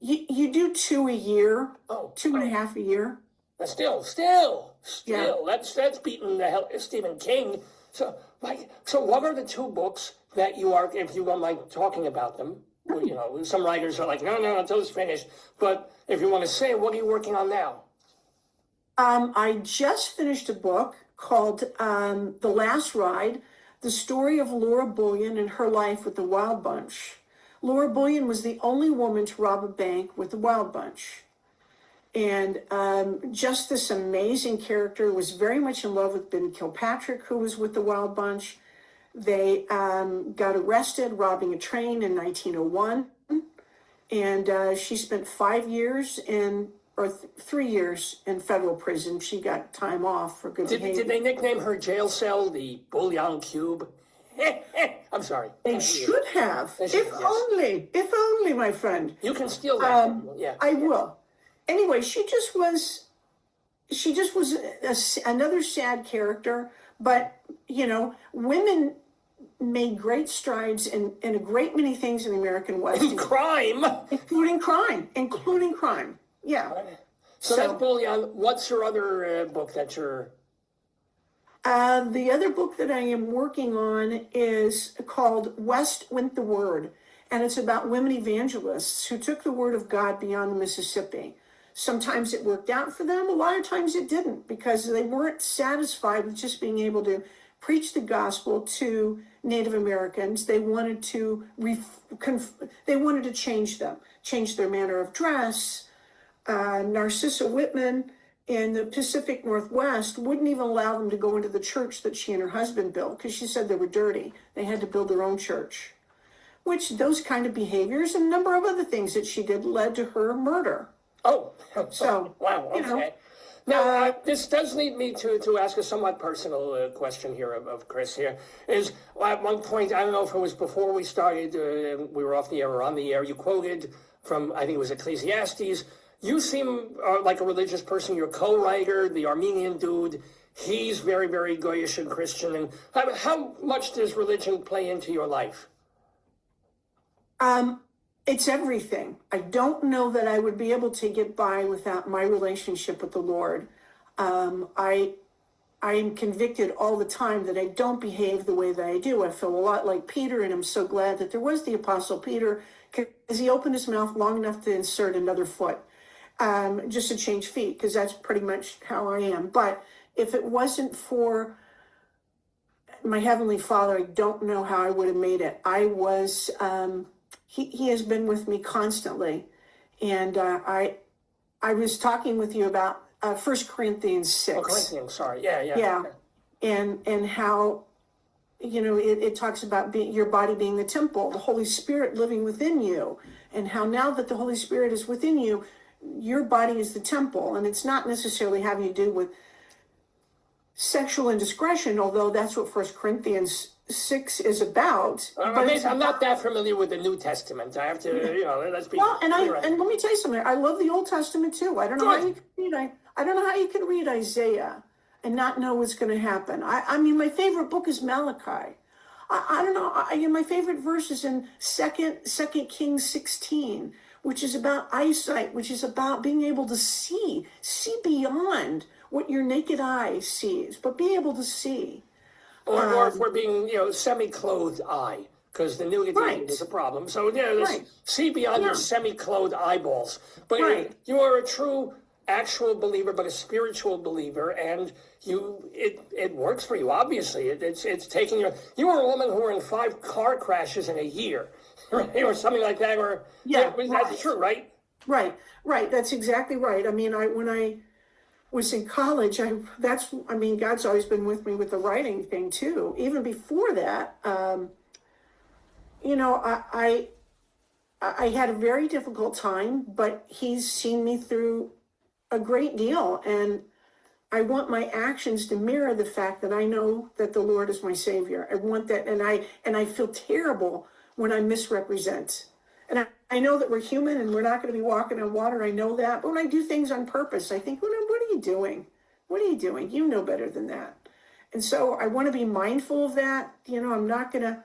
[SPEAKER 2] You do 2 a year,
[SPEAKER 1] Oh,
[SPEAKER 2] 2.5 a year.
[SPEAKER 1] That's still.
[SPEAKER 2] Yeah.
[SPEAKER 1] That's beating the hell Stephen King. So what are the 2 books that you are, if you don't mind talking about them? Some writers are like, no, until it's finished. But if you want to say, what are you working on now?
[SPEAKER 2] I just finished a book called The Last Ride, the story of Laura Bunion and her life with the Wild Bunch. Laura Bunion was the only woman to rob a bank with the Wild Bunch. And just this amazing character, was very much in love with Ben Kilpatrick, who was with the Wild Bunch. They got arrested robbing a train in 1901. And she spent 5 years 3 years in federal prison. She got time off for good behavior.
[SPEAKER 1] Did they nickname her jail cell the Bouillon Cube? I'm sorry.
[SPEAKER 2] They should have. If only, my friend.
[SPEAKER 1] You can steal that.
[SPEAKER 2] I will. Anyway, she just was another sad character, but women made great strides in a great many things in the American West.
[SPEAKER 1] Crime.
[SPEAKER 2] Including crime. Yeah.
[SPEAKER 1] So that's Bouillon. What's your other book that you're...
[SPEAKER 2] The other book that I am working on is called West Went the Word, and it's about women evangelists who took the word of God beyond the Mississippi. Sometimes it worked out for them, a lot of times it didn't, because they weren't satisfied with just being able to preach the gospel to Native Americans. They wanted to change them, change their manner of dress. Narcissa Whitman in the Pacific Northwest wouldn't even allow them to go into the church that she and her husband built because she said they were dirty. They had to build their own church, which those kind of behaviors and a number of other things that she did led to her murder.
[SPEAKER 1] Oh,
[SPEAKER 2] so
[SPEAKER 1] wow, okay. Now, this does lead me to ask a somewhat personal question here of Chris here. Is at one point, I don't know if it was before we started, we were off the air or on the air, you quoted from, I think it was Ecclesiastes. You seem like a religious person. You're a co-writer, the Armenian dude. He's very, very Goyish and Christian. And how much does religion play into your life?
[SPEAKER 2] It's everything. I don't know that I would be able to get by without my relationship with the Lord. I am convicted all the time that I don't behave the way that I do. I feel a lot like Peter, and I'm so glad that there was the Apostle Peter, because he opened his mouth long enough to insert another foot, just to change feet, because that's pretty much how I am. But if it wasn't for my Heavenly Father, I don't know how I would have made it. He has been with me constantly. And I was talking with you about 1 Corinthians 6.
[SPEAKER 1] Oh, Corinthians, sorry. Yeah.
[SPEAKER 2] And how, it talks about your body being the temple, the Holy Spirit living within you, and how now that the Holy Spirit is within you, your body is the temple. And it's not necessarily having to do with sexual indiscretion, although that's what 1 Corinthians 6 is about.
[SPEAKER 1] I'm not that familiar with the New Testament. I have to, let's be.
[SPEAKER 2] Well, and
[SPEAKER 1] clear.
[SPEAKER 2] let me tell you something. I love the Old Testament too. I don't know how you can read. I don't know how you can read Isaiah and not know what's going to happen. I mean, my favorite book is Malachi. I don't know. My favorite verse is in Second Kings 16, which is about eyesight, which is about being able to see beyond what your naked eye sees, but be able to see.
[SPEAKER 1] Or if we're being, semi-clothed eye, because the nudity is a problem. So, let's see beyond your semi-clothed eyeballs. But you are a true, actual believer, but a spiritual believer, and it works for you, obviously. It's taking you were a woman who were in 5 car crashes in a year, right? Or something like that, or... That's true, right?
[SPEAKER 2] Right. That's exactly right. I mean, when I was in college, God's always been with me with the writing thing too. Even before that, I had a very difficult time, but he's seen me through a great deal. And I want my actions to mirror the fact that I know that the Lord is my Savior. I want that. And I feel terrible when I misrepresent. And I know that we're human and we're not going to be walking on water. I know that. But when I do things on purpose, I think, what are you doing? What are you doing? You know better than that. And so I want to be mindful of that. I'm not going to,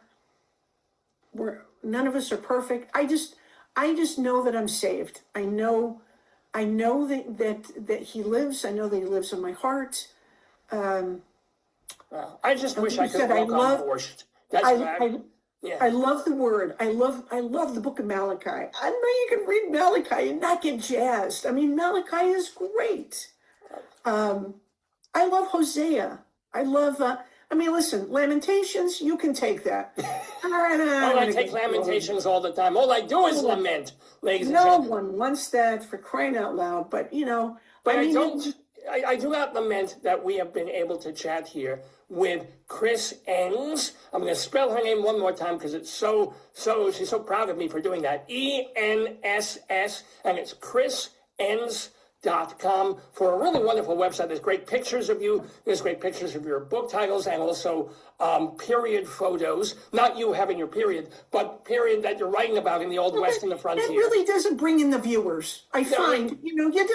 [SPEAKER 2] none of us are perfect. I just know that I'm saved. I know that he lives. I know that he lives in my heart.
[SPEAKER 1] I just wish I could walk on borscht.
[SPEAKER 2] I love the word. I love the book of Malachi. I know you can read Malachi and not get jazzed. I mean, Malachi is great. I love Hosea. I love, listen, Lamentations, you can take that.
[SPEAKER 1] I take Lamentations all the time. All I do is lament, ladies and
[SPEAKER 2] gentlemen.
[SPEAKER 1] No
[SPEAKER 2] one wants that, for crying out loud, but
[SPEAKER 1] I do not lament that we have been able to chat here with Chris Enss. I'm going to spell her name one more time because it's she's so proud of me for doing that. ENSS, and it's chrisenss.com for a really wonderful website. There's great pictures of you. There's great pictures of your book titles and also period photos. Not you having your period, but period that you're writing about in the Old West and the frontier.
[SPEAKER 2] It really doesn't bring in the viewers. I find, you don't get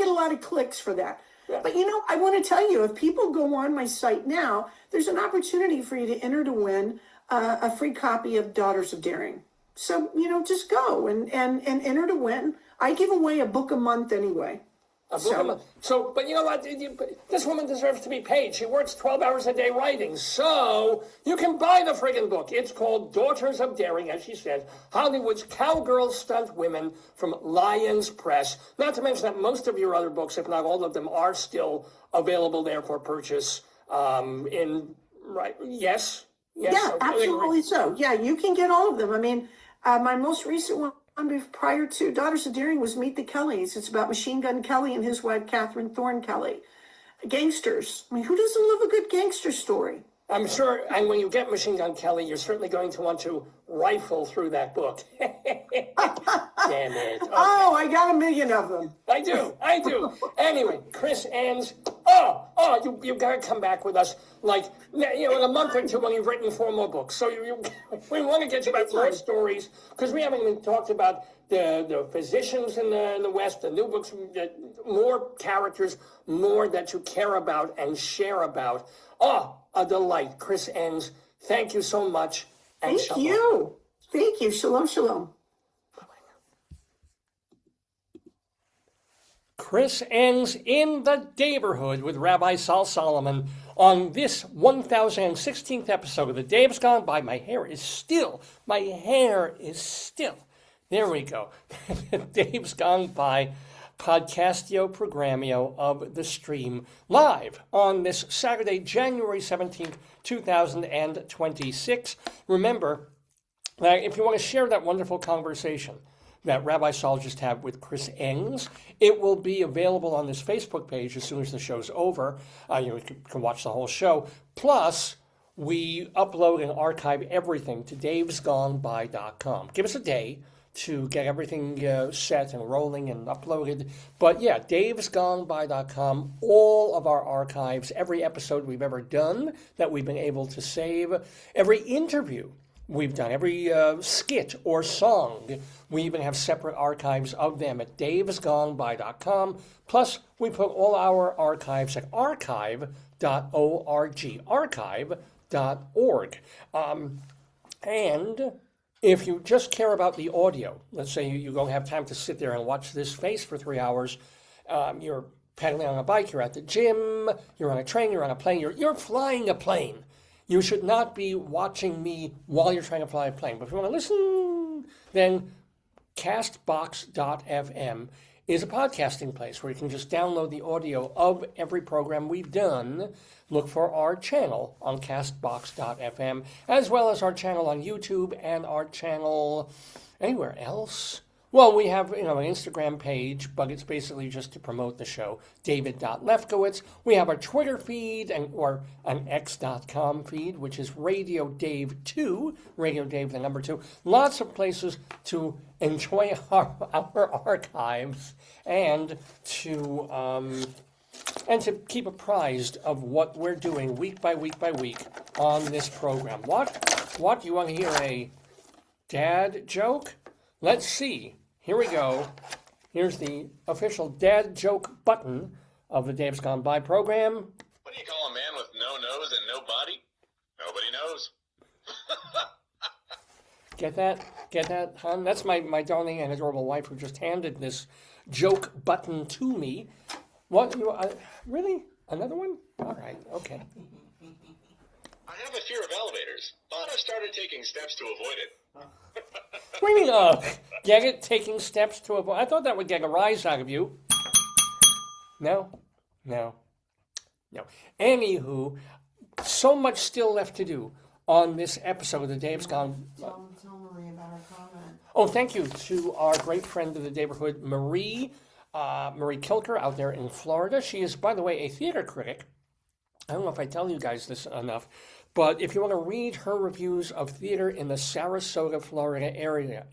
[SPEAKER 2] a lot of clicks for that. Yeah. But, I want to tell you, if people go on my site now, there's an opportunity for you to enter to win a free copy of Daughters of Daring. So, just go and enter to win. I give away a book a month anyway.
[SPEAKER 1] So, but you know what? This woman deserves to be paid. She works 12 hours a day writing. So, you can buy the friggin' book. It's called Daughters of Daring, as she said, Hollywood's cowgirl stunt women from Lions Press. Not to mention that most of your other books, if not all of them, are still available there for purchase. Yes?
[SPEAKER 2] Yeah, absolutely so. Yeah, you can get all of them. I mean, my most recent one, prior to Daughters of Daring, was Meet the Kellys. It's about Machine Gun Kelly and his wife, Catherine Thorne Kelly. Gangsters. I mean, who doesn't love a good gangster story?
[SPEAKER 1] I'm sure, and when you get Machine Gun Kelly, you're certainly going to want to rifle through that book. Damn it. Okay.
[SPEAKER 2] Oh, I got a million of them.
[SPEAKER 1] I do. Anyway, Chris Enss, you've got to come back with us, in a month or two when you've written 4 more books. So we want to get you back more stories, because we haven't even talked about the physicians in the West, the new books, more characters, more that you care about and share about. A delight. Chris Enss, thank you so much. And
[SPEAKER 2] Thank you. Thank you. Shalom, shalom.
[SPEAKER 1] Chris Enss in the Daverhood with Rabbi Sol Solomon on this 1016th episode of The Dave's Gone By. My hair is still. There we go. Dave's Gone By. Podcastio Programmio of the stream, live on this Saturday, January 17th, 2026. Remember, if you want to share that wonderful conversation that Rabbi Sol just had with Chris Enss, it will be available on this Facebook page as soon as the show's over. You can watch the whole show. Plus, we upload and archive everything to davesgoneby.com. Give us a day to get everything set and rolling and uploaded. But yeah, davesgoneby.com, all of our archives, every episode we've ever done that we've been able to save, every interview we've done, every skit or song, we even have separate archives of them at davesgoneby.com. Plus, we put all our archives at archive.org, archive.org. And if you just care about the audio, let's say you don't have time to sit there and watch this face for 3 hours, you're pedaling on a bike, you're at the gym, you're on a train, you're on a plane, you're flying a plane. You should not be watching me while you're trying to fly a plane. But if you want to listen, then castbox.fm is a podcasting place where you can just download the audio of every program we've done. Look for our channel on castbox.fm, as well as our channel on YouTube and our channel anywhere else. Well, we have an Instagram page, but it's basically just to promote the show, david.lefkowitz. We have our Twitter feed or an x.com feed, which is Radio Dave 2, Radio Dave the number 2. Lots of places to enjoy our archives and to keep apprised of what we're doing week by week by week on this program. What? You want to hear a dad joke? Let's see. Here we go. Here's the official dad joke button of the Dave's Gone By program.
[SPEAKER 3] What do you call a man with no nose and no body? Nobody knows.
[SPEAKER 1] Get that? Get that, hon? That's my darling and adorable wife who just handed this joke button to me. What? Really? Another one? All right. Okay.
[SPEAKER 3] I have a fear of elevators, but I started taking steps to avoid it.
[SPEAKER 1] What do you mean, get it? Taking steps to avoid? I thought that would get a rise out of you. No. Anywho, so much still left to do on this episode of the Dave's Gone.
[SPEAKER 4] Tell Marie about her comment.
[SPEAKER 1] Oh, thank you to our great friend of the Daverhood, Marie Kilker out there in Florida. She is, by the way, a theater critic. I don't know if I tell you guys this enough, but if you want to read her reviews of theater in the Sarasota, Florida area,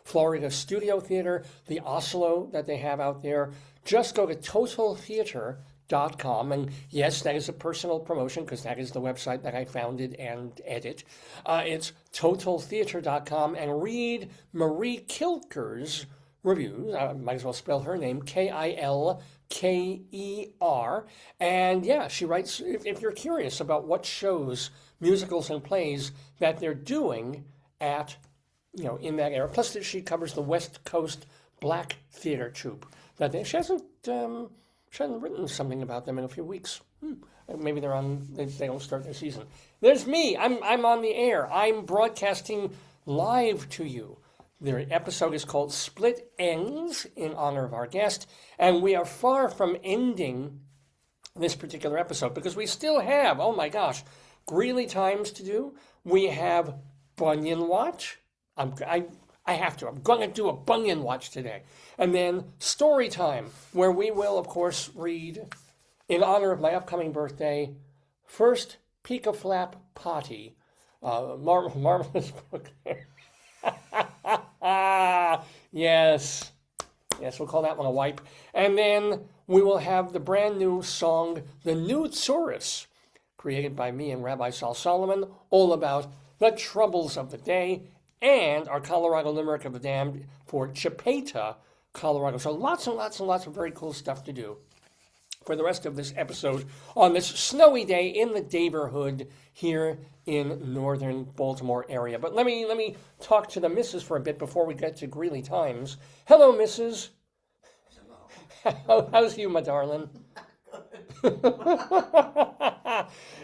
[SPEAKER 1] Florida Studio Theater, the Oslo that they have out there, just go to totaltheater.com. And yes, that is a personal promotion because that is the website that I founded and edit. It's totaltheater.com and read Marie Kilker's reviews. I might as well spell her name, Kilker. And yeah, she writes, if you're curious about what shows, musicals and plays that they're doing at, in that area. Plus she covers the West Coast Black Theater Troupe. She hasn't written something about them in a few weeks. Maybe they don't start their season. There's me. I'm on the air. I'm broadcasting live to you. The episode is called Split Ends in honor of our guest, and we are far from ending this particular episode because we still have, oh my gosh, Greeley Times to do. We have Bunion Watch. I have to. I'm going to do a Bunion Watch today. And then StoryTime, where we will, of course, read, in honor of my upcoming birthday, First Pika Flap Potty. Marvelous book there. Yes, we'll call that one a wipe. And then we will have the brand new song, The New Tzuris, created by me and Rabbi Sol Solomon, all about the troubles of the day, and our Colorado Limerick of the Damned for Chipeta, Colorado. So lots and lots and lots of very cool stuff to do for the rest of this episode on this snowy day in the Daverhood here in northern Baltimore area. But let me talk to the missus for a bit before we get to Greeley Times. Hello, Mrs. Hello. How's you, my darling?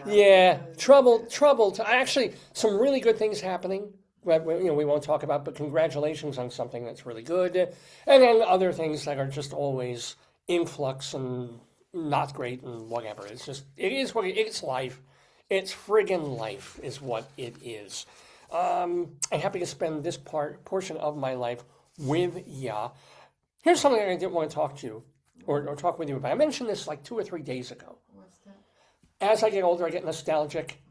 [SPEAKER 1] Yeah, trouble. Actually, some really good things happening. We won't talk about, but congratulations on something that's really good. And then other things that are just always in flux and not great and whatever. It is what it's life. It's friggin' life is what it is. I'm happy to spend this portion of my life with ya. Here's something I didn't want to talk to you or talk with you about. I mentioned this like 2 or 3 days ago.
[SPEAKER 4] What's that?
[SPEAKER 1] As I get older, I get nostalgic.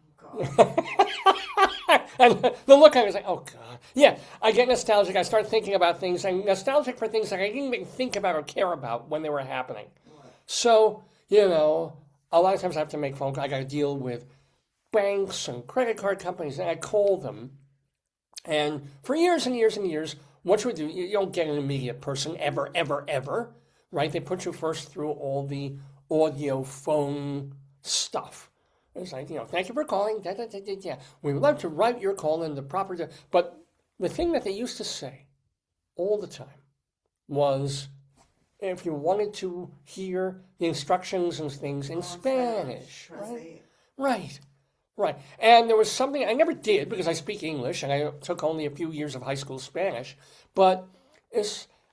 [SPEAKER 1] And the look on it was like, oh, God. Yeah, I get nostalgic. I start thinking about things. I'm nostalgic for things that I didn't even think about or care about when they were happening. So, a lot of times I have to make phone calls. I got to deal with banks and credit card companies, and I call them. And for years and years and years, what you would do, you don't get an immediate person ever, ever, ever, right? They put you first through all the audio phone stuff. It's like, thank you for calling. We would love to write your call in the proper... But the thing that they used to say all the time was, if you wanted to hear the instructions and things in Spanish, right? Right. And there was something I never did because I speak English and I took only a few years of high school Spanish, but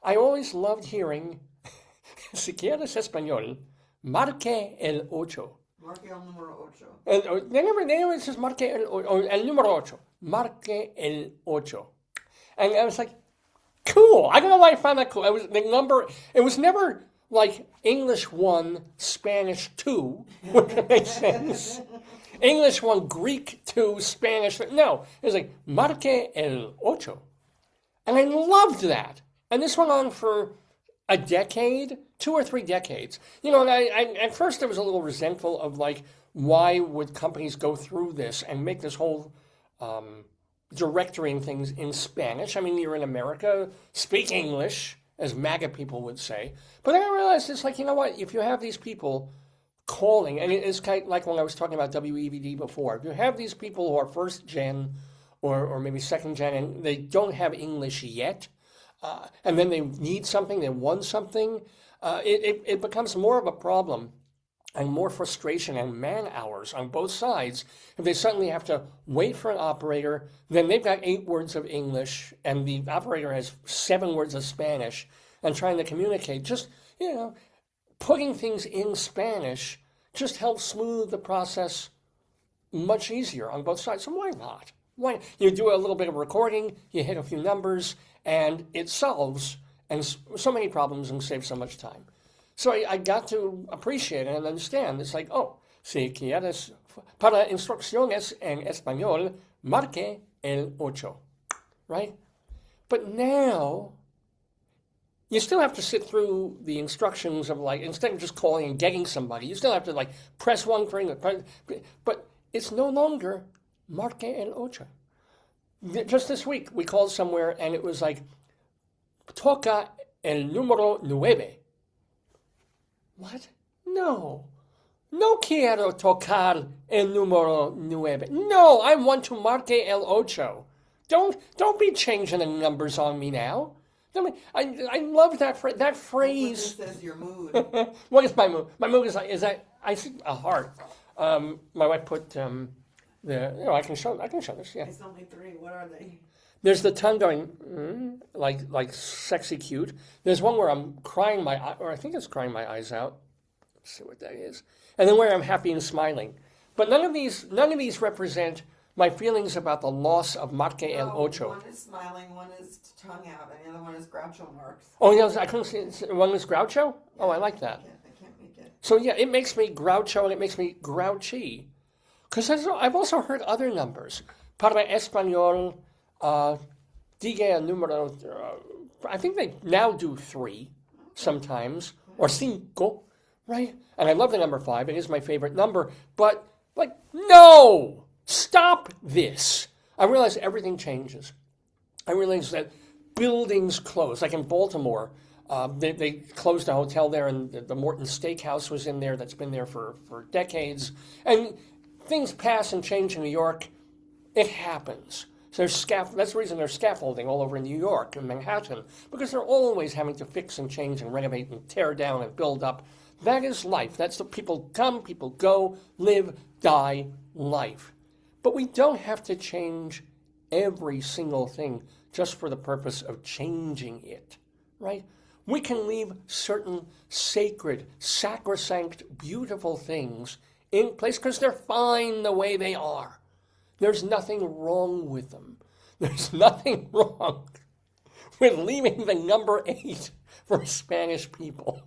[SPEAKER 1] I always loved hearing, si quieres español, marque el ocho.
[SPEAKER 4] Marque el número ocho.
[SPEAKER 1] They never says marque el número ocho. Marque el ocho. And I was like, cool. I don't know why I found that cool. It was never like English 1, Spanish 2, which makes sense. English 1, Greek 2, Spanish 3. No, it was like marque el ocho. And I loved that. And this went on for a decade, 2 or 3 decades. And I at first I was a little resentful of like, why would companies go through this and make this whole directory and things in Spanish? I mean, you're in America, speak English, as MAGA people would say. But then I realized it's like, if you have these people calling, and it's kind of like when I was talking about WEVD before, if you have these people who are first gen or maybe second gen and they don't have English yet, and then they need something, they want something, it becomes more of a problem and more frustration and man hours on both sides. If they suddenly have to wait for an operator, then they've got 8 words of English and the operator has 7 words of Spanish and trying to communicate. Just, putting things in Spanish just helps smooth the process much easier on both sides. So why not? Why? You do a little bit of recording, you hit a few numbers, and it solves so many problems and saves so much time. So I got to appreciate it and understand. It's like, si quieres para instrucciones en español, marque el ocho, right? But now, you still have to sit through the instructions of like, instead of just calling and getting somebody, you still have to like press one thing, but it's no longer marque el ocho. Just this week, we called somewhere and it was like, toca el número 9. What? No quiero tocar el número 9. No, I want to marque el ocho. Don't be changing the numbers on me now. I love that phrase.
[SPEAKER 4] This says your mood.
[SPEAKER 1] What is my mood? My mood is that I see a heart. My wife put I can show this. Yeah.
[SPEAKER 4] It's only 3. What are they?
[SPEAKER 1] There's the tongue going like sexy cute. There's one where I'm crying I think it's crying my eyes out. Let's see what that is. And then where I'm happy and smiling. But none of these represent my feelings about the loss of Marque el Ocho.
[SPEAKER 4] One is smiling, one is tongue out, and the other one is Groucho marks.
[SPEAKER 1] Oh, yeah, I couldn't see it. One is Groucho? Oh, I like that.
[SPEAKER 4] I can't make it.
[SPEAKER 1] So, yeah, it makes me Groucho and it makes me grouchy. Because I've also heard other numbers. Para español, diga el número, I think they now do 3 sometimes, or 5, right? And I love the number 5. It is my favorite number. But, like, no! Stop this. I realize everything changes. I realize that buildings close. Like in Baltimore, they closed a hotel there, and the Morton Steakhouse was in there that's been there for decades. And things pass and change in New York. It happens. So that's the reason there's scaffolding all over in New York and Manhattan, because they're always having to fix and change and renovate and tear down and build up. That is life. That's the people come, people go, live, die, life. But we don't have to change every single thing just for the purpose of changing it, right? We can leave certain sacred, sacrosanct, beautiful things in place because they're fine the way they are. There's nothing wrong with them. There's nothing wrong with leaving the number 8 for Spanish people,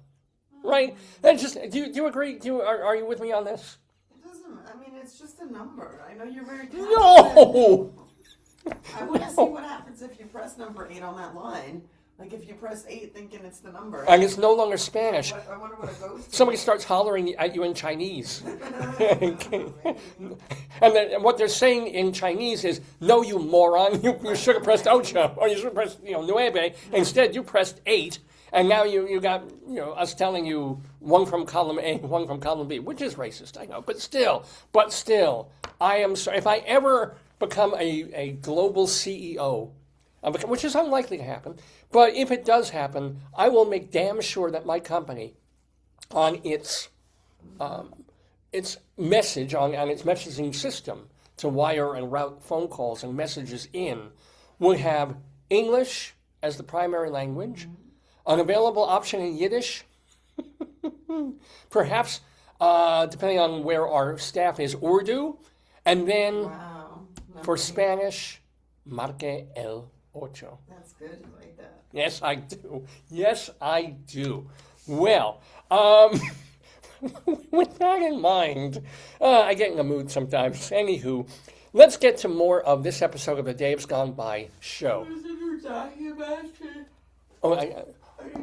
[SPEAKER 1] right? That's just. Do you agree? Are you with me on this?
[SPEAKER 4] It doesn't doesn't. I mean, it's just a number. I know you're very talented.
[SPEAKER 1] No!
[SPEAKER 4] I want to see what happens if you press number 8 on that line. Like if you press 8 thinking it's the number.
[SPEAKER 1] And it's no longer Spanish.
[SPEAKER 4] I wonder what it goes to.
[SPEAKER 1] Somebody starts hollering at you in Chinese. And then what they're saying in Chinese is, no, you moron, you should have pressed ocho, or you should have pressed, nueve. Instead, you pressed 8, and now you got, us telling you one from column A, one from column B, which is racist, I know, but still, I am sorry. If I ever become a global CEO, which is unlikely to happen, but if it does happen, I will make damn sure that my company, on its message, on its messaging system to wire and route phone calls and messages in, would have English as the primary language, an available option in Yiddish, perhaps, depending on where our staff is, Urdu, and then for Spanish, Marque el ocho.
[SPEAKER 4] That's good. I like that.
[SPEAKER 1] Yes, I do. Yes, I do. Well, with that in mind, I get in a mood sometimes. Anywho, let's get to more of this episode of the Dave's Gone By show.
[SPEAKER 4] What is in your documentary?
[SPEAKER 1] Oh,
[SPEAKER 4] A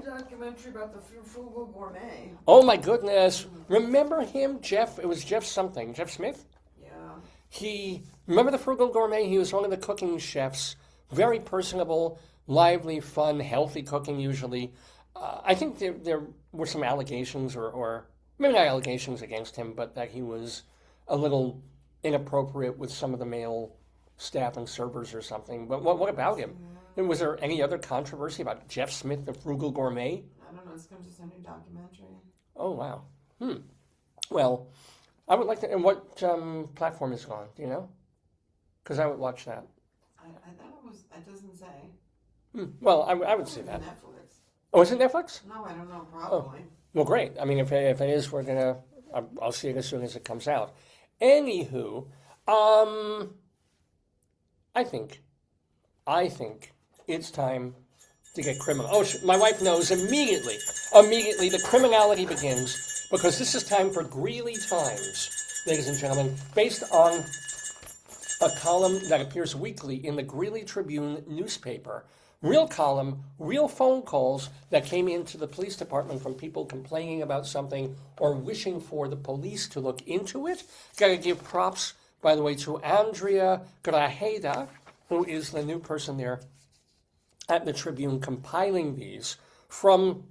[SPEAKER 4] documentary about the frugal gourmet.
[SPEAKER 1] oh my goodness. Remember him, Jeff? It was Jeff something. Jeff Smith?
[SPEAKER 4] Yeah.
[SPEAKER 1] Remember the Frugal Gourmet? He was one of the cooking chefs. Very personable, lively, fun, healthy cooking usually. I think there were some allegations, or maybe not allegations against him, but that he was a little inappropriate with some of the male staff and servers or something. But what about him? Was there any other controversy about Jeff Smith, the Frugal Gourmet?
[SPEAKER 4] I don't know. It's just a new documentary.
[SPEAKER 1] Oh, wow. Well, I would like to... And what platform is it on? Do you know? Because I would watch that.
[SPEAKER 4] I thought it was... It doesn't say.
[SPEAKER 1] Well, I would see that.
[SPEAKER 4] Netflix.
[SPEAKER 1] Oh, is it Netflix?
[SPEAKER 4] No, I don't know. Probably.
[SPEAKER 1] Well, great. I mean, if it is, we're going to... I'll see it as soon as it comes out. Anywho, I think it's time to get criminal. Oh, my wife knows immediately. Immediately, the criminality begins, because this is time for Greeley Times, ladies and gentlemen, based on a column that appears weekly in the Greeley Tribune newspaper. Real column, real phone calls that came into the police department from people complaining about something or wishing for the police to look into it. Got to give props, by the way, to Andrea Grajeda, who is the new person there at the Tribune compiling these from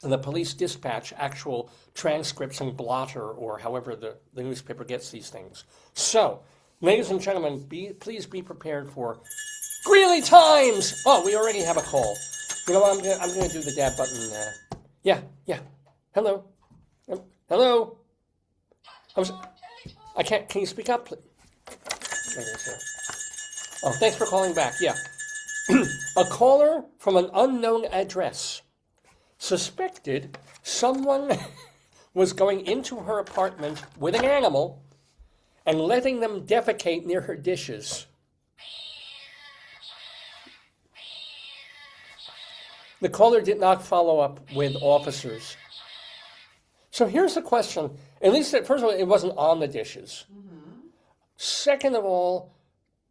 [SPEAKER 1] the police dispatch, actual transcripts and blotter, or however the newspaper gets these things. So, ladies and gentlemen, please be prepared for Greeley Times! Oh, we already have a call. You know what, I'm gonna do the dab button. Yeah. Hello? Hello? I can't, can you speak up, please? Oh, thanks for calling back, yeah. A caller from an unknown address suspected someone was going into her apartment with an animal and letting them defecate near her dishes. The caller did not follow up with officers. So here's the question. At least, first of all, it wasn't on the dishes. Mm-hmm. Second of all,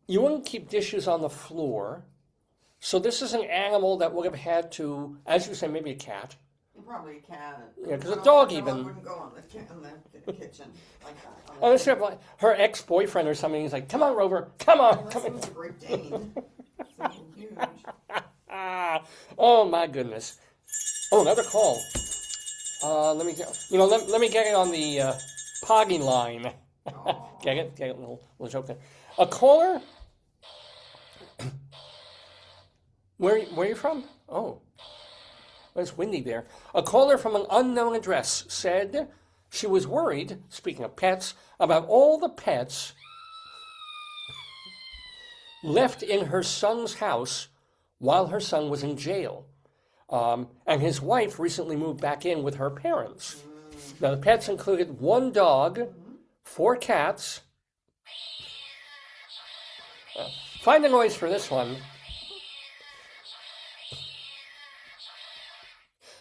[SPEAKER 1] you wouldn't keep dishes on the floor. So this is an animal that would have had to, as you say, maybe a cat.
[SPEAKER 4] Probably a cat.
[SPEAKER 1] Yeah, because a dog even.
[SPEAKER 4] wouldn't go on the kitchen like that.
[SPEAKER 1] Unless you have like her ex-boyfriend or something, he's like, come on, Rover, come on.
[SPEAKER 4] Unless it was a Great Dane. Something huge.
[SPEAKER 1] Oh my goodness. Oh, another call. Let me get it on the Potty line. Get it, little joke there. A caller. Where are you from? Oh, it's windy there. A caller from an unknown address said she was worried, speaking of pets, about all the pets left in her son's house while her son was in jail. And his wife recently moved back in with her parents. Now, the pets included 1 dog, 4 cats. Find the noise for this one.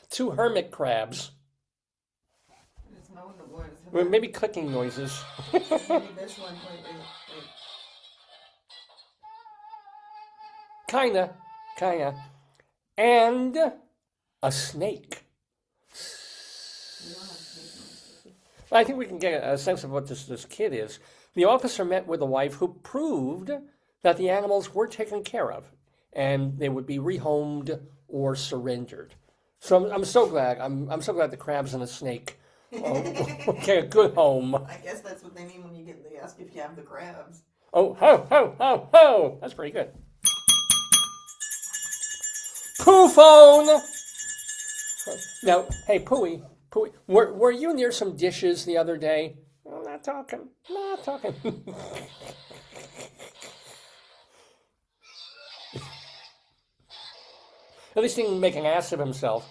[SPEAKER 1] 2 hermit crabs.
[SPEAKER 4] It's snow in the woods.
[SPEAKER 1] Maybe clicking noises.
[SPEAKER 4] Maybe this one. Wait.
[SPEAKER 1] Kinda. And a snake.
[SPEAKER 4] We don't have snake noises.
[SPEAKER 1] I think we can get a sense of what this kid is. The officer met with the wife who proved that the animals were taken care of and they would be rehomed or surrendered. So I'm so glad. I'm so glad the crabs and the snake get a good home.
[SPEAKER 4] I guess that's what they mean when they ask if you have the crabs.
[SPEAKER 1] Oh, ho! That's pretty good. Pooh phone! Now, hey, Pooey, were you near some dishes the other day? I'm not talking. At least he can make an ass of himself.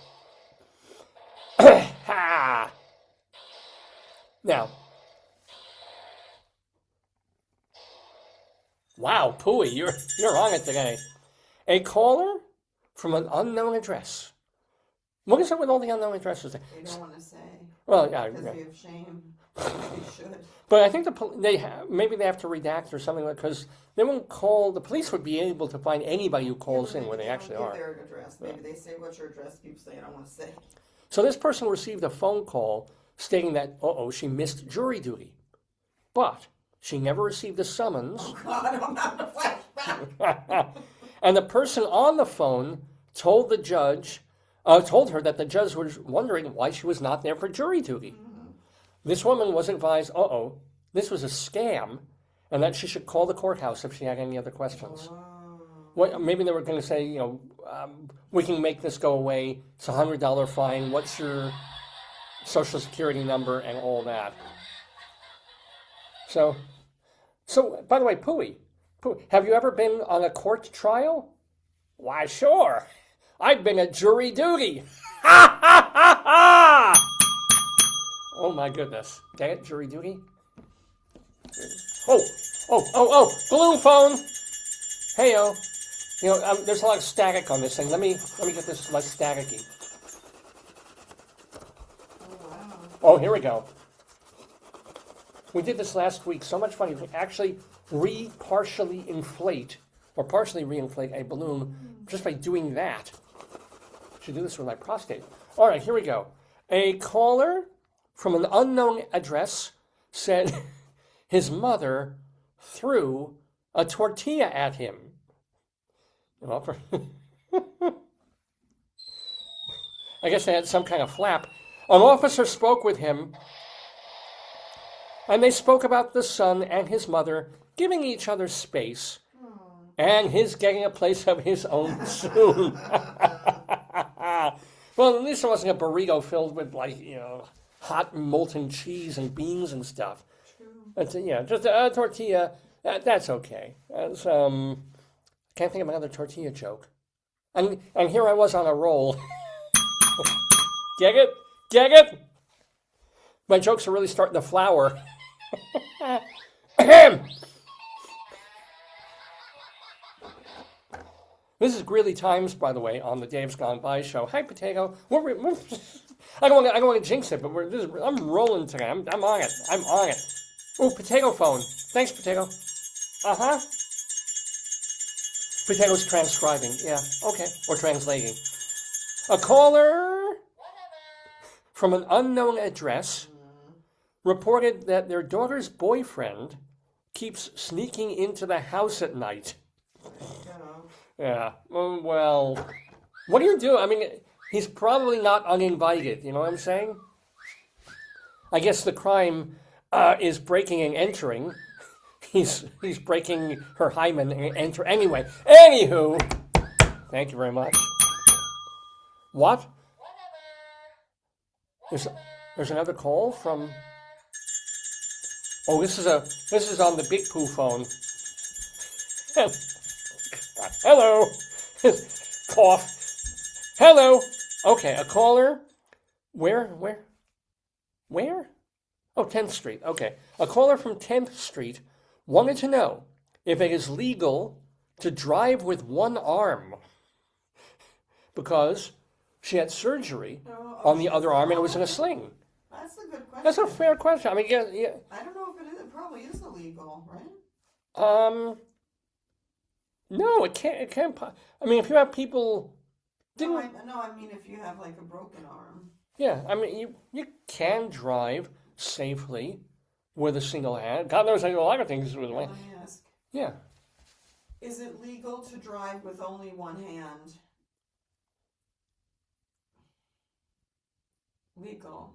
[SPEAKER 1] Ha! Now. Wow, Pooey, you're on it today. A caller from an unknown address. What is it with all the unknown addresses?
[SPEAKER 4] They don't want to say.
[SPEAKER 1] Well, yeah.
[SPEAKER 4] Because we have shame. They should.
[SPEAKER 1] But I think maybe they have to redact or something, because they won't call. The police would be able to find anybody who calls in where they actually
[SPEAKER 4] don't
[SPEAKER 1] are.
[SPEAKER 4] give their address. Maybe they say, what's your address? People say, I don't want to say.
[SPEAKER 1] So this person received a phone call stating that, she missed jury duty. But she never received a summons.
[SPEAKER 4] Oh, God, I'm not a flashback.
[SPEAKER 1] And the person on the phone told her that the judge was wondering why she was not there for jury duty. This woman was advised, this was a scam, and that she should call the courthouse if she had any other questions. Maybe they were going to say, we can make this go away. It's a $100 fine. What's your social security number and all that? So by the way, Pooey, have you ever been on a court trial? Why, sure. I've been at jury duty. Ha ha ha ha! Oh my goodness. Dang it, jury duty? Oh, balloon phone. Hey-o. There's a lot of static on this thing. Let me get this less staticky.
[SPEAKER 4] Oh, wow.
[SPEAKER 1] Oh, here we go. We did this last week. So much fun. You can actually partially reinflate a balloon just by doing that. I should do this with my prostate. All right, here we go. A caller from an unknown address said his mother threw a tortilla at him. I guess they had some kind of flap. An officer spoke with him, and they spoke about the son and his mother giving each other space, and his getting a place of his own soon. Well, at least it wasn't a burrito filled with, hot molten cheese and beans and stuff. True. Just a tortilla. That's okay. That's, can't think of another tortilla joke. And here I was on a roll. Get it? Get it? My jokes are really starting to flower. This is Greeley Times, by the way, on the Dave's Gone By show. Hi, Potato. I don't want to jinx it, but I'm rolling today. I'm on it. I'm on it. Oh, Potato phone. Thanks, Potato. Uh-huh. Potato's transcribing. Yeah, okay. Or translating. A caller from an unknown address reported that their daughter's boyfriend keeps sneaking into the house at night. Yeah, well, what do you do? I mean, he's probably not uninvited, you know what I'm saying? I guess the crime is breaking and entering. He's breaking her hymen and enter. Anyway, anywho, thank you very much. What? There's another call from. Oh, this is on the Big Pooh phone. Hello. Cough. Hello. Okay, a caller. Where? Oh, 10th Street. Okay. A caller from 10th Street wanted to know if it is legal to drive with one arm because she had surgery on the other arm and it was in a sling.
[SPEAKER 4] That's a good question.
[SPEAKER 1] That's a fair question. I mean, yeah.
[SPEAKER 4] I don't know if it is. It probably is illegal, right?
[SPEAKER 1] No, it can't. It can't. I mean, if you have people,
[SPEAKER 4] No, I mean if you have like a broken arm.
[SPEAKER 1] yeah. I mean, you can drive safely with a single hand. God knows I do a lot of things with one.
[SPEAKER 4] Let me ask.
[SPEAKER 1] Yeah.
[SPEAKER 4] Is it legal to drive with only one hand? Legal.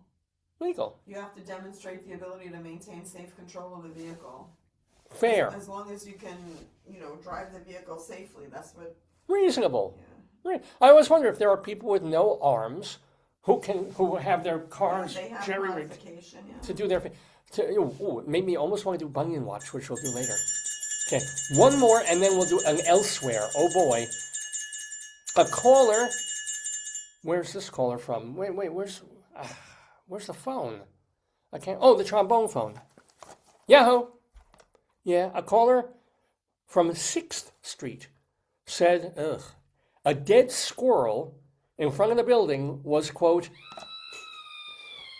[SPEAKER 1] Legal.
[SPEAKER 4] You have to demonstrate the ability to maintain safe control of the vehicle.
[SPEAKER 1] Fair.
[SPEAKER 4] As long as you can, drive the vehicle safely. That's what.
[SPEAKER 1] Reasonable.
[SPEAKER 4] Yeah.
[SPEAKER 1] Right. I always wonder if there are people with no arms who have their cars
[SPEAKER 4] They have
[SPEAKER 1] jerry-rigged
[SPEAKER 4] modification, yeah.
[SPEAKER 1] to do their thing. It made me almost want to do Bunion Watch, which we'll do later. Okay, one more, and then we'll do an elsewhere. Oh boy, a caller. Where's this caller from? Wait, where's the phone? I can't. Oh, the trombone phone. Yahoo. Yeah, a caller from 6th Street said, "Ugh, a dead squirrel in front of the building was, quote,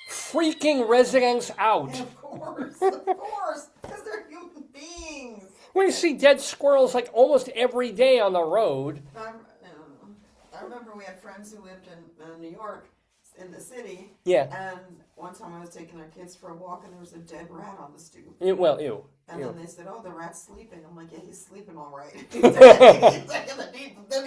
[SPEAKER 1] freaking residents out."
[SPEAKER 4] Yeah, of course, because they're human beings.
[SPEAKER 1] We see dead squirrels like almost every day on the road.
[SPEAKER 4] I remember we had friends who lived in New York, in the city.
[SPEAKER 1] Yeah.
[SPEAKER 4] And one time I was taking our kids for a walk, and there was a dead rat on the stoop.
[SPEAKER 1] Ew.
[SPEAKER 4] And
[SPEAKER 1] Ew.
[SPEAKER 4] then they said, "Oh, the rat's sleeping." I'm like, "Yeah, he's sleeping all right. He's taking the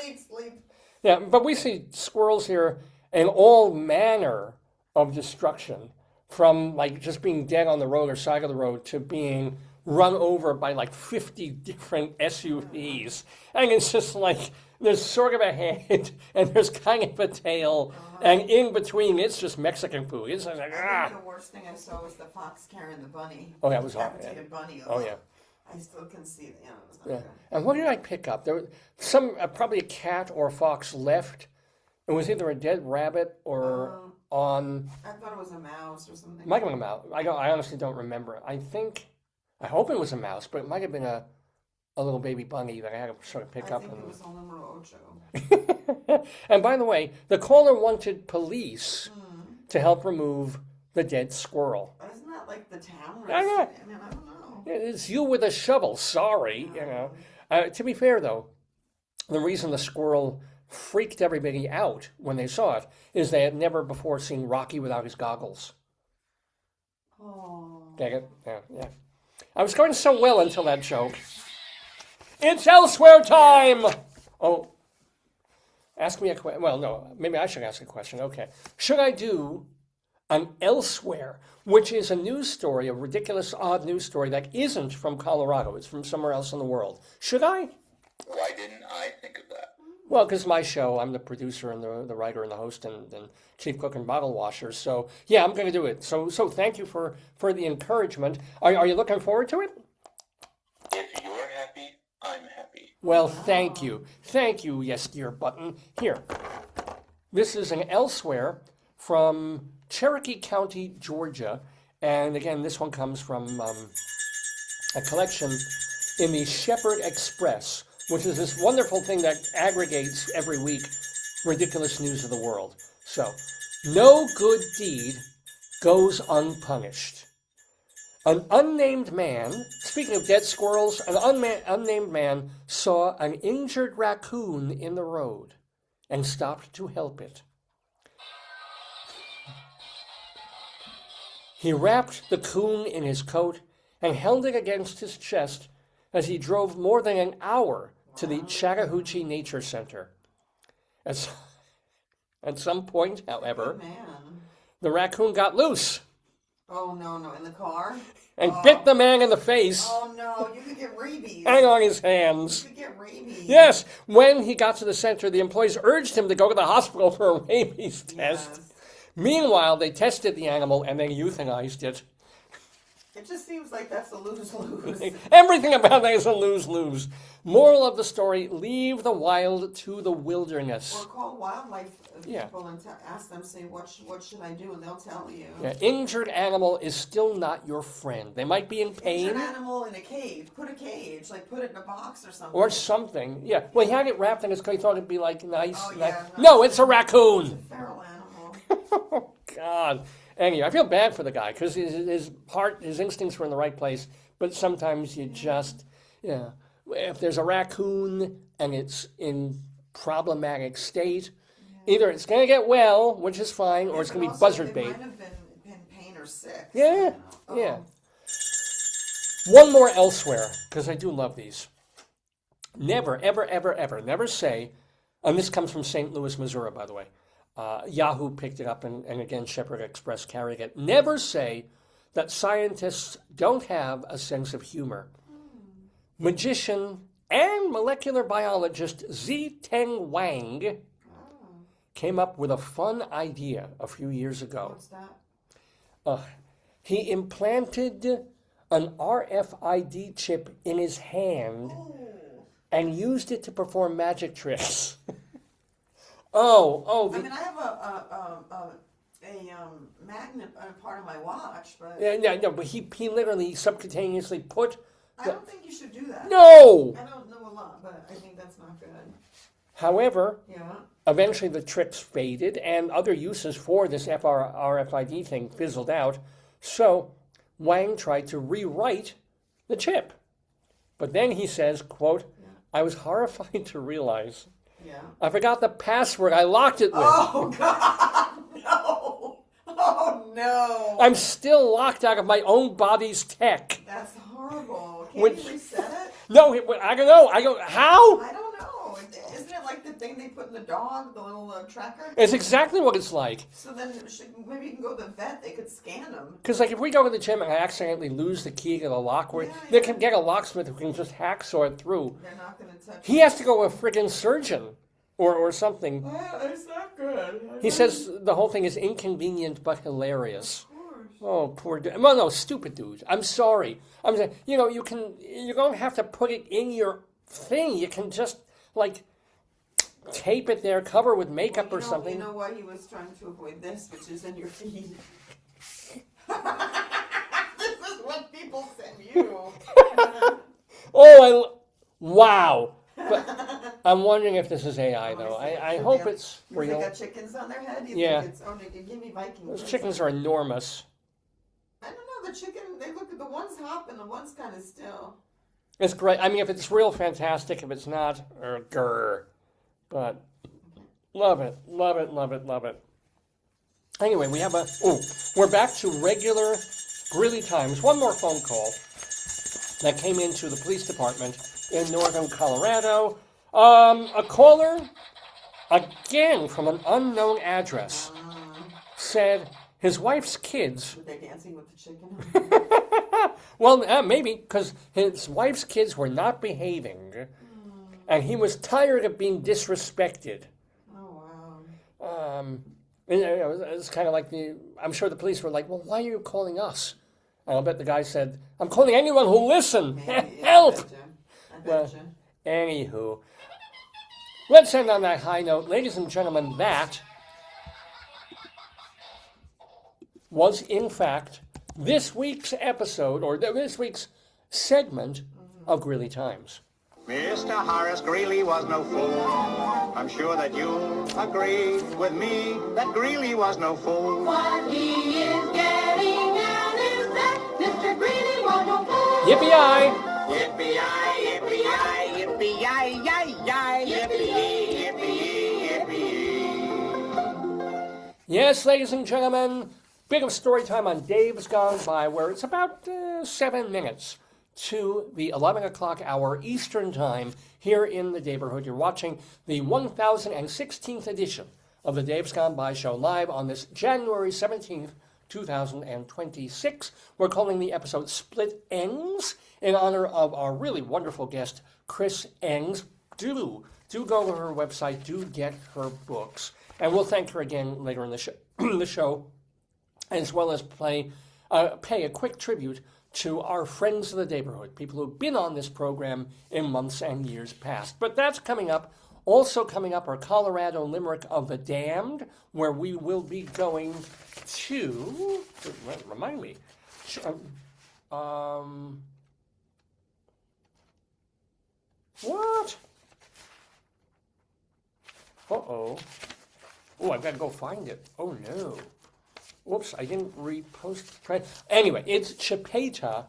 [SPEAKER 4] deep sleep."
[SPEAKER 1] Yeah, but we see squirrels here in all manner of destruction, from like just being dead on the road or side of the road to being run over by like 50 different SUVs. And it's just like there's sort of a head and there's kind of a tail, and in between it's just Mexican food. It's like,
[SPEAKER 4] I think the worst thing I saw was the fox carrying the bunny.
[SPEAKER 1] Oh, that was hard.
[SPEAKER 4] Decapitated bunny.
[SPEAKER 1] Oh, yeah.
[SPEAKER 4] I still can see it. Yeah, it was not
[SPEAKER 1] Yeah.
[SPEAKER 4] good.
[SPEAKER 1] And what did I pick up? There was probably a cat or a fox left. It was either a dead rabbit or on.
[SPEAKER 4] I thought it was a mouse or something.
[SPEAKER 1] Might have been a mouse. I honestly don't remember. I hope it was a mouse, but it might have been a little baby bunny that I had to sort of pick up.
[SPEAKER 4] I think it was on number ocho.
[SPEAKER 1] And by the way, the caller wanted police to help remove the dead squirrel.
[SPEAKER 4] Isn't that like the town?
[SPEAKER 1] I know.
[SPEAKER 4] I mean, I don't know.
[SPEAKER 1] It's you with a shovel. Sorry, To be fair, though, the reason the squirrel freaked everybody out when they saw it is they had never before seen Rocky without his goggles.
[SPEAKER 4] Oh.
[SPEAKER 1] Get it? Yeah. I was going so well until that joke. It's elsewhere time! Oh, ask me a question. Well, no, maybe I should ask a question. Okay. Should I do an elsewhere, which is a news story, a ridiculous, odd news story that isn't from Colorado. It's from somewhere else in the world. Should I?
[SPEAKER 3] Why didn't I think of that?
[SPEAKER 1] Well, because my show, I'm the producer and the writer and the host and chief cook and bottle washer. So, yeah, I'm going to do it. So thank you for the encouragement. Are you looking forward to it?
[SPEAKER 3] If you're happy, I'm happy.
[SPEAKER 1] Well, thank you. Thank you, yes, dear button. Here. This is an elsewhere from Cherokee County, Georgia. And again, this one comes from a collection in the Shepherd Express, which is this wonderful thing that aggregates every week ridiculous news of the world. So, no good deed goes unpunished. An unnamed man, speaking of dead squirrels, an unnamed man saw an injured raccoon in the road and stopped to help it. He wrapped the coon in his coat and held it against his chest as he drove more than an hour to the Chattahoochee Nature Center. At some point, however,
[SPEAKER 4] Good man.
[SPEAKER 1] the raccoon got loose
[SPEAKER 4] Oh, no, in the car?
[SPEAKER 1] and bit the man in the face
[SPEAKER 4] Oh, no, you could get rabies.
[SPEAKER 1] and on his hands.
[SPEAKER 4] You could get rabies.
[SPEAKER 1] Yes, when he got to the center, the employees urged him to go to the hospital for a rabies test.
[SPEAKER 4] Yes.
[SPEAKER 1] Meanwhile, they tested the animal and then euthanized it.
[SPEAKER 4] It just seems like that's a lose-lose.
[SPEAKER 1] Everything about that is a lose-lose. Moral of the story, leave the wild to the wilderness.
[SPEAKER 4] Or call wildlife
[SPEAKER 1] Yeah.
[SPEAKER 4] people and ask them, say, what should I do? And they'll tell you.
[SPEAKER 1] Yeah, injured animal is still not your friend. They might be in pain.
[SPEAKER 4] Injured animal in a cage. Put a cage. Like, put it in a box or something.
[SPEAKER 1] Or something. Yeah. Well, he had it wrapped in his coat. He thought it'd be like nice.
[SPEAKER 4] Oh, yeah,
[SPEAKER 1] No, it's a raccoon.
[SPEAKER 4] Feral animal.
[SPEAKER 1] Oh, God. Anyway, I feel bad for the guy because his instincts were in the right place, but sometimes you just, if there's a raccoon and it's in problematic state, either it's going to get well, which is fine, or it's going to be buzzard bait.
[SPEAKER 4] They might have been in pain or sick.
[SPEAKER 1] Yeah,
[SPEAKER 4] so,
[SPEAKER 1] yeah. One more elsewhere, because I do love these. Never, ever, ever, ever, never say, and this comes from St. Louis, Missouri, by the way. Yahoo picked it up, and again, Shepherd Express carried it. Never say that scientists don't have a sense of humor. Magician and molecular biologist Ziteng Wang came up with a fun idea a few years ago.
[SPEAKER 4] What's that?
[SPEAKER 1] He implanted an RFID chip in his hand and used it to perform magic tricks.
[SPEAKER 4] I mean, I have a magnet part of my watch, but
[SPEAKER 1] no, but he literally subcutaneously put.
[SPEAKER 4] I don't think you should do that.
[SPEAKER 1] No.
[SPEAKER 4] I don't know a lot, but I think that's not good.
[SPEAKER 1] However,
[SPEAKER 4] Yeah.
[SPEAKER 1] eventually the tricks faded, and other uses for this RFID thing fizzled out. So Wang tried to rewrite the chip, but then he says, "quote I was horrified to realize."
[SPEAKER 4] Yeah.
[SPEAKER 1] I forgot the password I locked it with.
[SPEAKER 4] Oh, God! No! Oh, no!
[SPEAKER 1] I'm still locked out of my own body's tech.
[SPEAKER 4] That's horrible. Can't you reset it?
[SPEAKER 1] No, I don't know. How?
[SPEAKER 4] I don't know. Isn't it like the thing they put in the dog, the little tracker?
[SPEAKER 1] It's exactly what it's like.
[SPEAKER 4] So then maybe you can go to the vet. They could scan them.
[SPEAKER 1] Because like if we go to the gym and I accidentally lose the key to the lock, they can get a locksmith who can just hacksaw it through.
[SPEAKER 4] They're not going to touch
[SPEAKER 1] He has to go to a friggin' surgeon or something.
[SPEAKER 4] Well, it's not good.
[SPEAKER 1] He says the whole thing is inconvenient but hilarious. Oh, poor dude. Well, no, stupid dude. I'm sorry. I'm saying, you don't have to put it in your thing. You can just, like, tape it there, cover with makeup or something.
[SPEAKER 4] You know why he was trying to avoid this, which is in your feed. This is what people send you.
[SPEAKER 1] Wow. But I'm wondering if this is AI, though. I hope it's real.
[SPEAKER 4] They got chickens on their head?
[SPEAKER 1] Yeah.
[SPEAKER 4] Give me Vikings.
[SPEAKER 1] Those chickens are enormous.
[SPEAKER 4] I don't know, the chicken, they look at the one's hopping, the one's kind of still.
[SPEAKER 1] It's great. I mean, if it's real, fantastic. If it's not, grr. But love it, love it, love it, love it. Anyway, we're back to regular Greeley times. One more phone call that came into the police department in northern Colorado. A caller, again from an unknown address, said his wife's kids.
[SPEAKER 4] Were they dancing with the chicken?
[SPEAKER 1] Well, maybe, because his wife's kids were not behaving, and he was tired of being disrespected.
[SPEAKER 4] Oh, wow.
[SPEAKER 1] It's kind of like I'm sure the police were like, well, why are you calling us? And I'll bet the guy said, I'm calling anyone who'll listen. Help!
[SPEAKER 4] I bet you.
[SPEAKER 1] Anywho, let's end on that high note. Ladies and gentlemen, that was, in fact, this week's episode, or this week's segment of Greeley Times.
[SPEAKER 5] Mr. Horace Greeley was no fool. I'm sure that you'll agree with me that Greeley was no fool.
[SPEAKER 6] What he is getting at is that Mr. Greeley was no fool.
[SPEAKER 1] Yippee-yi!
[SPEAKER 5] Yippee-yi, yippee-yi, yippee-yi, yi-yi, yippee, yippee, yippee.
[SPEAKER 1] Yes, ladies and gentlemen, bit of story time on Dave's Gone By, where it's about 7 minutes to the 11 o'clock hour Eastern Time here in the Daverhood. You're watching the 1016th edition of the Dave's Gone By show live on this January 17th, 2026. We're calling the episode Split Ends in honor of our really wonderful guest, Chris Enss. Do go to her website, do get her books. And we'll thank her again later in the show, as well as pay a quick tribute to our friends of the Daverhood, people who've been on this program in months and years past. But that's coming up. Also coming up are Colorado Limerick of the Damned, where we will be going to, remind me, what? Uh-oh. Oh, I've got to go find it. Oh, no. whoops, I didn't repost. Anyway, it's Chipeta,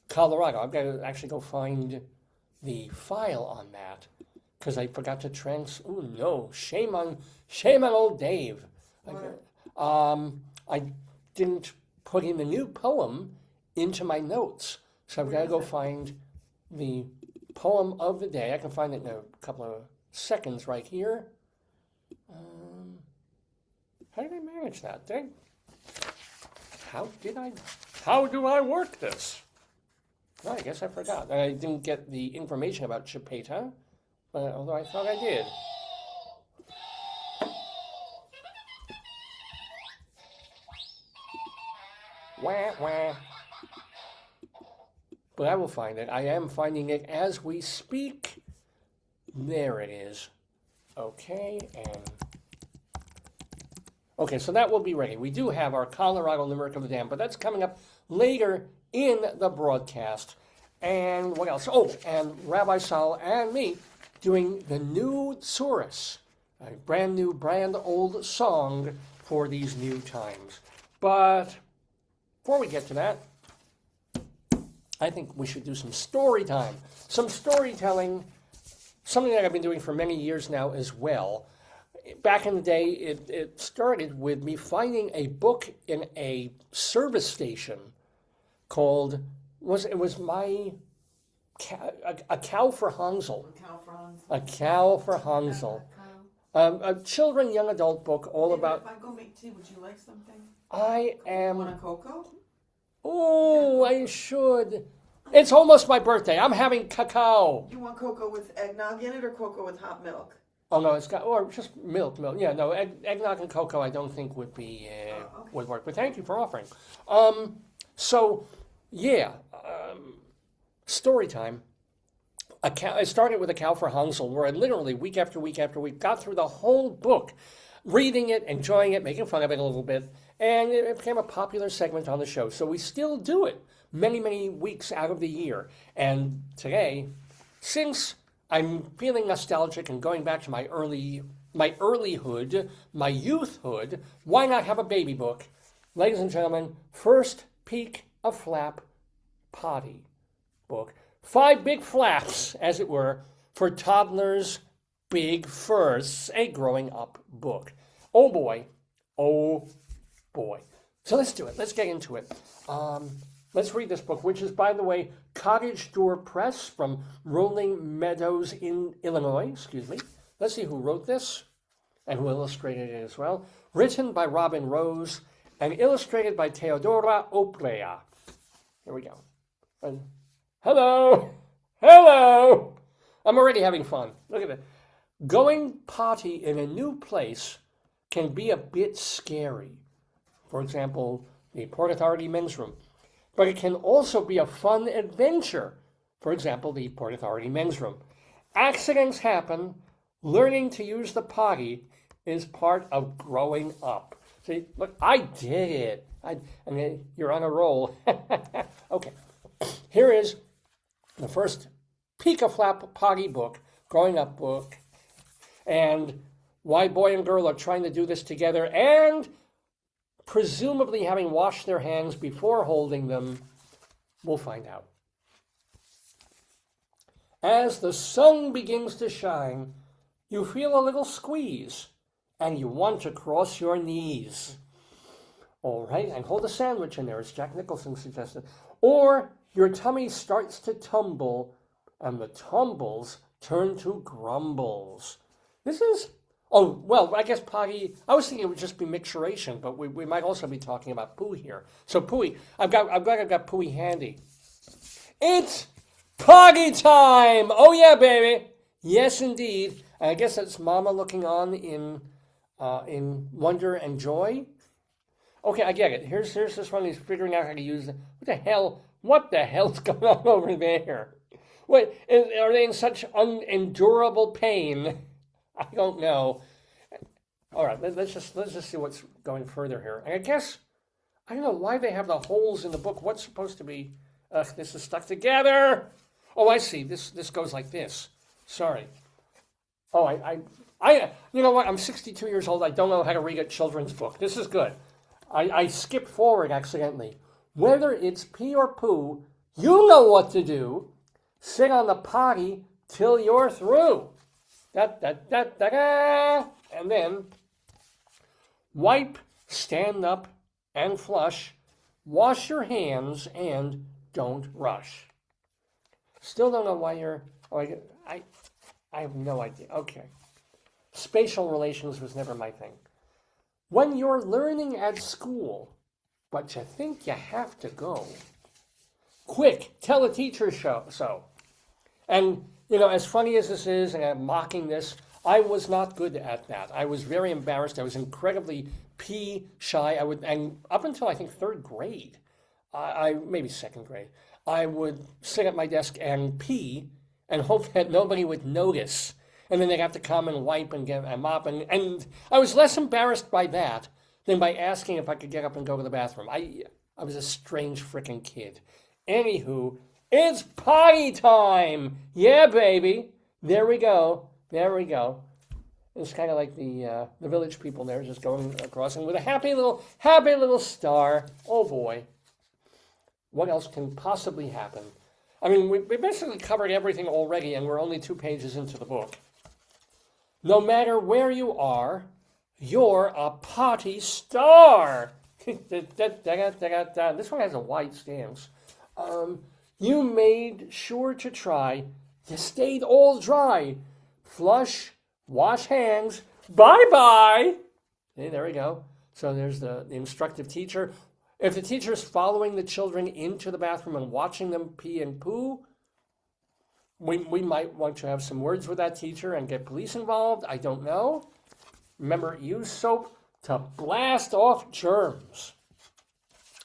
[SPEAKER 1] Colorado. I've got to actually go find the file on that because I forgot to Oh no, shame on old Dave. I didn't put in the new poem into my notes, so I've got to go find the poem of the day. I can find it in a couple of seconds right here. How did I manage that? How do I work this? Well, I guess I forgot. I didn't get the information about Chipeta, although I thought I did. Wah, wah. But I will find it. I am finding it as we speak. There it is. Okay, so that will be ready. We do have our Colorado Limerick of the Dam, but that's coming up later in the broadcast. And what else? Oh, and Rabbi Sol and me doing the new Tzuris, a brand new, brand old song for these new times. But before we get to that, I think we should do some story time, some storytelling, something that I've been doing for many years now as well. Back in the day, it started with me finding a book in a service station called, a Cow for Hansel. A Cow for Hansel. A children, young adult book all about...
[SPEAKER 4] If I go make tea, would you like something?
[SPEAKER 1] I am...
[SPEAKER 4] Want a cocoa?
[SPEAKER 1] Oh, I should. It's almost my birthday. I'm having cacao.
[SPEAKER 4] You want cocoa with eggnog in it or cocoa with hot milk?
[SPEAKER 1] Oh no, or just milk. Yeah, no, eggnog and cocoa I don't think would be
[SPEAKER 4] okay.
[SPEAKER 1] would work. But thank you for offering. Story time. I started with A Cow for Hansel, where I literally week after week after week got through the whole book, reading it, enjoying it, making fun of it a little bit, and it became a popular segment on the show. So we still do it many, many weeks out of the year. And today, since I'm feeling nostalgic and going back to my earlyhood, my youthhood, why not have a baby book? Ladies and gentlemen, First Peek a Flap Potty book. 5 big flaps, as it were, for toddlers' big firsts, a growing up book. Oh boy. So let's do it. Let's get into it. Let's read this book, which is, by the way, Cottage Door Press from Rolling Meadows in Illinois. Let's see who wrote this and who illustrated it as well. Written by Robin Rose and illustrated by Theodora Oprea. Here we go. Hello. I'm already having fun. Look at it. Going potty in a new place can be a bit scary. For example, the Port Authority men's room. But it can also be a fun adventure. For example, the Port Authority men's room. Accidents happen. Learning to use the potty is part of growing up. See, look, I did it. You're on a roll. Okay, here is the first Peek a Flap Potty book, growing up book, and why boy and girl are trying to do this together, and presumably having washed their hands before holding them. We'll find out. As the sun begins to shine, you feel a little squeeze, and you want to cross your knees. All right, and hold a sandwich in there, as Jack Nicholson suggested. Or your tummy starts to tumble, and the tumbles turn to grumbles. This is... Oh, well, I guess potty, I was thinking it would just be micturation, but we might also be talking about poo here. So pooey, I've got pooey handy. It's potty time! Oh yeah, baby! Yes, indeed. And I guess that's Mama looking on in wonder and joy. Okay, I get it. Here's this one. He's figuring out how to use it. What the hell's going on over there? Wait, are they in such unendurable pain? I don't know. All right, let's just see what's going further here. And I guess I don't know why they have the holes in the book. What's supposed to be? This is stuck together. Oh, I see. This goes like this. Sorry. Oh, I. You know what? I'm 62 years old. I don't know how to read a children's book. This is good. I skipped forward accidentally. Whether it's pee or poo, you know what to do. Sit on the potty till you're through. Da, da, da, da, da. And then wipe, stand up, and flush. Wash your hands and don't rush. Still don't know why you're... Oh, I have no idea. Okay. Spatial relations was never my thing. When you're learning at school, but you think you have to go, quick, tell the teacher so. And, as funny as this is, and I'm mocking this, I was not good at that. I was very embarrassed. I was incredibly pee shy. And up until I think third grade, maybe second grade, I would sit at my desk and pee and hope that nobody would notice. And then they'd have to come and wipe and get a mop. And I was less embarrassed by that than by asking if I could get up and go to the bathroom. I was a strange frickin' kid. Anywho, it's potty time! Yeah, baby! There we go. It's kind of like the village people there just going across and with a happy little star. Oh boy. What else can possibly happen? I mean, we basically covered everything already, and we're only 2 pages into the book. No matter where you are, you're a potty star. This one has a wide stance. You made sure to try. You stayed all dry. Flush, wash hands. Bye-bye. Okay, there we go. So there's the instructive teacher. If the teacher's following the children into the bathroom and watching them pee and poo, we might want to have some words with that teacher and get police involved. I don't know. Remember, use soap to blast off germs.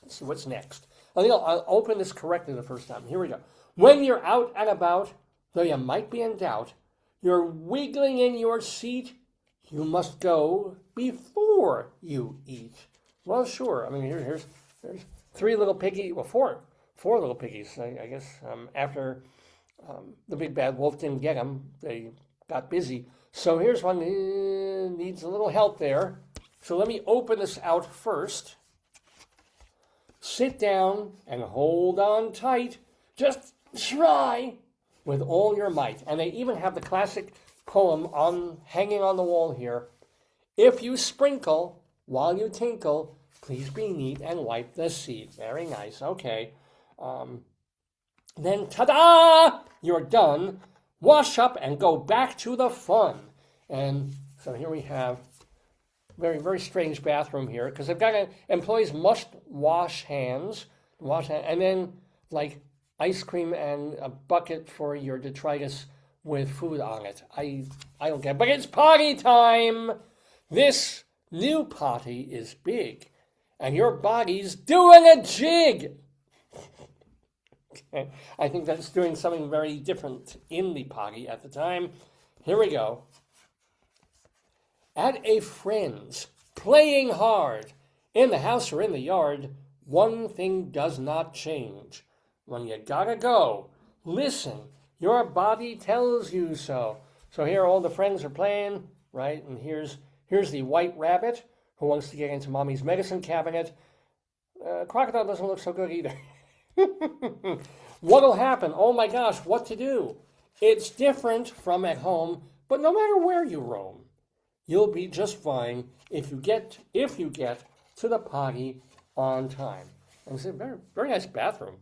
[SPEAKER 1] Let's see what's next. I think I'll open this correctly the first time. Here we go. When you're out and about, though you might be in doubt, you're wiggling in your seat, you must go before you eat. Well, sure. I mean, here's 3 little piggies, well, 4 little piggies, I guess. After the big bad wolf didn't get them, they got busy. So here's one, needs a little help there. So let me open this out first. Sit down and hold on tight. Just try with all your might. And they even have the classic poem hanging on the wall here. If you sprinkle while you tinkle, please be neat and wipe the seat. Very nice. Okay. Then, ta-da! You're done. Wash up and go back to the fun. And so here we have very, very strange bathroom here because they've got employees must wash hands, and then like ice cream and a bucket for your detritus with food on it. I don't get it, but it's potty time. This new potty is big, and your body's doing a jig. Okay. I think that's doing something very different in the potty at the time. Here we go. At a friend's, playing hard, in the house or in the yard, one thing does not change. When you gotta go, listen, your body tells you so. So here all the friends are playing, right? And here's the white rabbit who wants to get into mommy's medicine cabinet. Crocodile doesn't look so good either. What'll happen? Oh my gosh, what to do? It's different from at home, but no matter where you roam, you'll be just fine if you get to the potty on time. And it's a very, very nice bathroom.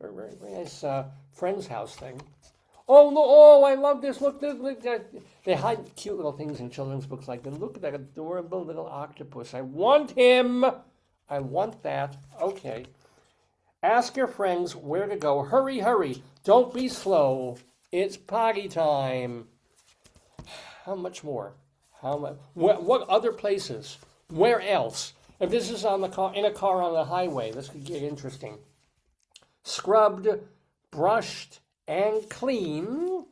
[SPEAKER 1] Very, very, very nice friend's house thing. Oh, no, oh, I love this. Look, they hide cute little things in children's books like that. Look at that adorable little octopus. I want him. I want that. Okay. Ask your friends where to go. Hurry, hurry. Don't be slow. It's potty time. How much more? How much? What other places? Where else? If this is in a car on the highway, this could get interesting. Scrubbed, brushed, and clean.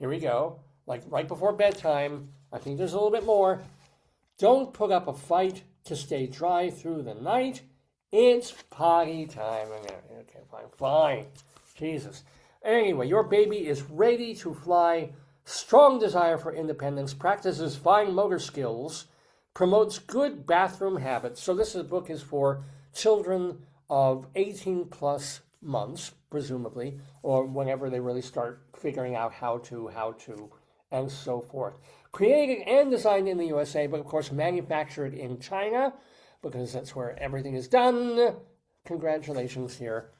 [SPEAKER 1] Here we go. Like right before bedtime. I think there's a little bit more. Don't put up a fight to stay dry through the night. It's potty time. Okay, fine. Jesus. Anyway, your baby is ready to fly. Strong desire for independence. Practices fine motor skills. promotes good bathroom habits. So this book is for children of 18 plus months, presumably, or whenever they really start figuring out how to, and so forth. Created and designed in the USA, but of course manufactured in China, because that's where everything is done. Congratulations here.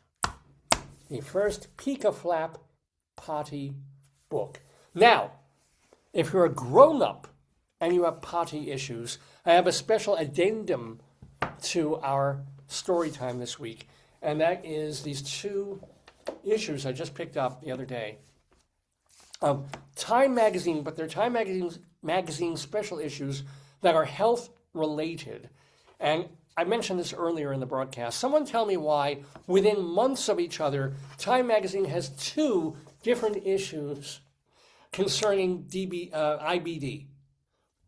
[SPEAKER 1] The first Pika Flap Potty book. Now, if you're a grown-up and you have potty issues, I have a special addendum to our story time this week, and that is these two issues I just picked up the other day of Time Magazine, but they're Time Magazine special issues that are health-related. And I mentioned this earlier in the broadcast. Someone tell me why, within months of each other, Time Magazine has two different issues concerning IBD.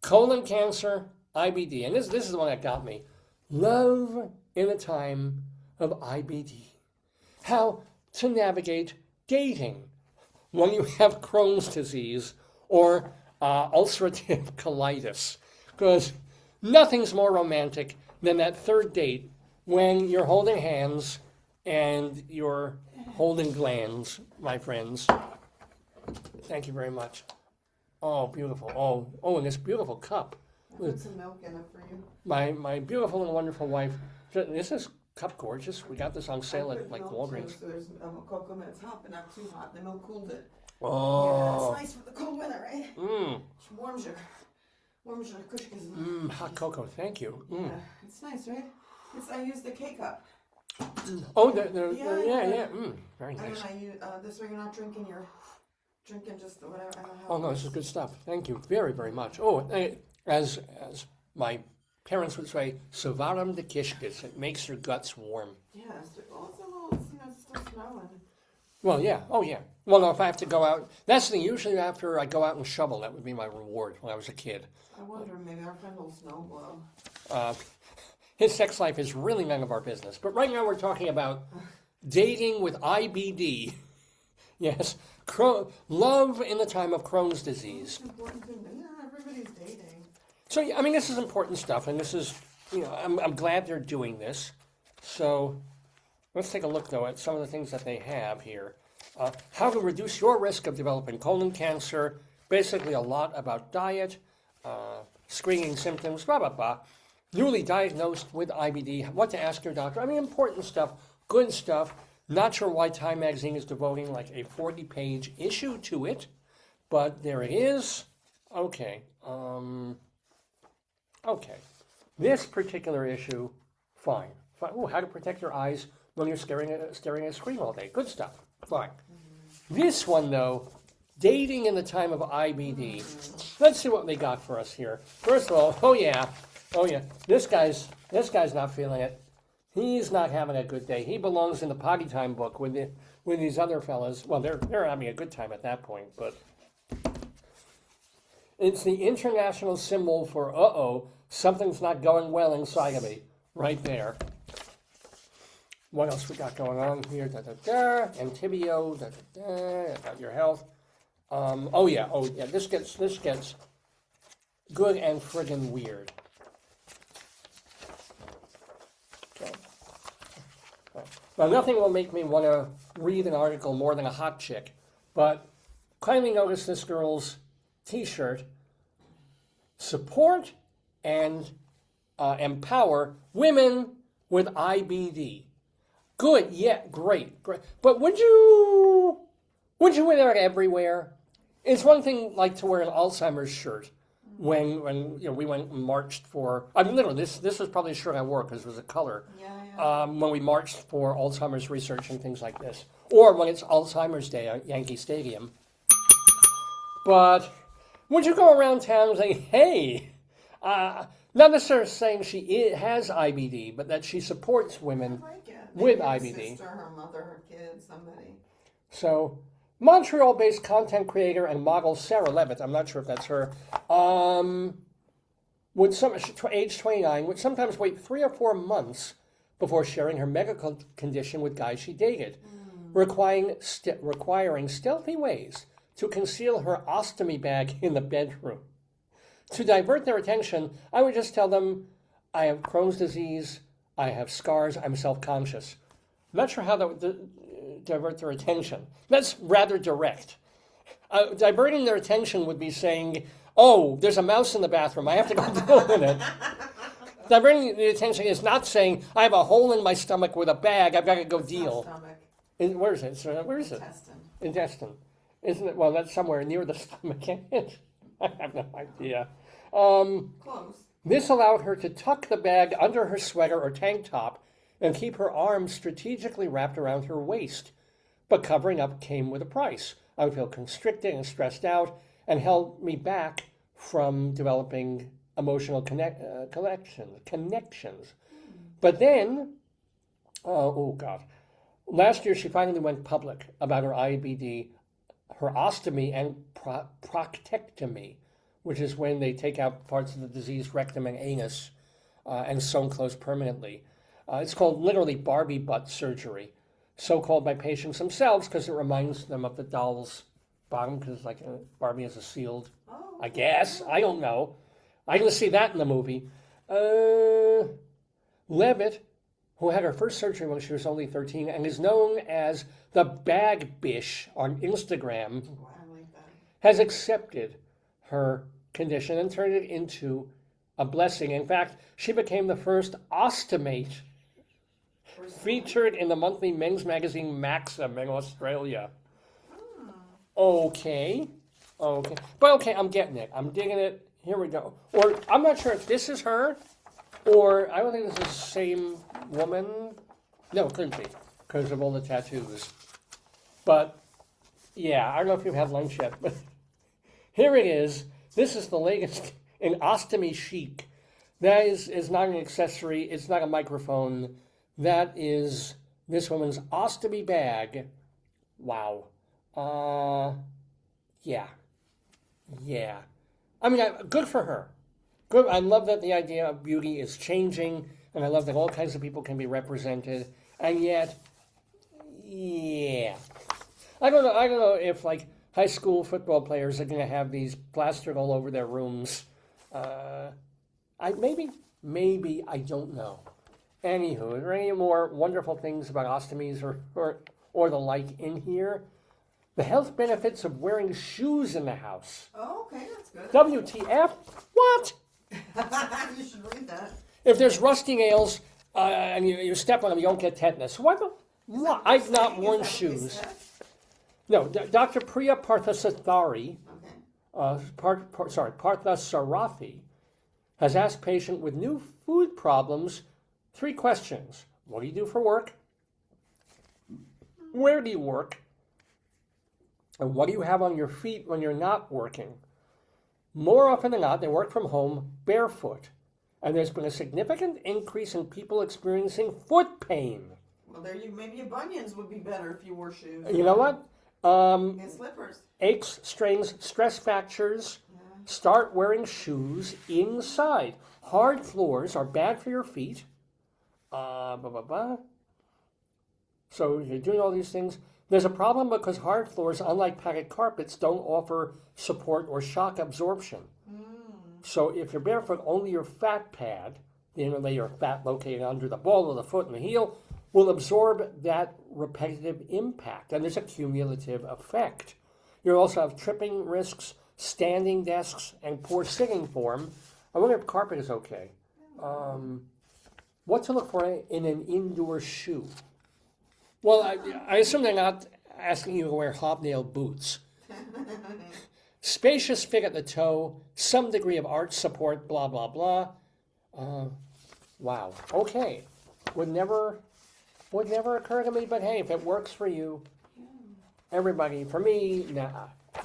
[SPEAKER 1] Colon cancer, IBD. And this is the one that got me. Love in a time of IBD. How to navigate dating when you have Crohn's disease or ulcerative colitis. Because nothing's more romantic than that third date when you're holding hands and you're holding glands, my friends. Thank you very much. Oh, beautiful. Oh, and this beautiful cup.
[SPEAKER 4] I put some milk in it for you.
[SPEAKER 1] My beautiful and wonderful wife. This is cup gorgeous. We got this on sale
[SPEAKER 4] I
[SPEAKER 1] at
[SPEAKER 4] put
[SPEAKER 1] like
[SPEAKER 4] milk
[SPEAKER 1] Walgreens.
[SPEAKER 4] too, so there's cocoa, and it's hot, but not too hot. The milk cooled it.
[SPEAKER 1] Oh.
[SPEAKER 4] Yeah, it's nice for the cold weather, right?
[SPEAKER 1] Mmm.
[SPEAKER 4] It warms your cushions.
[SPEAKER 1] Hot cocoa. Thank you.
[SPEAKER 4] Yeah, it's nice, right? I use the K-cup.
[SPEAKER 1] Oh,
[SPEAKER 4] Yeah.
[SPEAKER 1] very nice.
[SPEAKER 4] And then this way you're not drinking just whatever. I don't know how.
[SPEAKER 1] Oh no, this is good stuff. Thank you very, very much. Oh, as my parents would say, "Savaram de kishkis." It makes your guts warm.
[SPEAKER 4] Yeah, it's still snowing.
[SPEAKER 1] Well, yeah. Oh, yeah. Well, no, if I have to go out, that's the thing. Usually after I go out and shovel, that would be my reward when I was a kid.
[SPEAKER 4] I wonder, maybe our friend will snow blow.
[SPEAKER 1] His sex life is really none of our business. But right now we're talking about dating with IBD. Yes. Love in the time of Crohn's disease.
[SPEAKER 4] It's important to me. Yeah, everybody's dating.
[SPEAKER 1] So, I mean, this is important stuff, and this is, I'm glad they're doing this. So, let's take a look, though, at some of the things that they have here. How to reduce your risk of developing colon cancer. Basically, a lot about diet, screening symptoms, blah, blah, blah. Newly diagnosed with IBD, what to ask your doctor. I mean, important stuff, good stuff. Not sure why Time Magazine is devoting like a 40-page issue to it, but there it is. Okay. Okay. This particular issue, fine. Oh, how to protect your eyes when you're staring at a screen all day. Good stuff. Fine. This one, though, dating in the time of IBD. Let's see what they got for us here. First of all, oh yeah. This guy's not feeling it. He's not having a good day. He belongs in the Potty Time book with these other fellas. Well, they're having a good time at that point, but it's the international symbol for something's not going well inside of me. Right there. What else we got going on here? Antibio. About your health. Oh yeah. This gets good and friggin' weird. Okay. Now, nothing will make me want to read an article more than a hot chick, but kindly notice this girl's T-shirt. Support and empower women with IBD. Good, yeah, great. But would you wear that everywhere? It's one thing like to wear an Alzheimer's shirt when we went and marched for. I mean, literally, this was probably a shirt I wore because it was a color.
[SPEAKER 4] Yeah.
[SPEAKER 1] When we marched for Alzheimer's research and things like this, or when it's Alzheimer's Day at Yankee Stadium. But would you go around town saying, "Hey"? Not necessarily saying she has IBD, but that she supports women with IBD.
[SPEAKER 4] Sister, her mother, her kids, somebody.
[SPEAKER 1] So, Montreal-based content creator and model Sarah Levitt, I'm not sure if that's her, age 29, would sometimes wait 3 or 4 months before sharing her medical condition with guys she dated, requiring stealthy ways to conceal her ostomy bag in the bedroom. To divert their attention, I would just tell them, I have Crohn's disease, I have scars, I'm self-conscious. I'm not sure how that would divert their attention. That's rather direct. Diverting their attention would be saying, oh, there's a mouse in the bathroom, I have to go deal with it. Diverting the attention is not saying, I have a hole in my stomach with a bag, I've got to go deal.
[SPEAKER 4] Stomach.
[SPEAKER 1] Where is it? So, where is it?
[SPEAKER 4] Intestine.
[SPEAKER 1] Intestine. Isn't it? Well, that's somewhere near the stomach, isn't it? I have no idea.
[SPEAKER 4] Close.
[SPEAKER 1] This allowed her to tuck the bag under her sweater or tank top and keep her arms strategically wrapped around her waist. But covering up came with a price. I would feel constricted and stressed out and held me back from developing emotional connections. But then, oh God, last year she finally went public about her IBD, her ostomy and proctectomy, which is when they take out parts of the diseased rectum and anus and sewn closed permanently. It's called literally Barbie butt surgery, so called by patients themselves because it reminds them of the doll's bottom, because like Barbie has a sealed, I guess. I don't know. I didn't see that in the movie. Levitt, who had her first surgery when she was only 13 and is known as the Bag Bish on Instagram,
[SPEAKER 4] Oh, I like that.
[SPEAKER 1] has accepted her condition and turned it into a blessing. In fact, she became the first ostomate featured in the monthly men's magazine Maxim in Australia. Okay. But okay, I'm getting it. I'm digging it. Here we go. Or I'm not sure if this is her, or I don't think this is the same woman. No, it couldn't be, because of all the tattoos. But, yeah, I don't know if you've had lunch yet, but here it is. This is the latest in ostomy chic. That is not an accessory. It's not a microphone. That is this woman's ostomy bag. Wow. Yeah. I mean, good for her. Good. I love that the idea of beauty is changing, and I love that all kinds of people can be represented. And yet, yeah. I don't know if like high school football players are going to have these plastered all over their rooms. Maybe I don't know. Anywho, are there any more wonderful things about ostomies or the like in here? The health benefits of wearing shoes in the house.
[SPEAKER 4] Oh, okay, that's good.
[SPEAKER 1] WTF? What?
[SPEAKER 4] You should read that.
[SPEAKER 1] If there's rusty nails and you step on them, you don't get tetanus. What? I've not worn shoes. No, Dr. Priya Parthasarathy, Parthasarathi, has asked patient with new food problems 3 questions. What do you do for work? Where do you work? And what do you have on your feet when you're not working? More often than not, they work from home barefoot. And there's been a significant increase in people experiencing foot pain.
[SPEAKER 4] Well, maybe your bunions would be better if you wore shoes.
[SPEAKER 1] You know what?
[SPEAKER 4] And slippers.
[SPEAKER 1] Aches, strains, stress fractures. Start wearing shoes inside. Hard floors are bad for your feet. So you're doing all these things. There's a problem because hard floors, unlike padded carpets, don't offer support or shock absorption. So if you're barefoot, only your fat pad, the inner layer of fat located under the ball of the foot and the heel, will absorb that repetitive impact, and there's a cumulative effect. You'll also have tripping risks, standing desks, and poor sitting form. I wonder if carpet is okay. What to look for in an indoor shoe? Well, I assume they're not asking you to wear hobnailed boots. Spacious fit at the toe, some degree of arch support, blah, blah, blah. Wow. Okay. Would never occur to me, but hey, if it works for you, everybody, for me,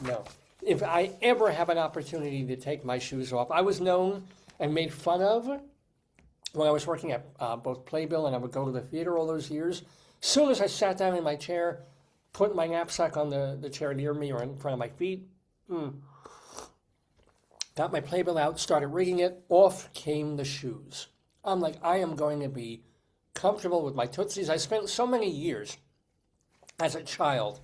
[SPEAKER 1] no. If I ever have an opportunity to take my shoes off, I was known and made fun of when I was working at both Playbill and I would go to the theater all those years. As soon as I sat down in my chair, put my knapsack on the chair near me or in front of my feet, got my Playbill out, started rigging it, off came the shoes. I'm like, I am going to be comfortable with my Tootsies. I spent so many years as a child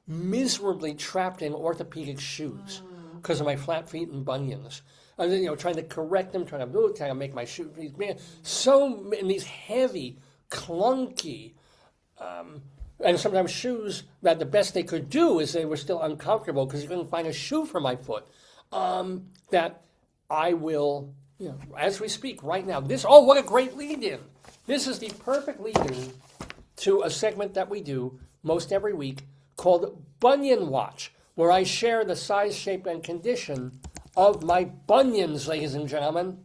[SPEAKER 1] miserably trapped in orthopedic shoes because of my flat feet and bunions. And then, trying to correct them, trying to make my shoe, so in these heavy, clunky, and sometimes shoes that the best they could do is they were still uncomfortable because you couldn't find a shoe for my foot. That I will, as we speak right now, what a great lead-in. This is the perfect lead-in to a segment that we do most every week called Bunion Watch, where I share the size, shape, and condition of my bunions, ladies and gentlemen.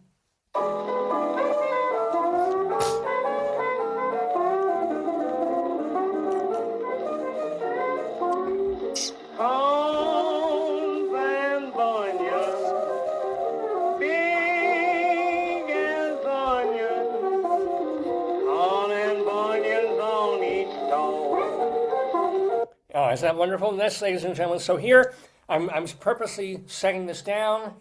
[SPEAKER 5] Bones and bunions, big as onions, corn and bunions on each toe.
[SPEAKER 1] Oh, is that wonderful? Yes, ladies and gentlemen. So here, I'm purposely setting this down.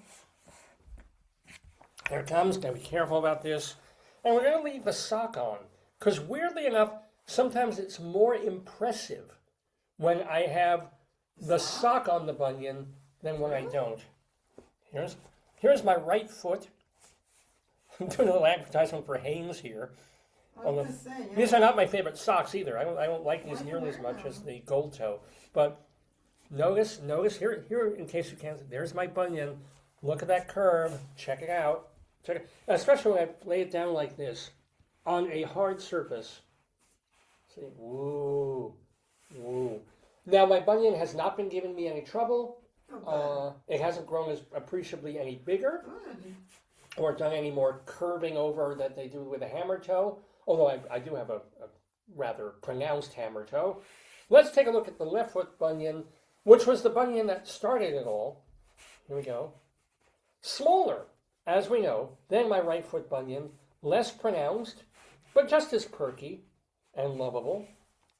[SPEAKER 1] Here it comes. Gotta be careful about this. And we're gonna leave the sock on, because weirdly enough, sometimes it's more impressive when I have the sock on the bunion than when I don't. Here's my right foot. I'm doing a little advertisement for Hanes here. Although, these are not my favorite socks either. I don't like these nearly as much as the gold toe. But notice here in case you can't. There's my bunion. Look at that curve. Check it out. Especially when I lay it down like this on a hard surface. See, woo. Now my bunion has not been giving me any trouble. It hasn't grown as appreciably any bigger, or done any more curving over that they do with a hammer toe. Although I do have a rather pronounced hammer toe. Let's take a look at the left foot bunion, which was the bunion that started it all. Here we go. Smaller, as we know, than my right foot bunion. Less pronounced, but just as perky and lovable.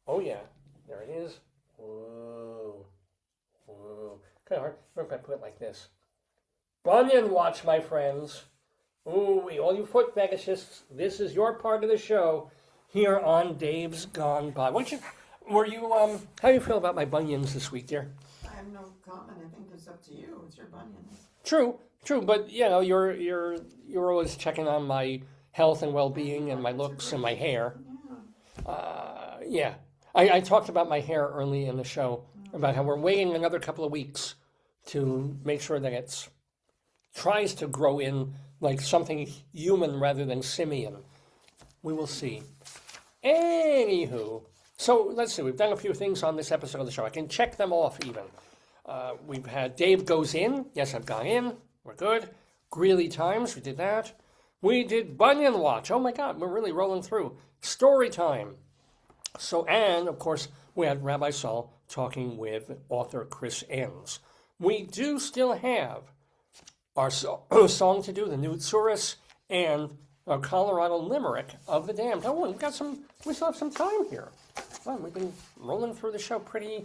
[SPEAKER 1] Oh yeah, there it is. Whoa. Kind of hard. What if I put it like this? Bunion Watch, my friends. Ooh, all you foot fetishists, this is your part of the show here on Dave's Gone By. How do you feel about my bunions this week, dear?
[SPEAKER 4] I have no comment. I think it's up to you. It's your bunions.
[SPEAKER 1] True, but you're always checking on my health and well-being and my looks and my hair. Yeah. I talked about my hair early in the show, about how we're waiting another couple of weeks to make sure that it tries to grow in like something human rather than simian. We will see. Anywho, so let's see. We've done a few things on this episode of the show. I can check them off even. We've had Dave Goes In. Yes, I've gone in. We're good. Greeley Times. We did that. We did Bunion Watch. Oh my God, we're really rolling through. StoryTime. So, and of course, we had Rabbi Sol talking with author Chris Enss. We do still have our song to do, the new Tzuris, and our Colorado Limerick of the Damned. Oh, we still have some time here. Well, we've been rolling through the show pretty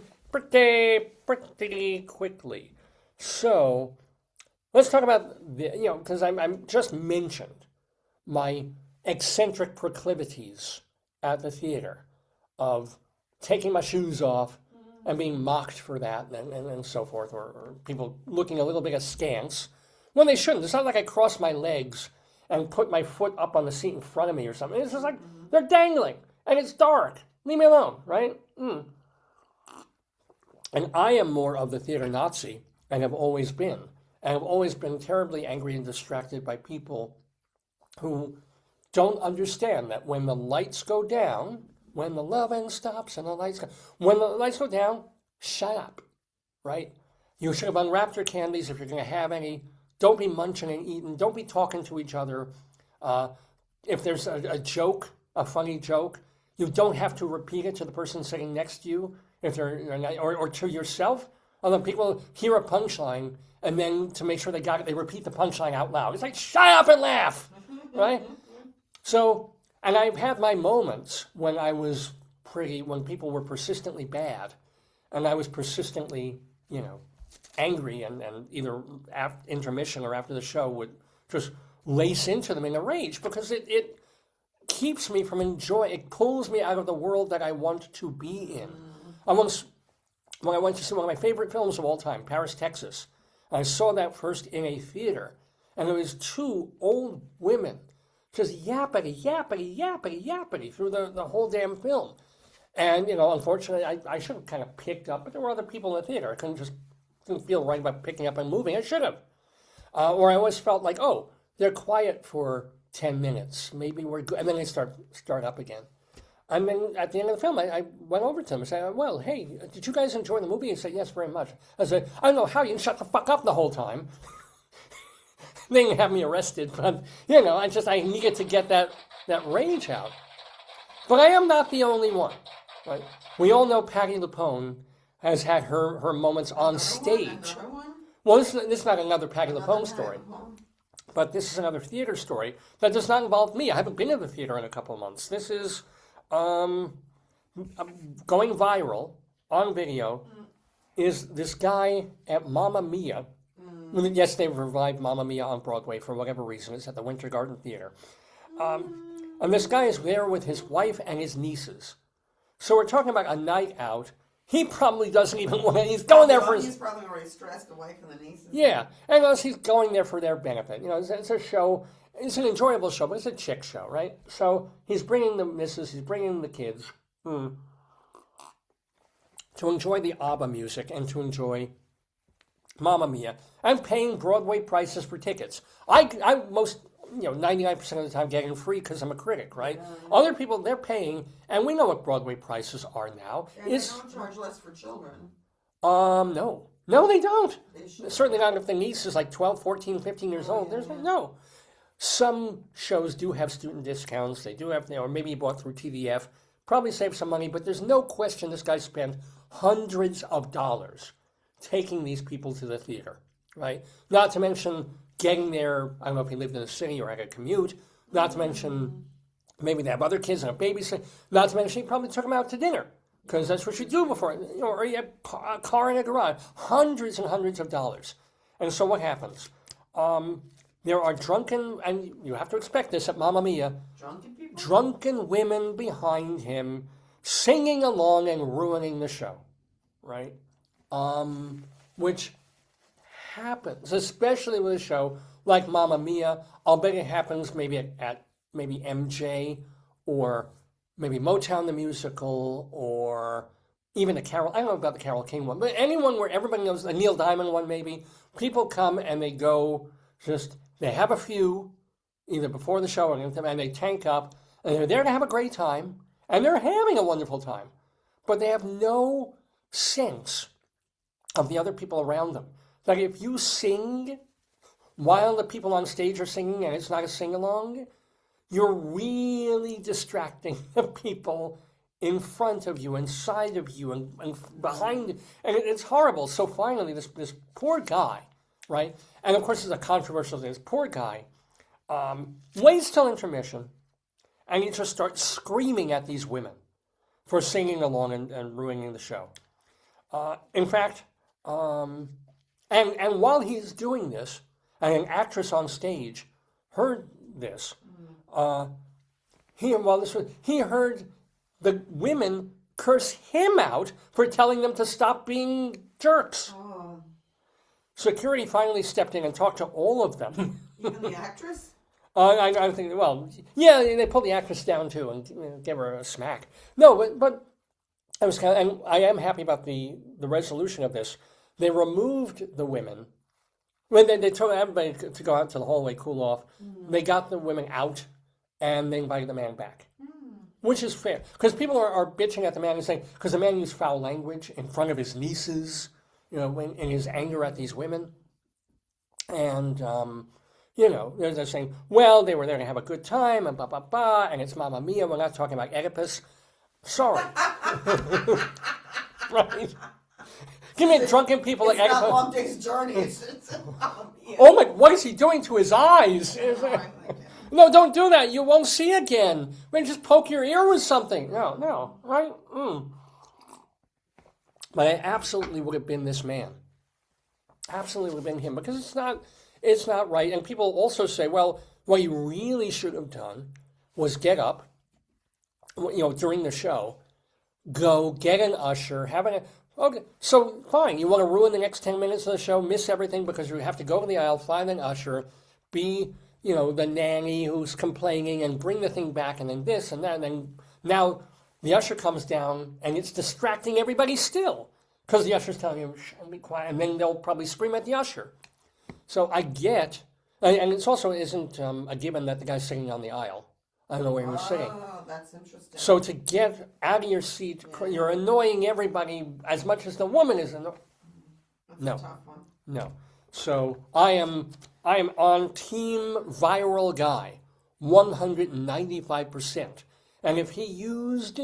[SPEAKER 1] quickly. So, let's talk about because I'm just mentioned my eccentric proclivities at the theater of taking my shoes off and being mocked for that and so forth, or people looking a little bit askance when they shouldn't. It's not like I cross my legs and put my foot up on the seat in front of me or something. It's just like they're dangling and it's dark. Leave me alone, right? And I am more of the theater Nazi and have always been. And I've always been terribly angry and distracted by people who don't understand that when the lights go down, when the loving stops and the lights go, when the lights go down, shut up, right? You should have unwrapped your candies if you're going to have any. Don't be munching and eating. Don't be talking to each other. If there's a joke, a funny joke, you don't have to repeat it to the person sitting next to you, if they're or to yourself. Although people hear a punchline and then to make sure they got it, they repeat the punchline out loud. It's like, shut up and laugh, right? So, and I've had my moments when when people were persistently bad, and I was persistently, angry, and either after intermission or after the show would just lace into them in a rage because it keeps me from enjoying. It pulls me out of the world that I want to be in. When I went to see one of my favorite films of all time, Paris, Texas, I saw that first in a theater, and there was two old women just yappity through the whole damn film. And, unfortunately, I should have kind of picked up, but there were other people in the theater. I didn't feel right about picking up and moving. I should have. Or I always felt like, oh, they're quiet for 10 minutes. Maybe we're good. And then they start up again. And then at the end of the film, I went over to them and said, well, hey, did you guys enjoy the movie? He said, yes, very much. I said, I don't know how you can shut the fuck up the whole time. They didn't have me arrested, but, I needed to get that rage out. But I am not the only one. Right? We all know Patti LuPone has had her moments on stage. Well, this is not another Patti LuPone story. But this is another theater story that does not involve me. I haven't been in the theater in a couple of months. This is going viral on video is this guy at Mamma Mia. Yes, they revived Mamma Mia on Broadway for whatever reason. It's at the Winter Garden Theater. And this guy is there with his wife and his nieces. So we're talking about a night out. He probably doesn't even want to. He's going there for his...
[SPEAKER 4] He's probably already stressed, the wife and the nieces.
[SPEAKER 1] Yeah, and he's going there for their benefit. It's a show. It's an enjoyable show, but it's a chick show, right? So he's bringing the missus, he's bringing the kids to enjoy the ABBA music and to enjoy Mamma Mia. I'm paying Broadway prices for tickets. I most... 99% of the time getting free because I'm a critic, right? Other people, they're paying, and we know what Broadway prices are now.
[SPEAKER 4] And they don't charge less for children.
[SPEAKER 1] No. No, they don't. Certainly not if the niece is like 12, 14, 15 years old. There's no. Some shows do have student discounts. They do have, or maybe you bought through TVF. Probably save some money, but there's no question this guy spent hundreds of dollars taking these people to the theater, right? Not to mention getting there, I don't know if he lived in a city or had a commute, not to mention maybe they have other kids and a babysitter, not to mention he probably took them out to dinner, because that's what you do before, or you have a car in a garage, hundreds and hundreds of dollars. And so what happens? There are drunken, and you have to expect this at Mamma Mia, drunken women behind him singing along and ruining the show, right? Which happens, especially with a show like Mamma Mia. I'll bet it happens maybe at maybe MJ or maybe Motown the Musical or even the Carole. I don't know about the Carole King one, but anyone where everybody knows, the Neil Diamond one maybe. People come and they go they have a few either before the show or anything, and they tank up and they're there to have a great time and they're having a wonderful time, but they have no sense of the other people around them. Like if you sing while the people on stage are singing and it's not a sing-along, you're really distracting the people in front of you, inside of you, and behind you. And it's horrible. So finally, this poor guy, right? And of course, it's a controversial thing. This poor guy waits till intermission, and he just starts screaming at these women for singing along and ruining the show. In fact... And while he's doing this, and an actress on stage heard this, he heard the women curse him out for telling them to stop being jerks. Oh. Security finally stepped in and talked to all of them.
[SPEAKER 4] Even the actress?
[SPEAKER 1] I think, well, yeah, they pulled the actress down too and gave her a smack. No, but I was and I am happy about the resolution of this. They removed the women. When they told everybody to go out to the hallway, cool off, they got the women out, and they invited the man back, which is fair. Because people are bitching at the man and saying, because the man used foul language in front of his nieces, in his anger at these women. And, they're saying, well, they were there to have a good time, and and it's Mamma Mia, we're not talking about Oedipus. Sorry. Right? Give me drunken people like
[SPEAKER 4] Oedipus. It's not Long Day's Journey. It's
[SPEAKER 1] oh my, what is he doing to his eyes? No, don't do that. You won't see again. Maybe just poke your ear with something. No, right? But I absolutely would have been this man. Absolutely would have been him, because it's not right. And people also say, well, what you really should have done was get up, during the show, go get an usher, okay, so fine. You want to ruin the next 10 minutes of the show, miss everything because you have to go to the aisle, find an usher, be, the nanny who's complaining and bring the thing back and then this and that. And then now the usher comes down and it's distracting everybody still because the usher's telling him, shh, be quiet. And then they'll probably scream at the usher. So I get, and it's also isn't a given that the guy's singing on the aisle. I don't know where he was singing.
[SPEAKER 4] Oh, that's interesting.
[SPEAKER 1] So to get out of your seat, you're annoying everybody as much as the woman is annoying.
[SPEAKER 4] That's
[SPEAKER 1] No.
[SPEAKER 4] a tough one.
[SPEAKER 1] No. So I am on team viral guy, 195%. And if he used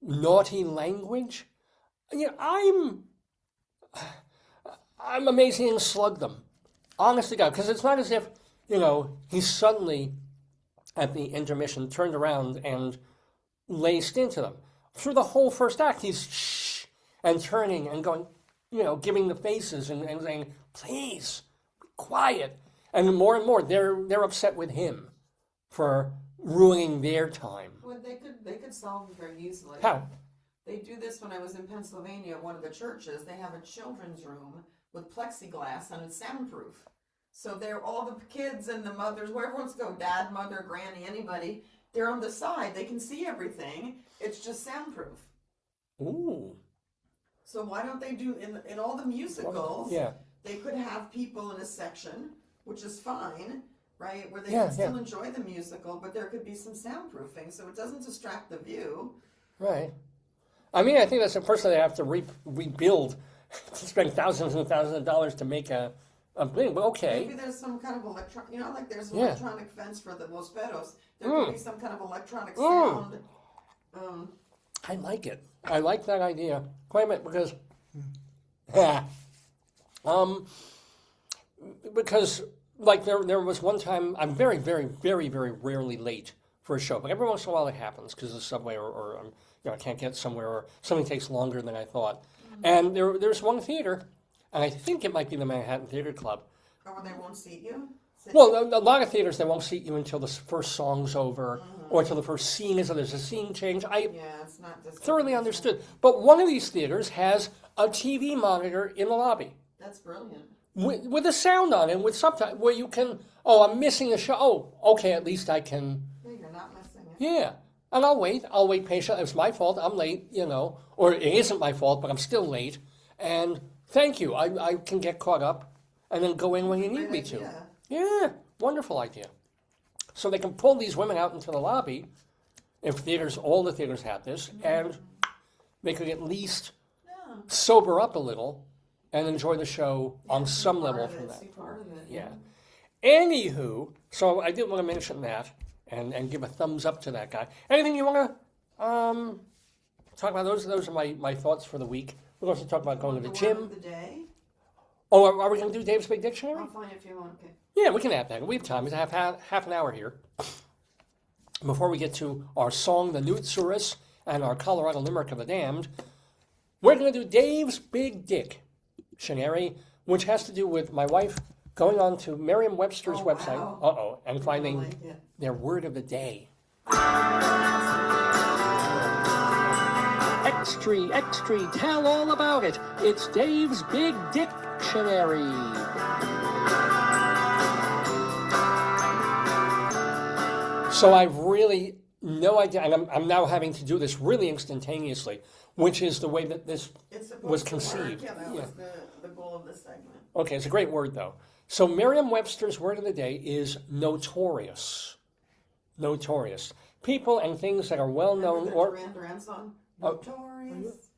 [SPEAKER 1] naughty language, I'm amazed he didn't slug them. Honest to God, because it's not as if, he suddenly at the intermission turned around and laced into them. Through the whole first act, he's shh and turning and going, giving the faces and saying, please, be quiet. And more, they're upset with him for ruining their time.
[SPEAKER 4] Well, they could solve it very easily.
[SPEAKER 1] How?
[SPEAKER 4] They do this when I was in Pennsylvania at one of the churches. They have a children's room with plexiglass and it's soundproof. So they're all the kids and the mothers, wherever wants to go, dad, mother, granny, anybody, they're on the side. They can see everything. It's just soundproof.
[SPEAKER 1] Ooh.
[SPEAKER 4] So why don't they do in all the musicals?
[SPEAKER 1] Yeah.
[SPEAKER 4] They could have people in a section, which is fine, right? Where they
[SPEAKER 1] Yeah,
[SPEAKER 4] can still enjoy the musical, but there could be some soundproofing, so it doesn't distract the view.
[SPEAKER 1] Right. I mean, I think that's the first thing they have to rebuild, to spend thousands and thousands of dollars to make a thing. But okay.
[SPEAKER 4] Maybe there's some kind of like there's an electronic fence for the mosquitoes. There could be some kind of electronic sound.
[SPEAKER 1] I like it. I like that idea quite a bit because, like there was one time I'm very, very, very, very rarely late for a show, but every once in a while it happens because the subway or I can't get somewhere or something takes longer than I thought. And there's one theater, and I think it might be the Manhattan Theater Club.
[SPEAKER 4] Or they won't seat you?
[SPEAKER 1] Well, a lot of theaters, they won't seat you until the first song's over or until the first scene is, or there's a scene change.
[SPEAKER 4] It's not just
[SPEAKER 1] Thoroughly understood. But one of these theaters has a TV monitor in the lobby
[SPEAKER 4] That's brilliant.
[SPEAKER 1] with a sound on it, with subtitles, where you can, I'm missing a show. Oh, okay, at least I can.
[SPEAKER 4] Yeah, you're not missing it.
[SPEAKER 1] Yeah. And I'll wait patiently. It's my fault, I'm late, or it isn't my fault, but I'm still late. And thank you. I can get caught up and then go in when you need me to.
[SPEAKER 4] idea.
[SPEAKER 1] Yeah, wonderful idea. So they can pull these women out into the lobby, if all the theaters had this, and they could at least sober up a little and enjoy the show on some level from that.
[SPEAKER 4] See part of it.
[SPEAKER 1] Yeah. Anywho, so I did want to mention that and give a thumbs up to that guy. Anything you want to talk about? Those are my thoughts for the week. We're going to talk about going to the
[SPEAKER 4] Word
[SPEAKER 1] gym.
[SPEAKER 4] of the day?
[SPEAKER 1] Oh, are we going to do Dave's Big Dictionary?
[SPEAKER 4] I'll find it if you want. Okay.
[SPEAKER 1] Yeah, we can add that. We have time. We have half an hour here. Before we get to our song, the new Tzuris, and our Colorado Limerick of the Damned, we're going to do Dave's Big Dictionary, which has to do with my wife going on to Merriam-Webster's website,
[SPEAKER 4] wow.
[SPEAKER 1] and finding
[SPEAKER 4] like it.
[SPEAKER 1] their word of the day. Extra, tell all about it. It's Dave's Big Dictionary. So I've really no idea, and I'm now having to do this really instantaneously, which is the way that this
[SPEAKER 4] It's supposed
[SPEAKER 1] was
[SPEAKER 4] to
[SPEAKER 1] conceived.
[SPEAKER 4] work. Yeah, that was the goal of this segment.
[SPEAKER 1] Okay, it's a great word, though. So Merriam-Webster's word of the day is notorious. Notorious. People and things that are well known
[SPEAKER 4] Remember
[SPEAKER 1] or...
[SPEAKER 4] the Duran Duran song?
[SPEAKER 1] Oh.
[SPEAKER 4] Notorious.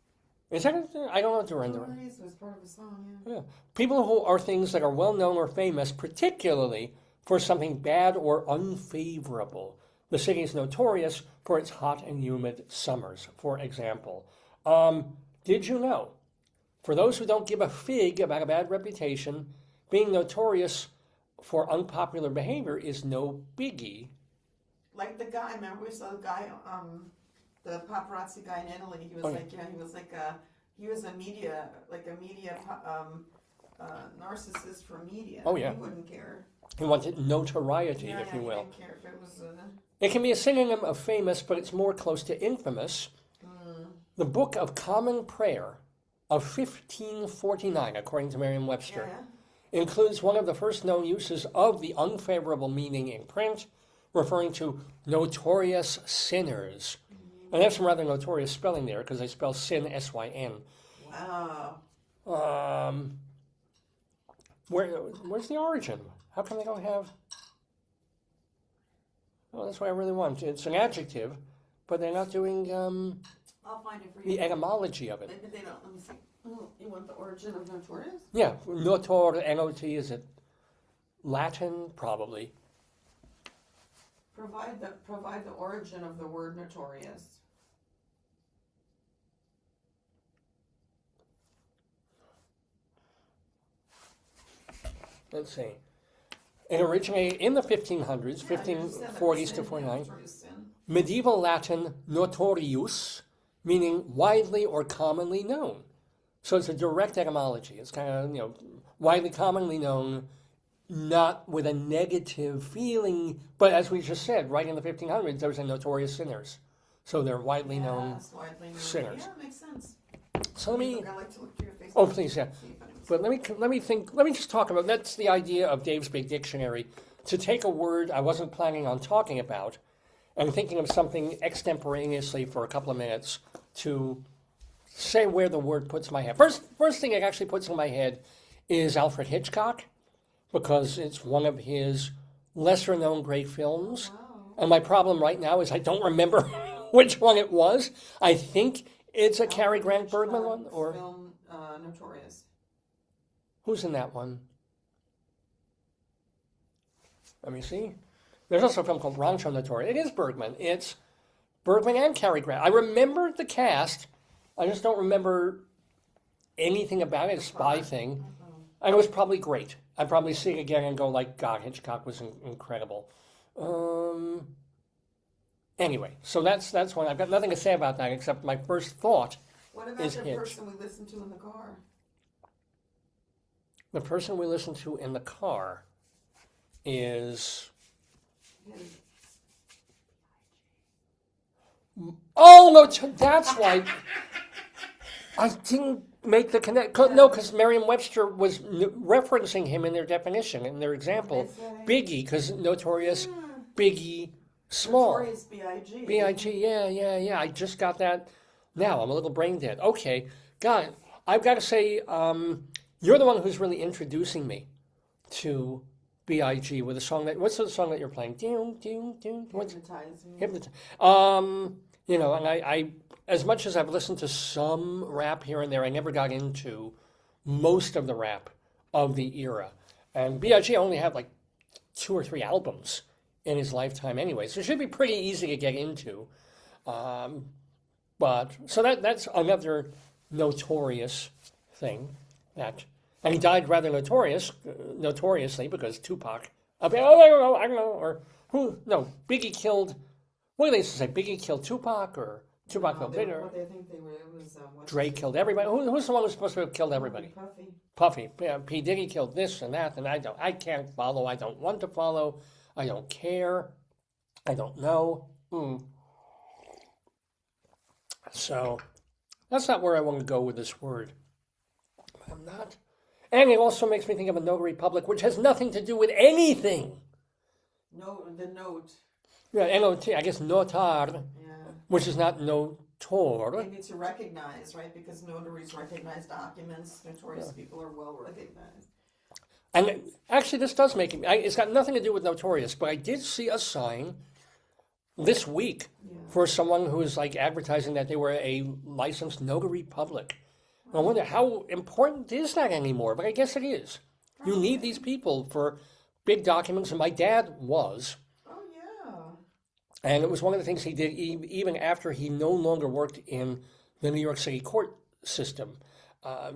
[SPEAKER 1] Is that I don't know Duran Duran.
[SPEAKER 4] Notorious was part of the song, yeah.
[SPEAKER 1] Yeah. People who are things that are well known or famous, particularly for something bad or unfavorable. The city is notorious for its hot and humid summers, for example. Did you know? For those who don't give a fig about a bad reputation, being notorious for unpopular behavior is no biggie.
[SPEAKER 4] Like the guy, remember we saw the guy, the paparazzi guy in Italy. He was he was a media narcissist for media.
[SPEAKER 1] Oh, yeah.
[SPEAKER 4] He wouldn't care.
[SPEAKER 1] He wanted notoriety, if you
[SPEAKER 4] he
[SPEAKER 1] will.
[SPEAKER 4] didn't care if it was.
[SPEAKER 1] It can be a synonym of famous, but it's more close to infamous. The Book of Common Prayer of 1549, according to Merriam-Webster, includes one of the first known uses of the unfavorable meaning in print, referring to notorious sinners. And they have some rather notorious spelling there because they spell sin, S-Y-N.
[SPEAKER 4] Wow.
[SPEAKER 1] Where's the origin? How come they don't have... Oh, that's what I really want. It's an adjective, but they're not doing
[SPEAKER 4] I'll find it for you.
[SPEAKER 1] the etymology of it.
[SPEAKER 4] Maybe they don't. Let me see. Oh, you want the origin of notorious?
[SPEAKER 1] Yeah, notor, N-O-T, is it Latin? Probably.
[SPEAKER 4] Provide the origin of the word notorious.
[SPEAKER 1] Let's see. It originated in the 1500s,
[SPEAKER 4] Yeah, you just said that
[SPEAKER 1] 1540s
[SPEAKER 4] sin,
[SPEAKER 1] to 49.
[SPEAKER 4] notorious sin.
[SPEAKER 1] Medieval Latin notorious, meaning widely or commonly known. So it's a direct etymology. It's kind of, widely commonly known, not with a negative feeling, but as we just said, right in the 1500s, there was a notorious sinners. So they're widely known
[SPEAKER 4] Yes, widely known.
[SPEAKER 1] sinners.
[SPEAKER 4] Yeah, it makes sense.
[SPEAKER 1] So let me...
[SPEAKER 4] I like to look through your Facebook.
[SPEAKER 1] Oh, please, yeah.
[SPEAKER 4] See if anyone's-
[SPEAKER 1] But let me just talk about, that's the idea of Dave's Big Dictionary, to take a word I wasn't planning on talking about and thinking of something extemporaneously for a couple of minutes to say where the word puts my head. First thing it actually puts in my head is Alfred Hitchcock, because it's one of his lesser known great films. And my problem right now is I don't remember which one it was. I think it's a Cary Grant Bergman one, or...
[SPEAKER 4] Film Notorious.
[SPEAKER 1] Who's in that one? Let me see. There's also a film called Rancho Notorious. It is Bergman. It's Bergman and Cary Grant. I remember the cast. I just don't remember anything about it. A spy thing. And it was probably great. I'd probably see it again and go like, God, Hitchcock was incredible. Anyway, so that's one. I've got nothing to say about that except my first thought.
[SPEAKER 4] What about
[SPEAKER 1] Is
[SPEAKER 4] the
[SPEAKER 1] Hitch.
[SPEAKER 4] person we listened to in the car?
[SPEAKER 1] The person we listen to in the car is... Oh, no, that's why I didn't make the connect. No, because Merriam-Webster was referencing him in their definition, in their example.
[SPEAKER 4] What did they say?
[SPEAKER 1] Biggie, because notorious, Biggie, small.
[SPEAKER 4] Notorious B.I.G.
[SPEAKER 1] B.I.G., yeah. I just got that now. I'm a little brain dead. Okay, got it. I've got to say, you're the one who's really introducing me to B.I.G. with a song that, what's the song that you're playing? What's
[SPEAKER 4] Hypnotizing.
[SPEAKER 1] Hypnotize. And I, as much as I've listened to some rap here and there, I never got into most of the rap of the era. And B.I.G. only had like 2 or 3 albums in his lifetime anyway, so it should be pretty easy to get into. But so that's another notorious thing that, and he died rather notoriously because Tupac. I don't know, or who? No, Biggie killed. What do they say? Biggie killed Tupac, or Tupac killed Biggie?
[SPEAKER 4] What they think they were, it was
[SPEAKER 1] Drake killed everybody. Who's the one who's supposed to have killed everybody?
[SPEAKER 4] Puffy.
[SPEAKER 1] Puffy. Yeah, P. Diddy killed this and that, and I can't follow. I don't want to follow. I don't care. I don't know. So that's not where I want to go with this word. I'm not. And it also makes me think of a notary public, which has nothing to do with anything.
[SPEAKER 4] No, the note.
[SPEAKER 1] Yeah, N-O-T, I guess notar,
[SPEAKER 4] Yeah.
[SPEAKER 1] which is not notor.
[SPEAKER 4] Maybe to recognize, right? Because notaries recognize documents. Notorious people are well recognized.
[SPEAKER 1] And actually, this does make it, it's got nothing to do with notorious, but I did see a sign this week for someone who was like advertising that they were a licensed notary public. I wonder how important is that anymore, but I guess it is. You need these people for big documents, and my dad was.
[SPEAKER 4] Oh, yeah.
[SPEAKER 1] And it was one of the things he did even after he no longer worked in the New York City court system.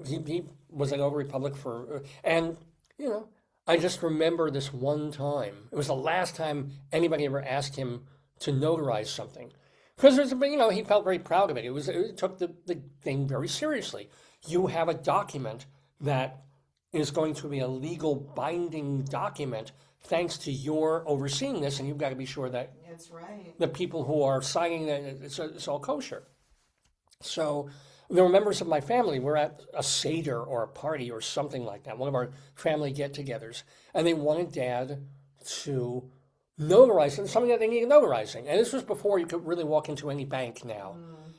[SPEAKER 1] He was a notary public for, and, I just remember this one time. It was the last time anybody ever asked him to notarize something. Because he felt very proud of it. It took the thing very seriously. You have a document that is going to be a legal binding document thanks to your overseeing this, and you've got to be sure that
[SPEAKER 4] That's right.
[SPEAKER 1] the people who are signing it, it's all kosher. So there were members of my family. We're at a Seder or a party or something like that, one of our family get-togethers, and they wanted Dad to notarize something that they needed notarizing. And this was before you could really walk into any bank now.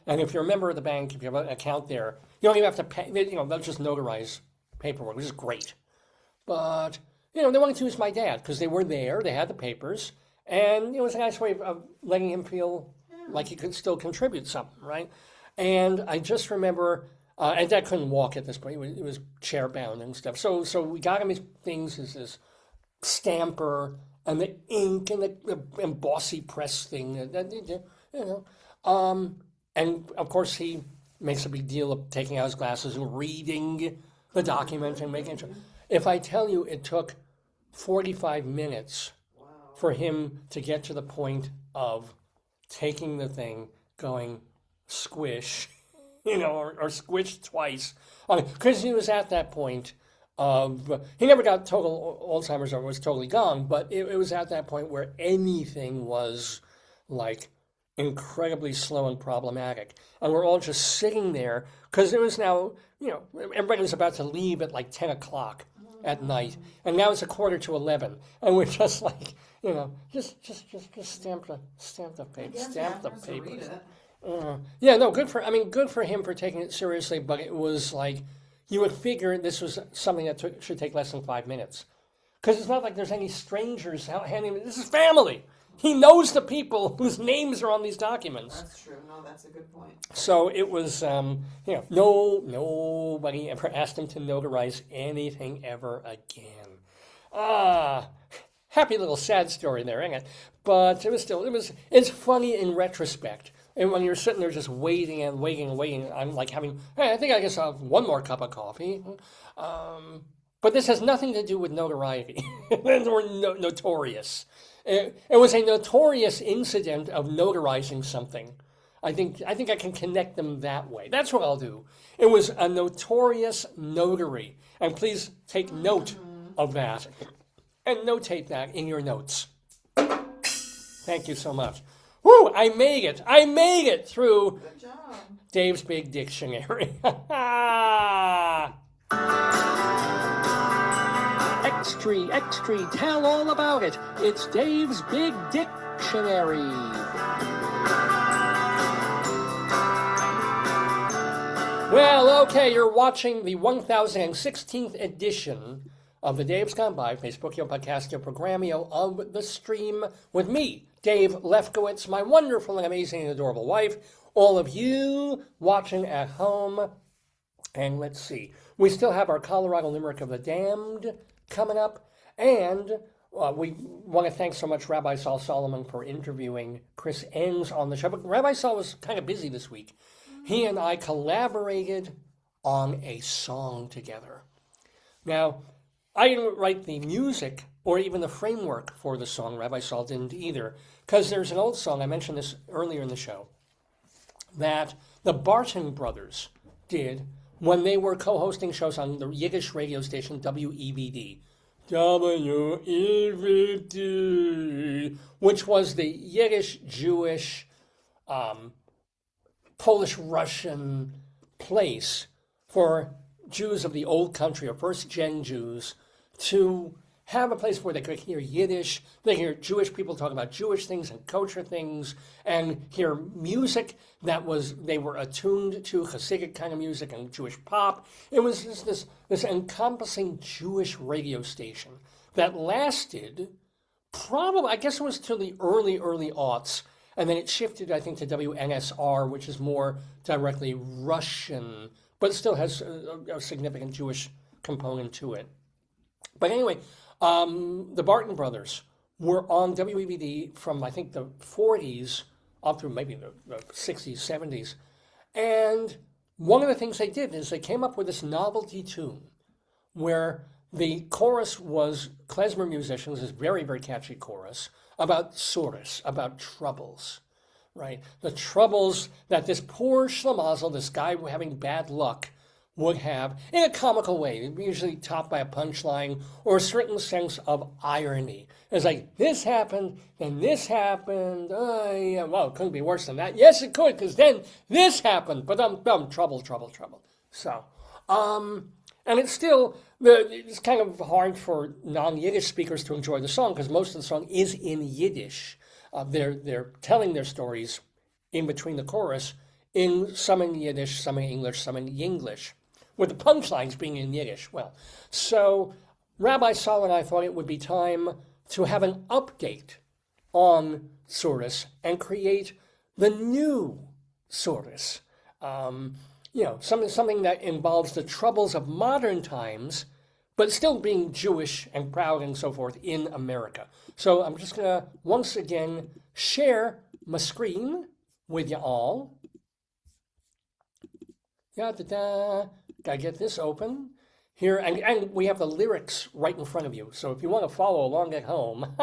[SPEAKER 1] And if you're a member of the bank, if you have an account there, you don't even have to pay. They'll just notarize paperwork, which is great. But they wanted to use my dad because they were there, they had the papers, and it was a nice way of letting him feel like he could still contribute something, right? And I just remember, and Dad couldn't walk at this point; he was chair bound and stuff. So we got him his things, his stamper and the ink and the embossy press thing, and of course he makes a big deal of taking out his glasses and reading the document and making sure. If I tell you it took 45 minutes for him to get to the point of taking the thing, going squish, or squish twice, because he was at that point of, he never got total Alzheimer's or was totally gone, but it was at that point where anything was like incredibly slow and problematic. And we're all just sitting there because it was now, everybody was about to leave at like 10 o'clock at night. And now it's 11:15. And we're just like, just stamp the paper, stamp the papers. Good for him for taking it seriously, but it was like, you would figure this was something that should take less than 5 minutes. Because it's not like there's any strangers handing him. This is family. He knows the people whose names are on these documents.
[SPEAKER 4] That's true. No, that's a good point.
[SPEAKER 1] So it was, nobody ever asked him to notarize anything ever again. Happy little sad story there, ain't it? But it's funny in retrospect. And when you're sitting there just waiting, I'm like I think I guess I'll have one more cup of coffee. But this has nothing to do with notoriety or notorious. It was a notorious incident of notarizing something. I think I can connect them that way. That's what I'll do. It was a notorious notary. And please take note of that. And notate that in your notes. Thank you so much. Woo! I made it through
[SPEAKER 4] Good job.
[SPEAKER 1] Dave's Big Dictionary. Extra, tell all about it. It's Dave's Big Dictionary. Well, okay, you're watching the 1016th edition of the Dave's Gone By Facebookio Podcastio Programmio of the stream with me, Dave Lefkowitz, my wonderful and amazing and adorable wife, all of you watching at home. And let's see, we still have our Colorado Limerick of the Damned coming up, and we want to thank so much Rabbi Sol Solomon for interviewing Chris Enss on the show. But Rabbi Sol was kind of busy this week. He and I collaborated on a song together. Now, I didn't write the music or even the framework for the song. Rabbi Sol didn't either, because there's an old song, I mentioned this earlier in the show, that the Barton brothers did when they were co-hosting shows on the Yiddish radio station WEVD. WEVD, which was the Yiddish, Jewish, Polish-Russian place for Jews of the old country, or first-gen Jews, to have a place where they could hear Yiddish, they hear Jewish people talk about Jewish things and kosher things, and hear music that they were attuned to, Hasidic kind of music and Jewish pop. It was just this encompassing Jewish radio station that lasted probably, I guess it was till the early aughts, and then it shifted, I think, to WNSR, which is more directly Russian, but it still has a significant Jewish component to it. But anyway, the Barton brothers were on WEVD from, I think, the 40s up through maybe the 60s, 70s. And one of the things they did is they came up with this novelty tune where the chorus was klezmer musicians, this very, very catchy chorus, about Tzuris, about troubles, right? The troubles that this poor schlemazel, this guy having bad luck, would have in a comical way, usually topped by a punchline or a certain sense of irony. It's like, this happened, then this happened. Yeah, well, it couldn't be worse than that. Yes, it could, because then this happened. But trouble. So, and it's still, it's kind of hard for non-Yiddish speakers to enjoy the song because most of the song is in Yiddish. They're telling their stories in between the chorus, some in Yiddish, some in English, some in Yinglish, with the punchlines being in Yiddish. Well, so Rabbi Sol and I thought it would be time to have an update on Tzuris and create the new Tzuris. Something that involves the troubles of modern times, but still being Jewish and proud and so forth in America. So I'm just going to once again share my screen with you all. Gotta get this open here, and we have the lyrics right in front of you. So if you want to follow along at home,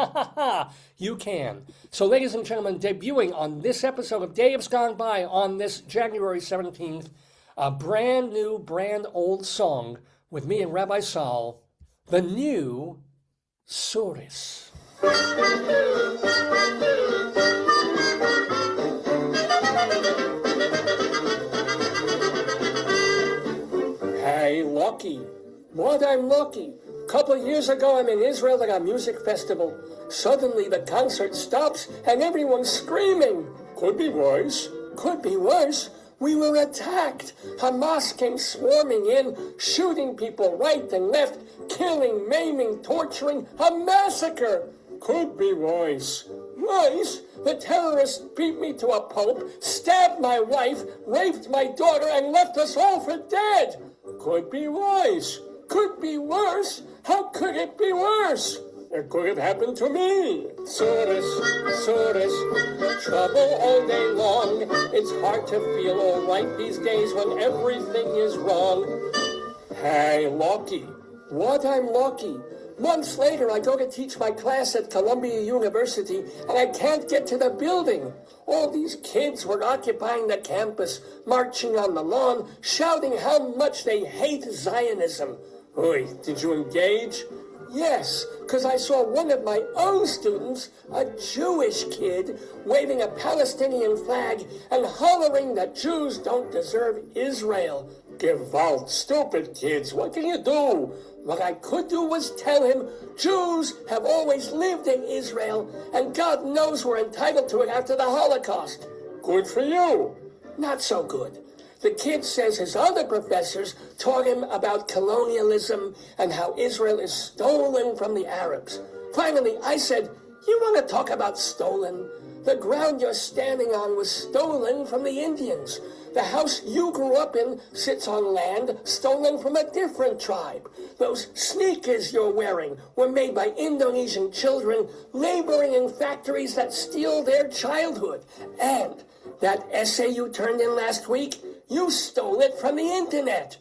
[SPEAKER 1] you can. So ladies and gentlemen, debuting on this episode of Days Gone By on this January 17th, a brand new, brand old song with me and Rabbi Sol, the new Tzuris. Hey, lucky. What I'm lucky. Couple of years ago, I'm in Israel at a music festival. Suddenly, the concert stops and everyone's screaming. Could be worse. Could be worse. We were attacked. Hamas came swarming in, shooting people right and left, killing, maiming, torturing. A massacre. Could be worse. Worse? The terrorists beat me to a pulp, stabbed my wife, raped my daughter, and left us all for dead. Could be worse. Could be worse. How could it be worse? It could have happened to me. Tzuris, trouble all day long. It's hard to feel all right these days when everything is wrong. Hey, lucky. What I'm lucky. Months later, I go to teach my class at Columbia University, and I can't get to the building. All these kids were occupying the campus, marching on the lawn, shouting how much they hate Zionism. Oy, did you engage? Yes, because I saw one of my own students, a Jewish kid, waving a Palestinian flag and hollering that Jews don't deserve Israel. Gewalt, stupid kids, what can you do? What I could do was tell him Jews have always lived in Israel, and God knows we're entitled to it after the Holocaust. Good for you. Not so good. The kid says his other professors taught him about colonialism and how Israel is stolen from the Arabs. Finally, I said, you want to talk about stolen? The ground you're standing on was stolen from the Indians. The house you grew up in sits on land stolen from a different tribe. Those sneakers you're wearing were made by Indonesian children laboring in factories that steal their childhood. And that essay you turned in last week, you stole it from the internet.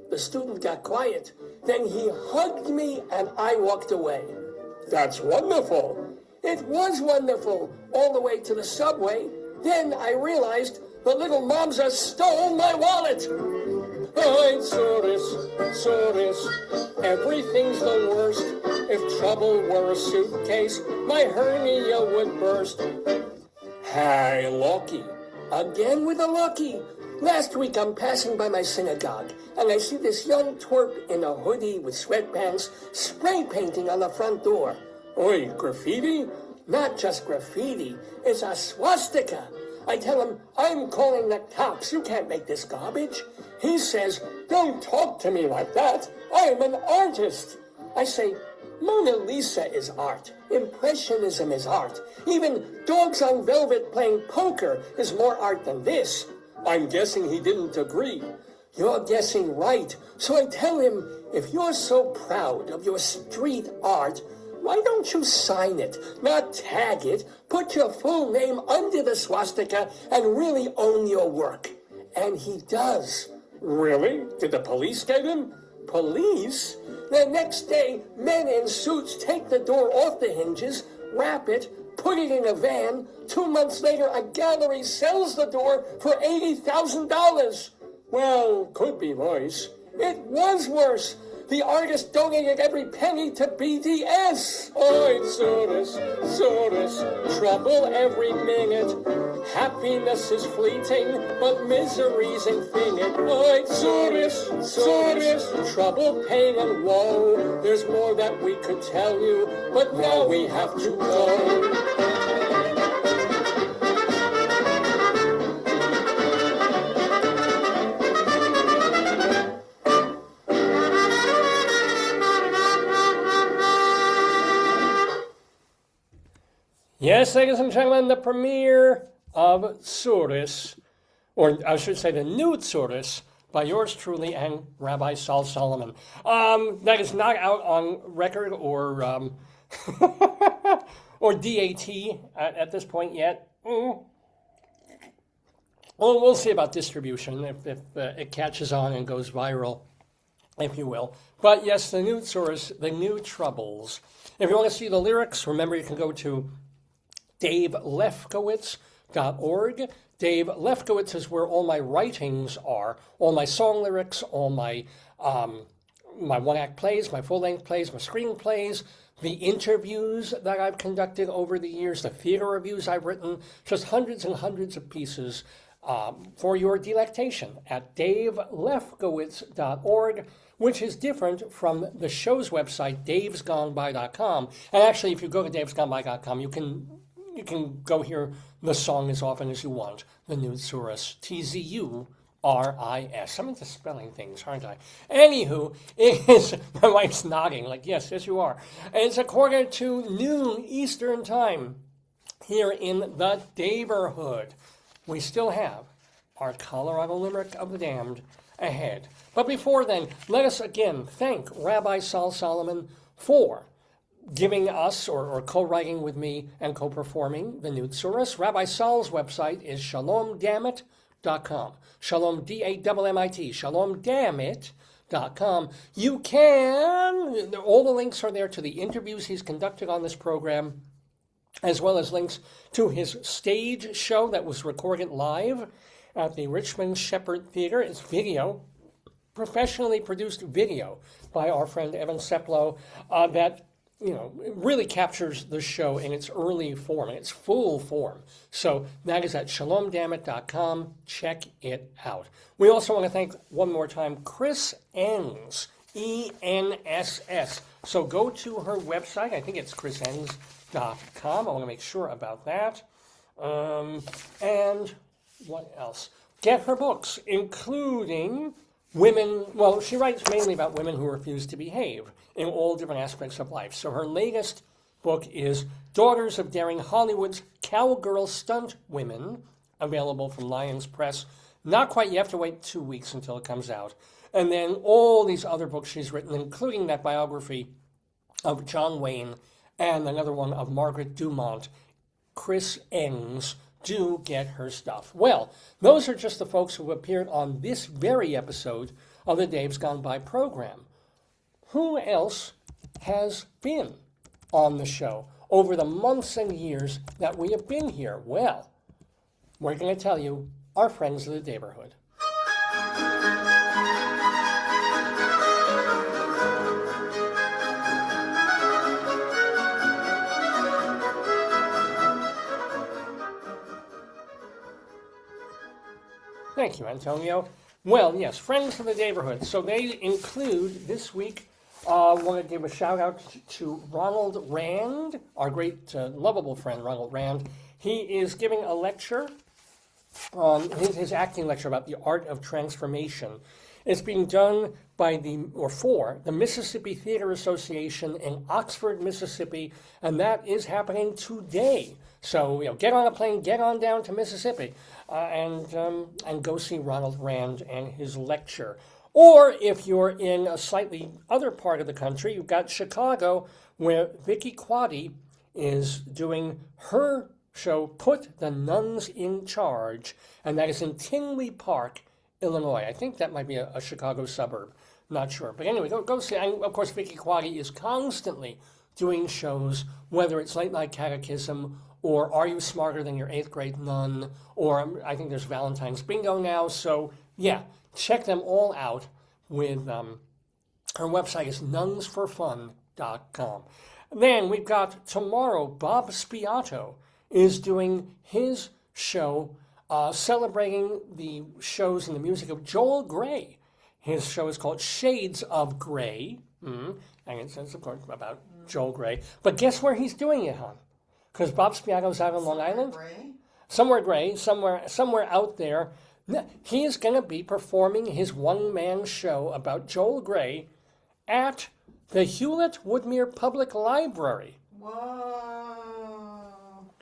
[SPEAKER 1] The student got quiet. Then he hugged me and I walked away. That's wonderful. It was wonderful all the way to the subway. Then I realized the little momza stole my wallet. Oh, Tzuris, everything's the worst. If trouble were a suitcase, my hernia would burst. Hey, lucky. Again with a lucky. Last week I'm passing by my synagogue, and I see this young twerp in a hoodie with sweatpants spray painting on the front door. Oi, graffiti? Not just graffiti, it's a swastika. I tell him, I'm calling the cops, you can't make this garbage. He says, don't talk to me like that, I'm an artist. I say, Mona Lisa is art, Impressionism is art. Even dogs on velvet playing poker is more art than this. I'm guessing he didn't agree. You're guessing right. So I tell him, if you're so proud of your street art, why don't you sign it, not tag it, put your full name under the swastika and really own your work? And he does. Really? Did the police get him? Police? The next day, men in suits take the door off the hinges, wrap it, put it in a van. 2 months later, a gallery sells the door for $80,000. Well, could be worse. It was worse. The artist donated every penny to BDS. Oi, Tzuris, trouble every minute. Happiness is fleeting, but misery's infinite. Oi, Tzuris, trouble, pain, and woe. There's more that we could tell you, but now we have to go. Yes, ladies and gentlemen, the premiere of Tzuris, or I should say the new Tzuris, by yours truly and Rabbi Sol Solomon. That is not out on record or or DAT at this point yet. Well, we'll see about distribution if it catches on and goes viral, if you will. But yes, the new Tzuris, the new troubles. If you want to see the lyrics, remember you can go to DaveLefkowitz.org. Dave Lefkowitz is where all my writings are, all my song lyrics, all my my one-act plays, my full-length plays, my screenplays, the interviews that I've conducted over the years, the theater reviews I've written, just hundreds and hundreds of pieces for your delectation at DaveLefkowitz.org, which is different from the show's website, davesgoneby.com. And actually, if you go to davesgoneby.com, you can go hear the song as often as you want. The new Tzuris, Tzuris. I'm into spelling things, aren't I? Anywho, my wife's nodding like, yes, you are. It's a quarter to noon Eastern time here in the Daverhood. We still have our Colorado Limerick of the Damned ahead. But before then, let us again thank Rabbi Sol Solomon for giving us or co-writing with me and co-performing the new Tzuris. Rabbi Sol's website is shalomdammit.com. Shalom, D-A-M-M-I-T, shalomdammit.com. You can, all the links are there to the interviews he's conducted on this program, as well as links to his stage show that was recorded live at the Richmond Shepherd Theater. It's video, professionally produced video by our friend Evan Seplow that it really captures the show in its early form, in its full form. So that is at shalomdammit.com. Check it out. We also want to thank one more time Chris Enss, E-N-S-S. So go to her website. I think it's chrisenns.com. I want to make sure about that. And what else? Get her books, including women. Well, she writes mainly about women who refuse to behave in all different aspects of life. So her latest book is Daughters of Daring Hollywood's Cowgirl Stunt Women, available from Lions Press. Not quite, you have to wait 2 weeks until it comes out. And then all these other books she's written, including that biography of John Wayne and another one of Margaret Dumont. Chris Enss. Do get her stuff. Well, those are just the folks who appeared on this very episode of the Dave's Gone By program. Who else has been on the show over the months and years that we have been here? Well, we're going to tell you, our friends of the Daverhood. Thank you, Antonio. Well, yes, friends of the Daverhood. So they include this week, I want to give a shout out to Ronald Rand, our great lovable friend Ronald Rand. He is giving a lecture, his acting lecture about the art of transformation. It's being done by for the Mississippi Theater Association in Oxford, Mississippi, and that is happening today. So, get on a plane, get on down to Mississippi, and go see Ronald Rand and his lecture. Or if you're in a slightly other part of the country, you've got Chicago, where Vicky Quaddy is doing her show, Put the Nuns in Charge, and that is in Tinley Park, Illinois. I think that might be a Chicago suburb. Not sure. But anyway, go see. And of course, Vicky Quaddy is constantly doing shows, whether it's Late Night Catechism or Are You Smarter Than Your 8th Grade Nun, or I think there's Valentine's Bingo now. So yeah, check them all out with, her website is nunsforfun.com. Then we've got tomorrow, Bob Spiato is doing his show celebrating the shows and the music of Joel Grey. His show is called Shades of Grey. And it says, of course, about Joel Grey. But guess where he's doing it, hon? Because Bob Spiato's out on Long Island. Somewhere Grey, somewhere out there. He is going to be performing his one-man show about Joel Grey at the Hewlett Woodmere Public Library.
[SPEAKER 4] Whoa.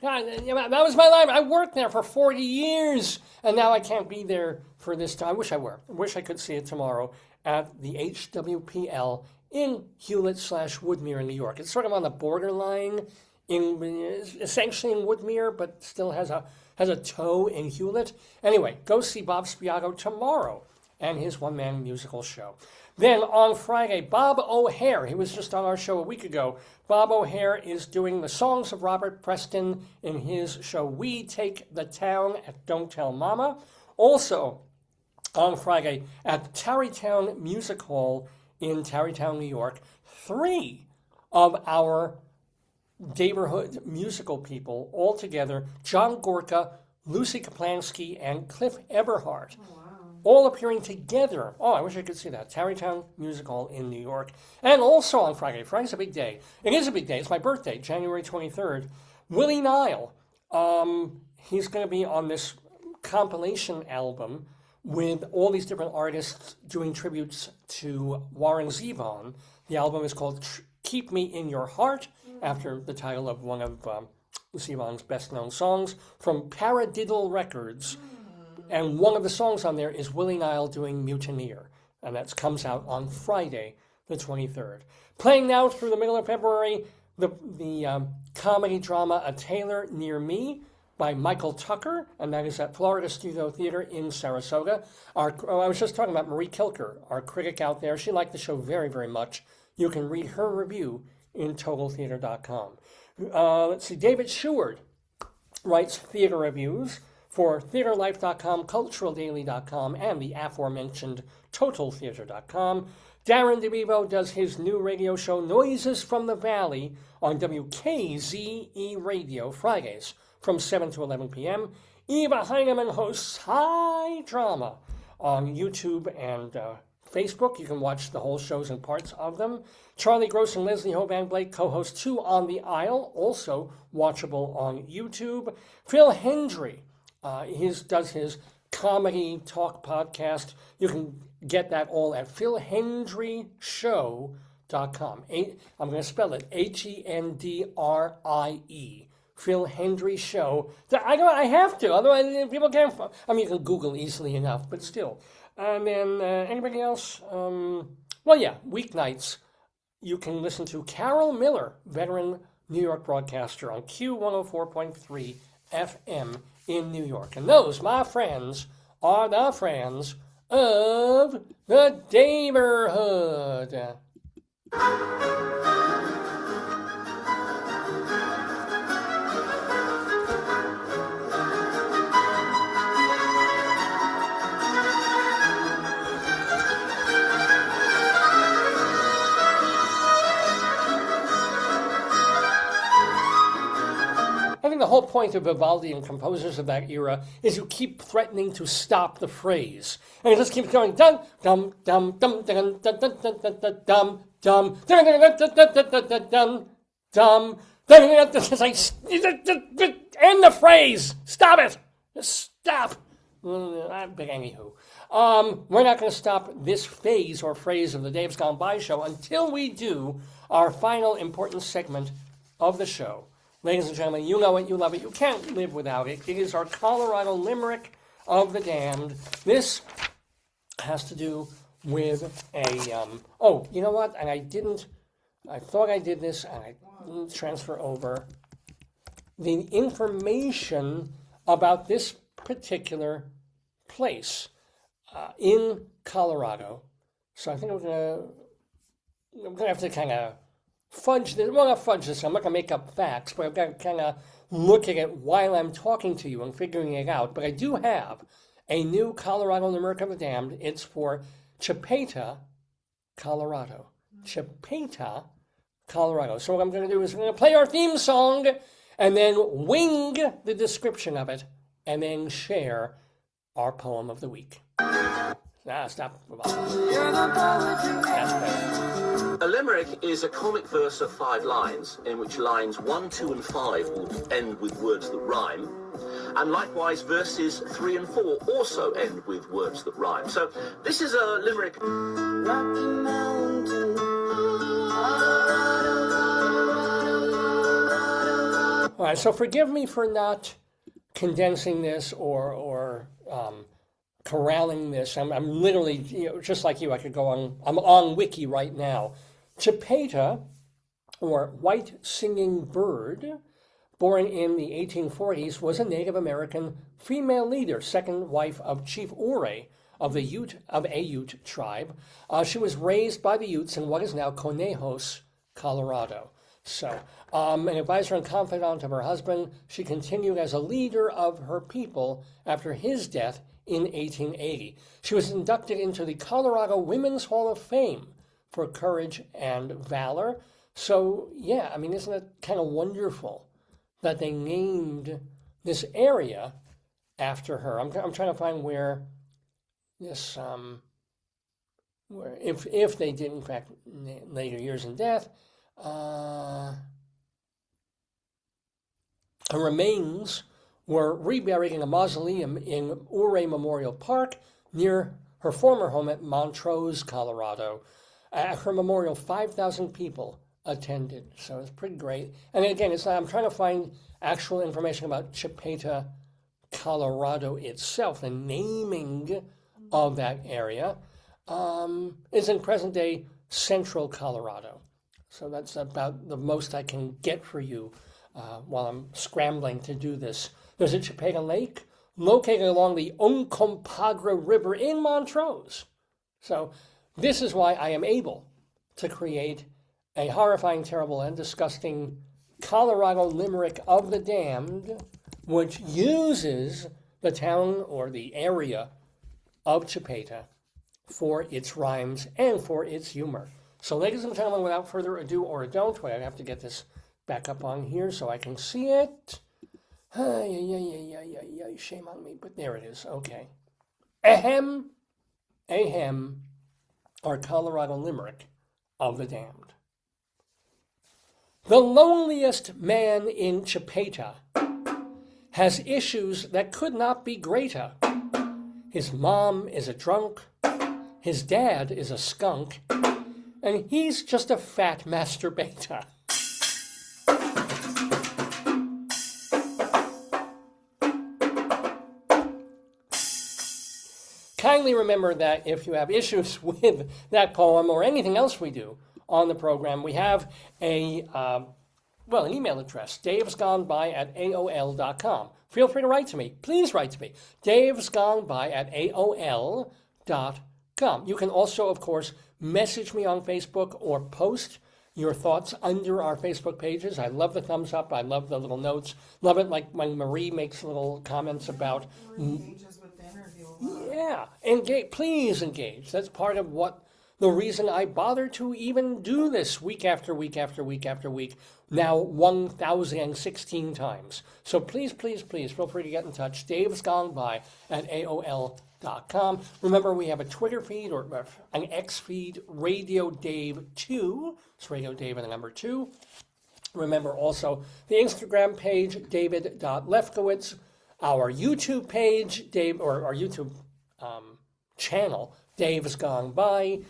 [SPEAKER 1] God, that was my library. I worked there for 40 years, and now I can't be there for this time. I wish I were. I wish I could see it tomorrow at the HWPL in Hewlett/Woodmere in New York. It's sort of on the borderline, essentially in Woodmere, but still has a toe in Hewlett. Anyway, go see Bob Spiato tomorrow and his one-man musical show. Then on Friday, Bob O'Hare, he was just on our show a week ago. Bob O'Hare is doing the songs of Robert Preston in his show We Take the Town at Don't Tell Mama. Also on Friday at the Tarrytown Music Hall in Tarrytown, New York, 3 of our Daverhood musical people all together, John Gorka, Lucy Kaplansky, and Cliff Eberhardt. All appearing together. Oh, I wish I could see that. Tarrytown Music Hall in New York. And also on Friday. Friday's a big day. It is a big day. It's my birthday, January 23rd. Willie Nile. He's going to be on this compilation album with all these different artists doing tributes to Warren Zevon. The album is called Keep Me in Your Heart, after the title of one of Zevon's best-known songs, from Paradiddle Records. And one of the songs on there is Willie Nile doing Mutineer. And that comes out on Friday, the 23rd. Playing now through the middle of February, the comedy drama A Tailor Near Me by Michael Tucker, and that is at Florida Studio Theater in Sarasota. I was just talking about Marie Kilker, our critic out there. She liked the show very, very much. You can read her review in TotalTheater.com. Let's see, David Sheward writes theater reviews for TheaterLife.com, CulturalDaily.com, and the aforementioned TotalTheater.com. Darren DeVivo does his new radio show, Noises from the Valley, on WKZE Radio, Fridays from 7 to 11 p.m. Eva Heinemann hosts High Drama on YouTube and Facebook. You can watch the whole shows and parts of them. Charlie Gross and Leslie Hoban Blake co-host Two on the Aisle, also watchable on YouTube. Phil Hendry does his comedy talk podcast. You can get that all at philhendryshow.com. I'm going to spell it Hendrie. Phil Hendry Show. I have to, otherwise people can't. I mean, you can Google easily enough, but still. And then anybody else? Weeknights you can listen to Carol Miller, veteran New York broadcaster, on Q104.3 FM in New York. And those, my friends, are the friends of the Daverhood. I think the whole point of Vivaldi and composers of that era is you keep threatening to stop the phrase. And it just keeps going dum dum dum dum dum dum dum dum dum dum dum. It's like, end the phrase. Stop it. Stop. But anywho, we're not going to stop this phase or phrase of the Dave's Gone By show until we do our final important segment of the show. Ladies and gentlemen, you know it, you love it, you can't live without it. It is our Colorado Limerick of the Damned. This has to do with a, you know what? And I thought I did this and I didn't transfer over the information about this particular place in Colorado. So I think I'm going to have to kind of fudge this. Well, not fudge this. I'm not going to make up facts, but I've got to kind of looking at while I'm talking to you and figuring it out, but I do have a new Colorado Limerick of the Damned. It's for Chipeta, Colorado. Chipeta, Colorado. So what I'm going to do is I'm going to play our theme song and then wing the description of it and then share our poem of the week. Stop. That's better.
[SPEAKER 7] A limerick is a comic verse of 5 lines, in which lines 1, 2, and 5 will end with words that rhyme, and likewise verses 3 and 4 also end with words that rhyme. So this is a limerick.
[SPEAKER 6] Rocky Mountain.
[SPEAKER 1] All right, so forgive me for not condensing this or corralling this. I'm literally, just like you, I could go on, I'm on Wiki right now. Chipeta, or white singing bird, born in the 1840s, was a Native American female leader, second wife of Chief Ouray of a Ute tribe. She was raised by the Utes in what is now Conejos, Colorado. So, an advisor and confidant of her husband, she continued as a leader of her people after his death in 1880. She was inducted into the Colorado Women's Hall of Fame for courage and valor. So, yeah, I mean, isn't it kind of wonderful that they named this area after her? I'm trying to find where this, where if they did, in fact, later years in death, her remains were reburied in a mausoleum in Ouray Memorial Park near her former home at Montrose, Colorado. At her memorial, 5,000 people attended, so it's pretty great. And again, I'm trying to find actual information about Chipeta, Colorado itself. The naming of that area is in present-day central Colorado. So that's about the most I can get for you while I'm scrambling to do this. There's a Chipeta Lake located along the Uncompahgre River in Montrose. So this is why I am able to create a horrifying, terrible, and disgusting Colorado Limerick of the Damned, which uses the town or the area of Chipeta for its rhymes and for its humor. So, ladies and gentlemen, without further ado, or don't, wait, I have to get this back up on here so I can see it. Shame on me, but there it is. Okay. Ahem, our Colorado Limerick of the Damned. The loneliest man in Chipeta has issues that could not be greater. His mom is a drunk, his dad is a skunk, and he's just a fat masturbator. Kindly remember that if you have issues with that poem or anything else we do on the program, we have an email address, davesgoneby@aol.com. Feel free to write to me. Please write to me, davesgoneby@aol.com. You can also, of course, message me on Facebook or post your thoughts under our Facebook pages. I love the thumbs up. I love the little notes. Love it like when Marie makes little comments about...
[SPEAKER 4] Engages with the interview a lot.
[SPEAKER 1] Yeah, please engage. That's part of the reason I bother to even do this week after week after week after week, now 1,016 times. So please, please, please feel free to get in touch. davesgoneby@aol.com. Remember, we have a Twitter feed or an X feed, Radio Dave 2. It's Radio Dave and the number 2. Remember also the Instagram page, david.lefkowitz, our YouTube page, our YouTube channel, Dave's Gone By.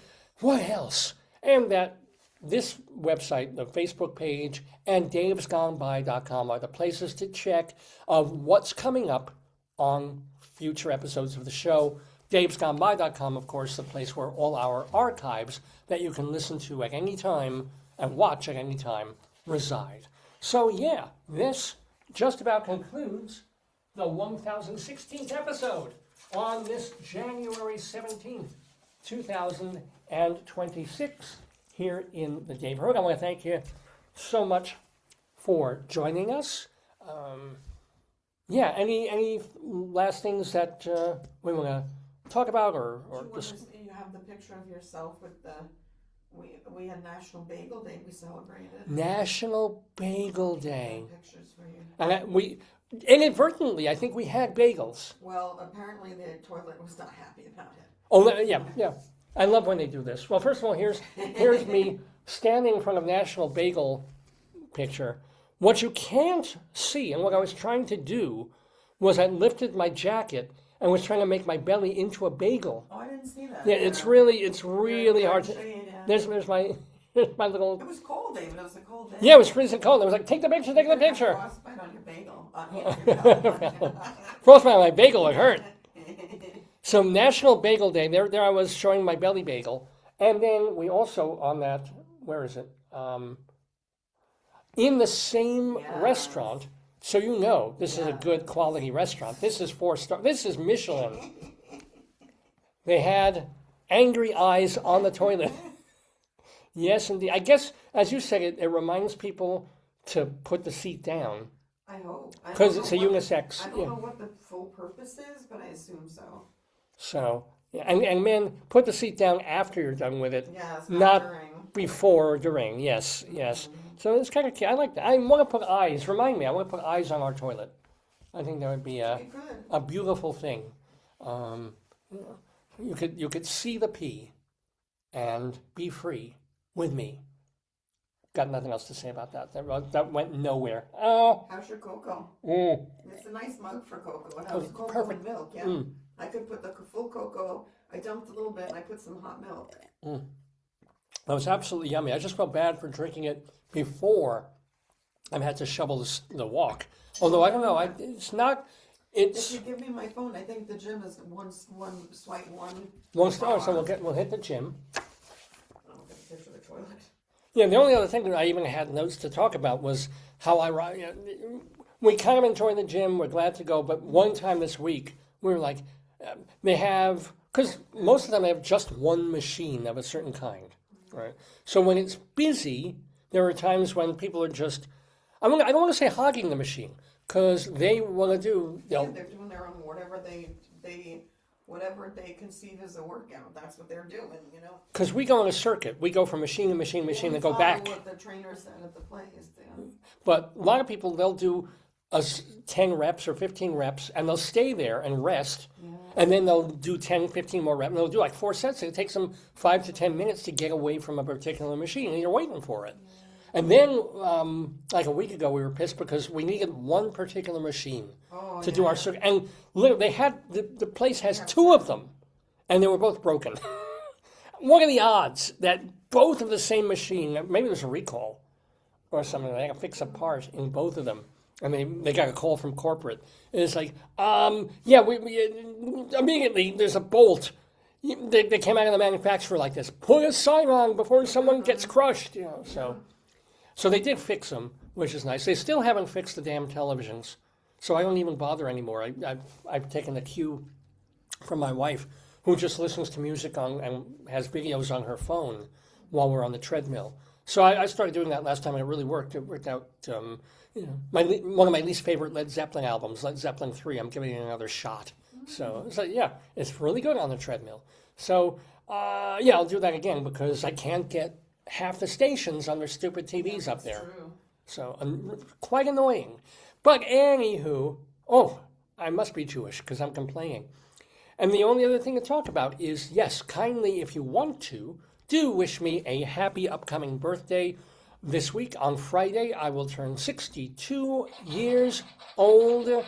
[SPEAKER 1] What else? And that this website, the Facebook page, and davesgoneby.com are the places to check of what's coming up on future episodes of the show. davesgoneby.com, of course, the place where all our archives that you can listen to at any time and watch at any time reside. So yeah, this just about concludes the 1016th episode on this January 17th, 2026 here in the Daverhood. I want to thank you so much for joining us. Yeah, any last things that we want to talk about or
[SPEAKER 4] You have the picture of yourself with the. We had National Bagel Day. We celebrated.
[SPEAKER 1] National Bagel Day.
[SPEAKER 4] Pictures for you.
[SPEAKER 1] And we inadvertently, I think we had bagels.
[SPEAKER 4] Well, apparently the toilet was not happy about it.
[SPEAKER 1] Oh yeah. I love when they do this. Well, first of all, here's me standing in front of National Bagel picture. What you can't see, and what I was trying to do, was I lifted my jacket and was trying to make my belly into a bagel.
[SPEAKER 4] Oh, I didn't see that.
[SPEAKER 1] Yeah, it's really hard to. There's my little.
[SPEAKER 4] It was cold, David. It was a cold day.
[SPEAKER 1] Yeah, it was freezing cold. I was like, take the picture.
[SPEAKER 4] Frostbite on your bagel.
[SPEAKER 1] Frostbite on my bagel, it hurt. So National Bagel Day, there I was showing my belly bagel. And then we also on that, where is it? In the same restaurant, so you know this is a good quality restaurant. This is 4-star. This is Michelin. They had angry eyes on the toilet. Yes, indeed. I guess, as you said, it reminds people to put the seat down.
[SPEAKER 4] I hope.
[SPEAKER 1] Because it's a unisex.
[SPEAKER 4] I don't know what the full purpose is, but I assume so.
[SPEAKER 1] So, yeah, and men, put the seat down after you're done with it.
[SPEAKER 4] Yes,
[SPEAKER 1] not
[SPEAKER 4] during.
[SPEAKER 1] Before or during. Yes. So it's kind of cute. I like that. I want to put eyes. Remind me, I want to put eyes on our toilet. I think that would be a beautiful thing. You could see the pee and be free with me. Got nothing else to say about that. That went nowhere. Oh.
[SPEAKER 4] How's your cocoa? It's a nice mug for cocoa. It has cocoa
[SPEAKER 1] perfect.
[SPEAKER 4] and milk, yeah. I could put the full cocoa. I dumped a little bit and I put some hot milk.
[SPEAKER 1] That was absolutely yummy. I just felt bad for drinking it before I've had to shovel the walk. Although I don't know, it's not. It's.
[SPEAKER 4] If you give me my phone, I think the gym is one swipe one.
[SPEAKER 1] One star, so we'll hit the gym.
[SPEAKER 4] I'll get a picture of the toilet.
[SPEAKER 1] Yeah, the only other thing that I even had notes to talk about was how we kind of enjoy the gym. We're glad to go, but one time this week we were like, they have, because most of them have just one machine of a certain kind, right? So when it's busy, there are times when people are just, I don't want to say hogging the machine, because they want to do.
[SPEAKER 4] Yeah, they're doing their own whatever they conceive as a workout. That's what they're doing, you know.
[SPEAKER 1] Because we go on a circuit, we go from machine to machine, and go back.
[SPEAKER 4] What the trainer said at the place.
[SPEAKER 1] But a lot of people, they'll do 10 reps or 15 reps, and they'll stay there and rest, and then they'll do 10, 15 more reps, and they'll do like 4 sets. It takes them 5 to 10 minutes to get away from a particular machine, and you're waiting for it. And then, like a week ago, we were pissed because we needed one particular machine to do our circuit. And literally, they had the place has 2 of them, and they were both broken. What are the odds that both of the same machine, maybe there's a recall or something, they got to fix a part in both of them. And they got a call from corporate. And it's like, we immediately, there's a bolt. They came out of the manufacturer like this. Put a sign on before someone gets crushed, you know, So they did fix them, which is nice. They still haven't fixed the damn televisions, so I don't even bother anymore. I've taken the cue from my wife, who just listens to music and has videos on her phone while we're on the treadmill. So I started doing that last time, and it really worked. It worked out. One of my least favorite Led Zeppelin albums, Led Zeppelin 3. I'm giving it another shot. So it's like, it's really good on the treadmill. So I'll do that again because I can't get half the stations on their stupid TVs up there.
[SPEAKER 4] True.
[SPEAKER 1] So quite annoying. But anywho, I must be Jewish because I'm complaining. And the only other thing to talk about is, yes, kindly, if you want to, do wish me a happy upcoming birthday. This week on Friday, I will turn 62 years old.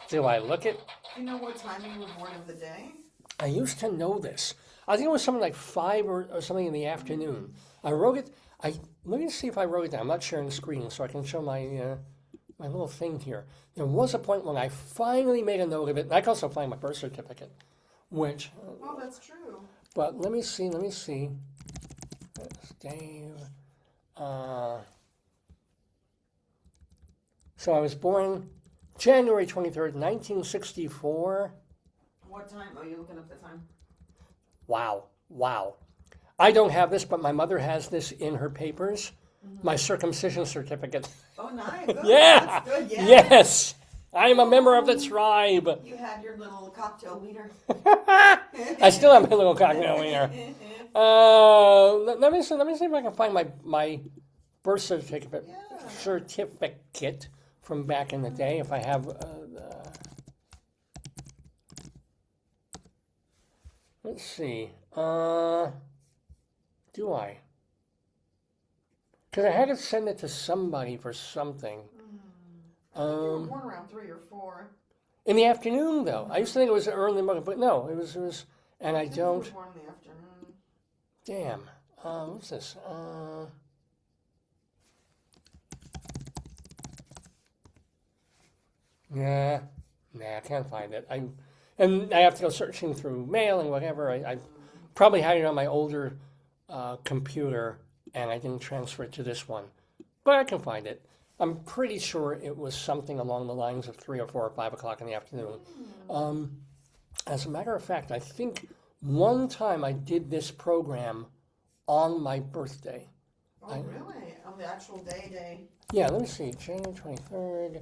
[SPEAKER 1] Do I look it?
[SPEAKER 4] Do you know what time you were born of the day?
[SPEAKER 1] I used to know this. I think it was something like 5 or something in the afternoon. I wrote it. Let me see if I wrote it down. I'm not sharing the screen, so I can show my my little thing here. There was a point when I finally made a note of it. And I can also find my birth certificate, which.
[SPEAKER 4] Oh, that's true.
[SPEAKER 1] But let me see. That's Dave. So I was born January 23rd, 1964.
[SPEAKER 4] What time? Oh, you're looking up the time.
[SPEAKER 1] Wow. I don't have this, but my mother has this in her papers. my circumcision certificate.
[SPEAKER 4] Oh, nice. Oh,
[SPEAKER 1] Yeah.
[SPEAKER 4] That's good. Yeah.
[SPEAKER 1] Yes. I am a member of the tribe.
[SPEAKER 4] You had your little cocktail wiener.
[SPEAKER 1] I still have my little cocktail wiener. Let me see if I can find my birth certificate from back in the day. If I have, let's see. Do I? Because I had to send it to somebody for something.
[SPEAKER 4] You were born around 3 or 4.
[SPEAKER 1] In the afternoon, though. I used to think it was early in the morning, but no, it was, and I
[SPEAKER 4] You
[SPEAKER 1] don't.
[SPEAKER 4] were born in the afternoon.
[SPEAKER 1] Damn. What's this? Nah, I can't find it. And I have to go searching through mail and whatever. I probably had it on my older computer, and I didn't transfer it to this one. But I can find it. I'm pretty sure it was something along the lines of 3 or 4 or 5 o'clock in the afternoon. As a matter of fact, I think one time I did this program on my birthday.
[SPEAKER 4] Oh, really? On the actual day?
[SPEAKER 1] Yeah, let me see. January 23rd.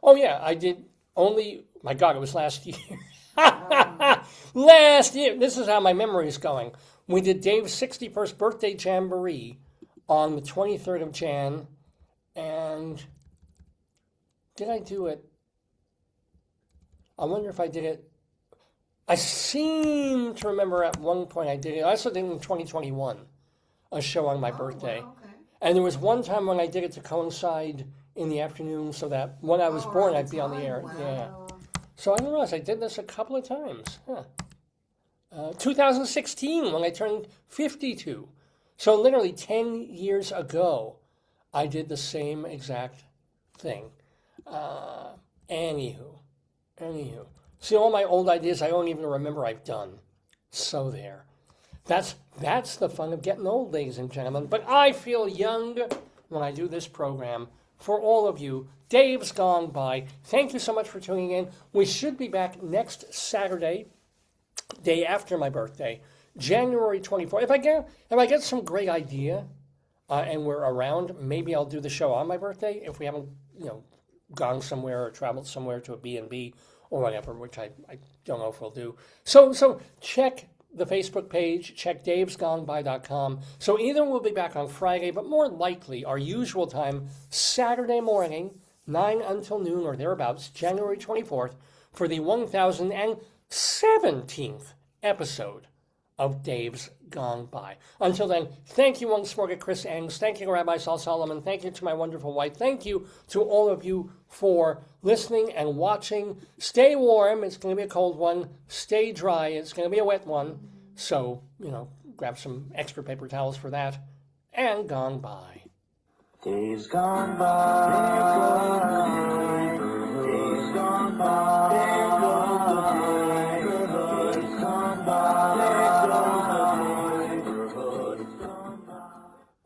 [SPEAKER 1] Oh, yeah, I did only. My God, it was last year. Last year. This is how my memory is going. We did Dave's 61st birthday jamboree on the 23rd of Jan. And did I do it? I wonder if I did it. I seem to remember at one point I did it. I also did it in 2021, a show on my birthday.
[SPEAKER 4] Wow, okay.
[SPEAKER 1] And there was one time when I did it to coincide in the afternoon so that when I was born, I'd be on the air.
[SPEAKER 4] Wow.
[SPEAKER 1] Yeah. So I didn't realize I did this a couple of times. Huh. 2016, when I turned 52. So literally 10 years ago, I did the same exact thing. Anywho. See, all my old ideas I don't even remember I've done. So there. That's the fun of getting old, ladies and gentlemen. But I feel young when I do this program. For all of you, Dave's gone by. Thank you so much for tuning in. We should be back next Saturday, day after my birthday, January 24th. If I get some great idea and we're around, maybe I'll do the show on my birthday. If we haven't, gone somewhere or traveled somewhere to a B&B or whatever, which I don't know if we'll do. So check the Facebook page, check davesgoneby.com. So either we'll be back on Friday, but more likely our usual time, Saturday morning, 9 until noon or thereabouts, January 24th, for the 1017th episode of Dave's Gone By. Until then, thank you once more to Chris Enss. Thank you to Rabbi Sol Solomon. Thank you to my wonderful wife. Thank you to all of you for listening and watching. Stay warm. It's going to be a cold one. Stay dry. It's going to be a wet one. So, grab some extra paper towels for that. And gone by.
[SPEAKER 8] Days gone by. Days gone by. Days gone by.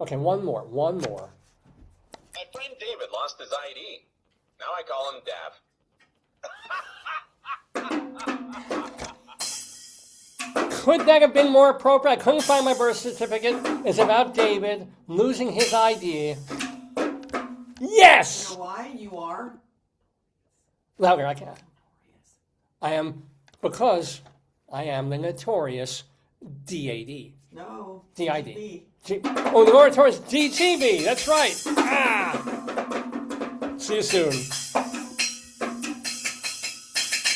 [SPEAKER 1] Okay, one more.
[SPEAKER 3] My friend David lost his ID. Now I call him Dav.
[SPEAKER 1] Could that have been more appropriate? I couldn't find my birth certificate. It's about David losing his ID. Yes!
[SPEAKER 4] You know why? You are?
[SPEAKER 1] Louder, I can't. Because I am the notorious DAD.
[SPEAKER 4] No.
[SPEAKER 1] DID. The notorious DTV. That's right. See you soon.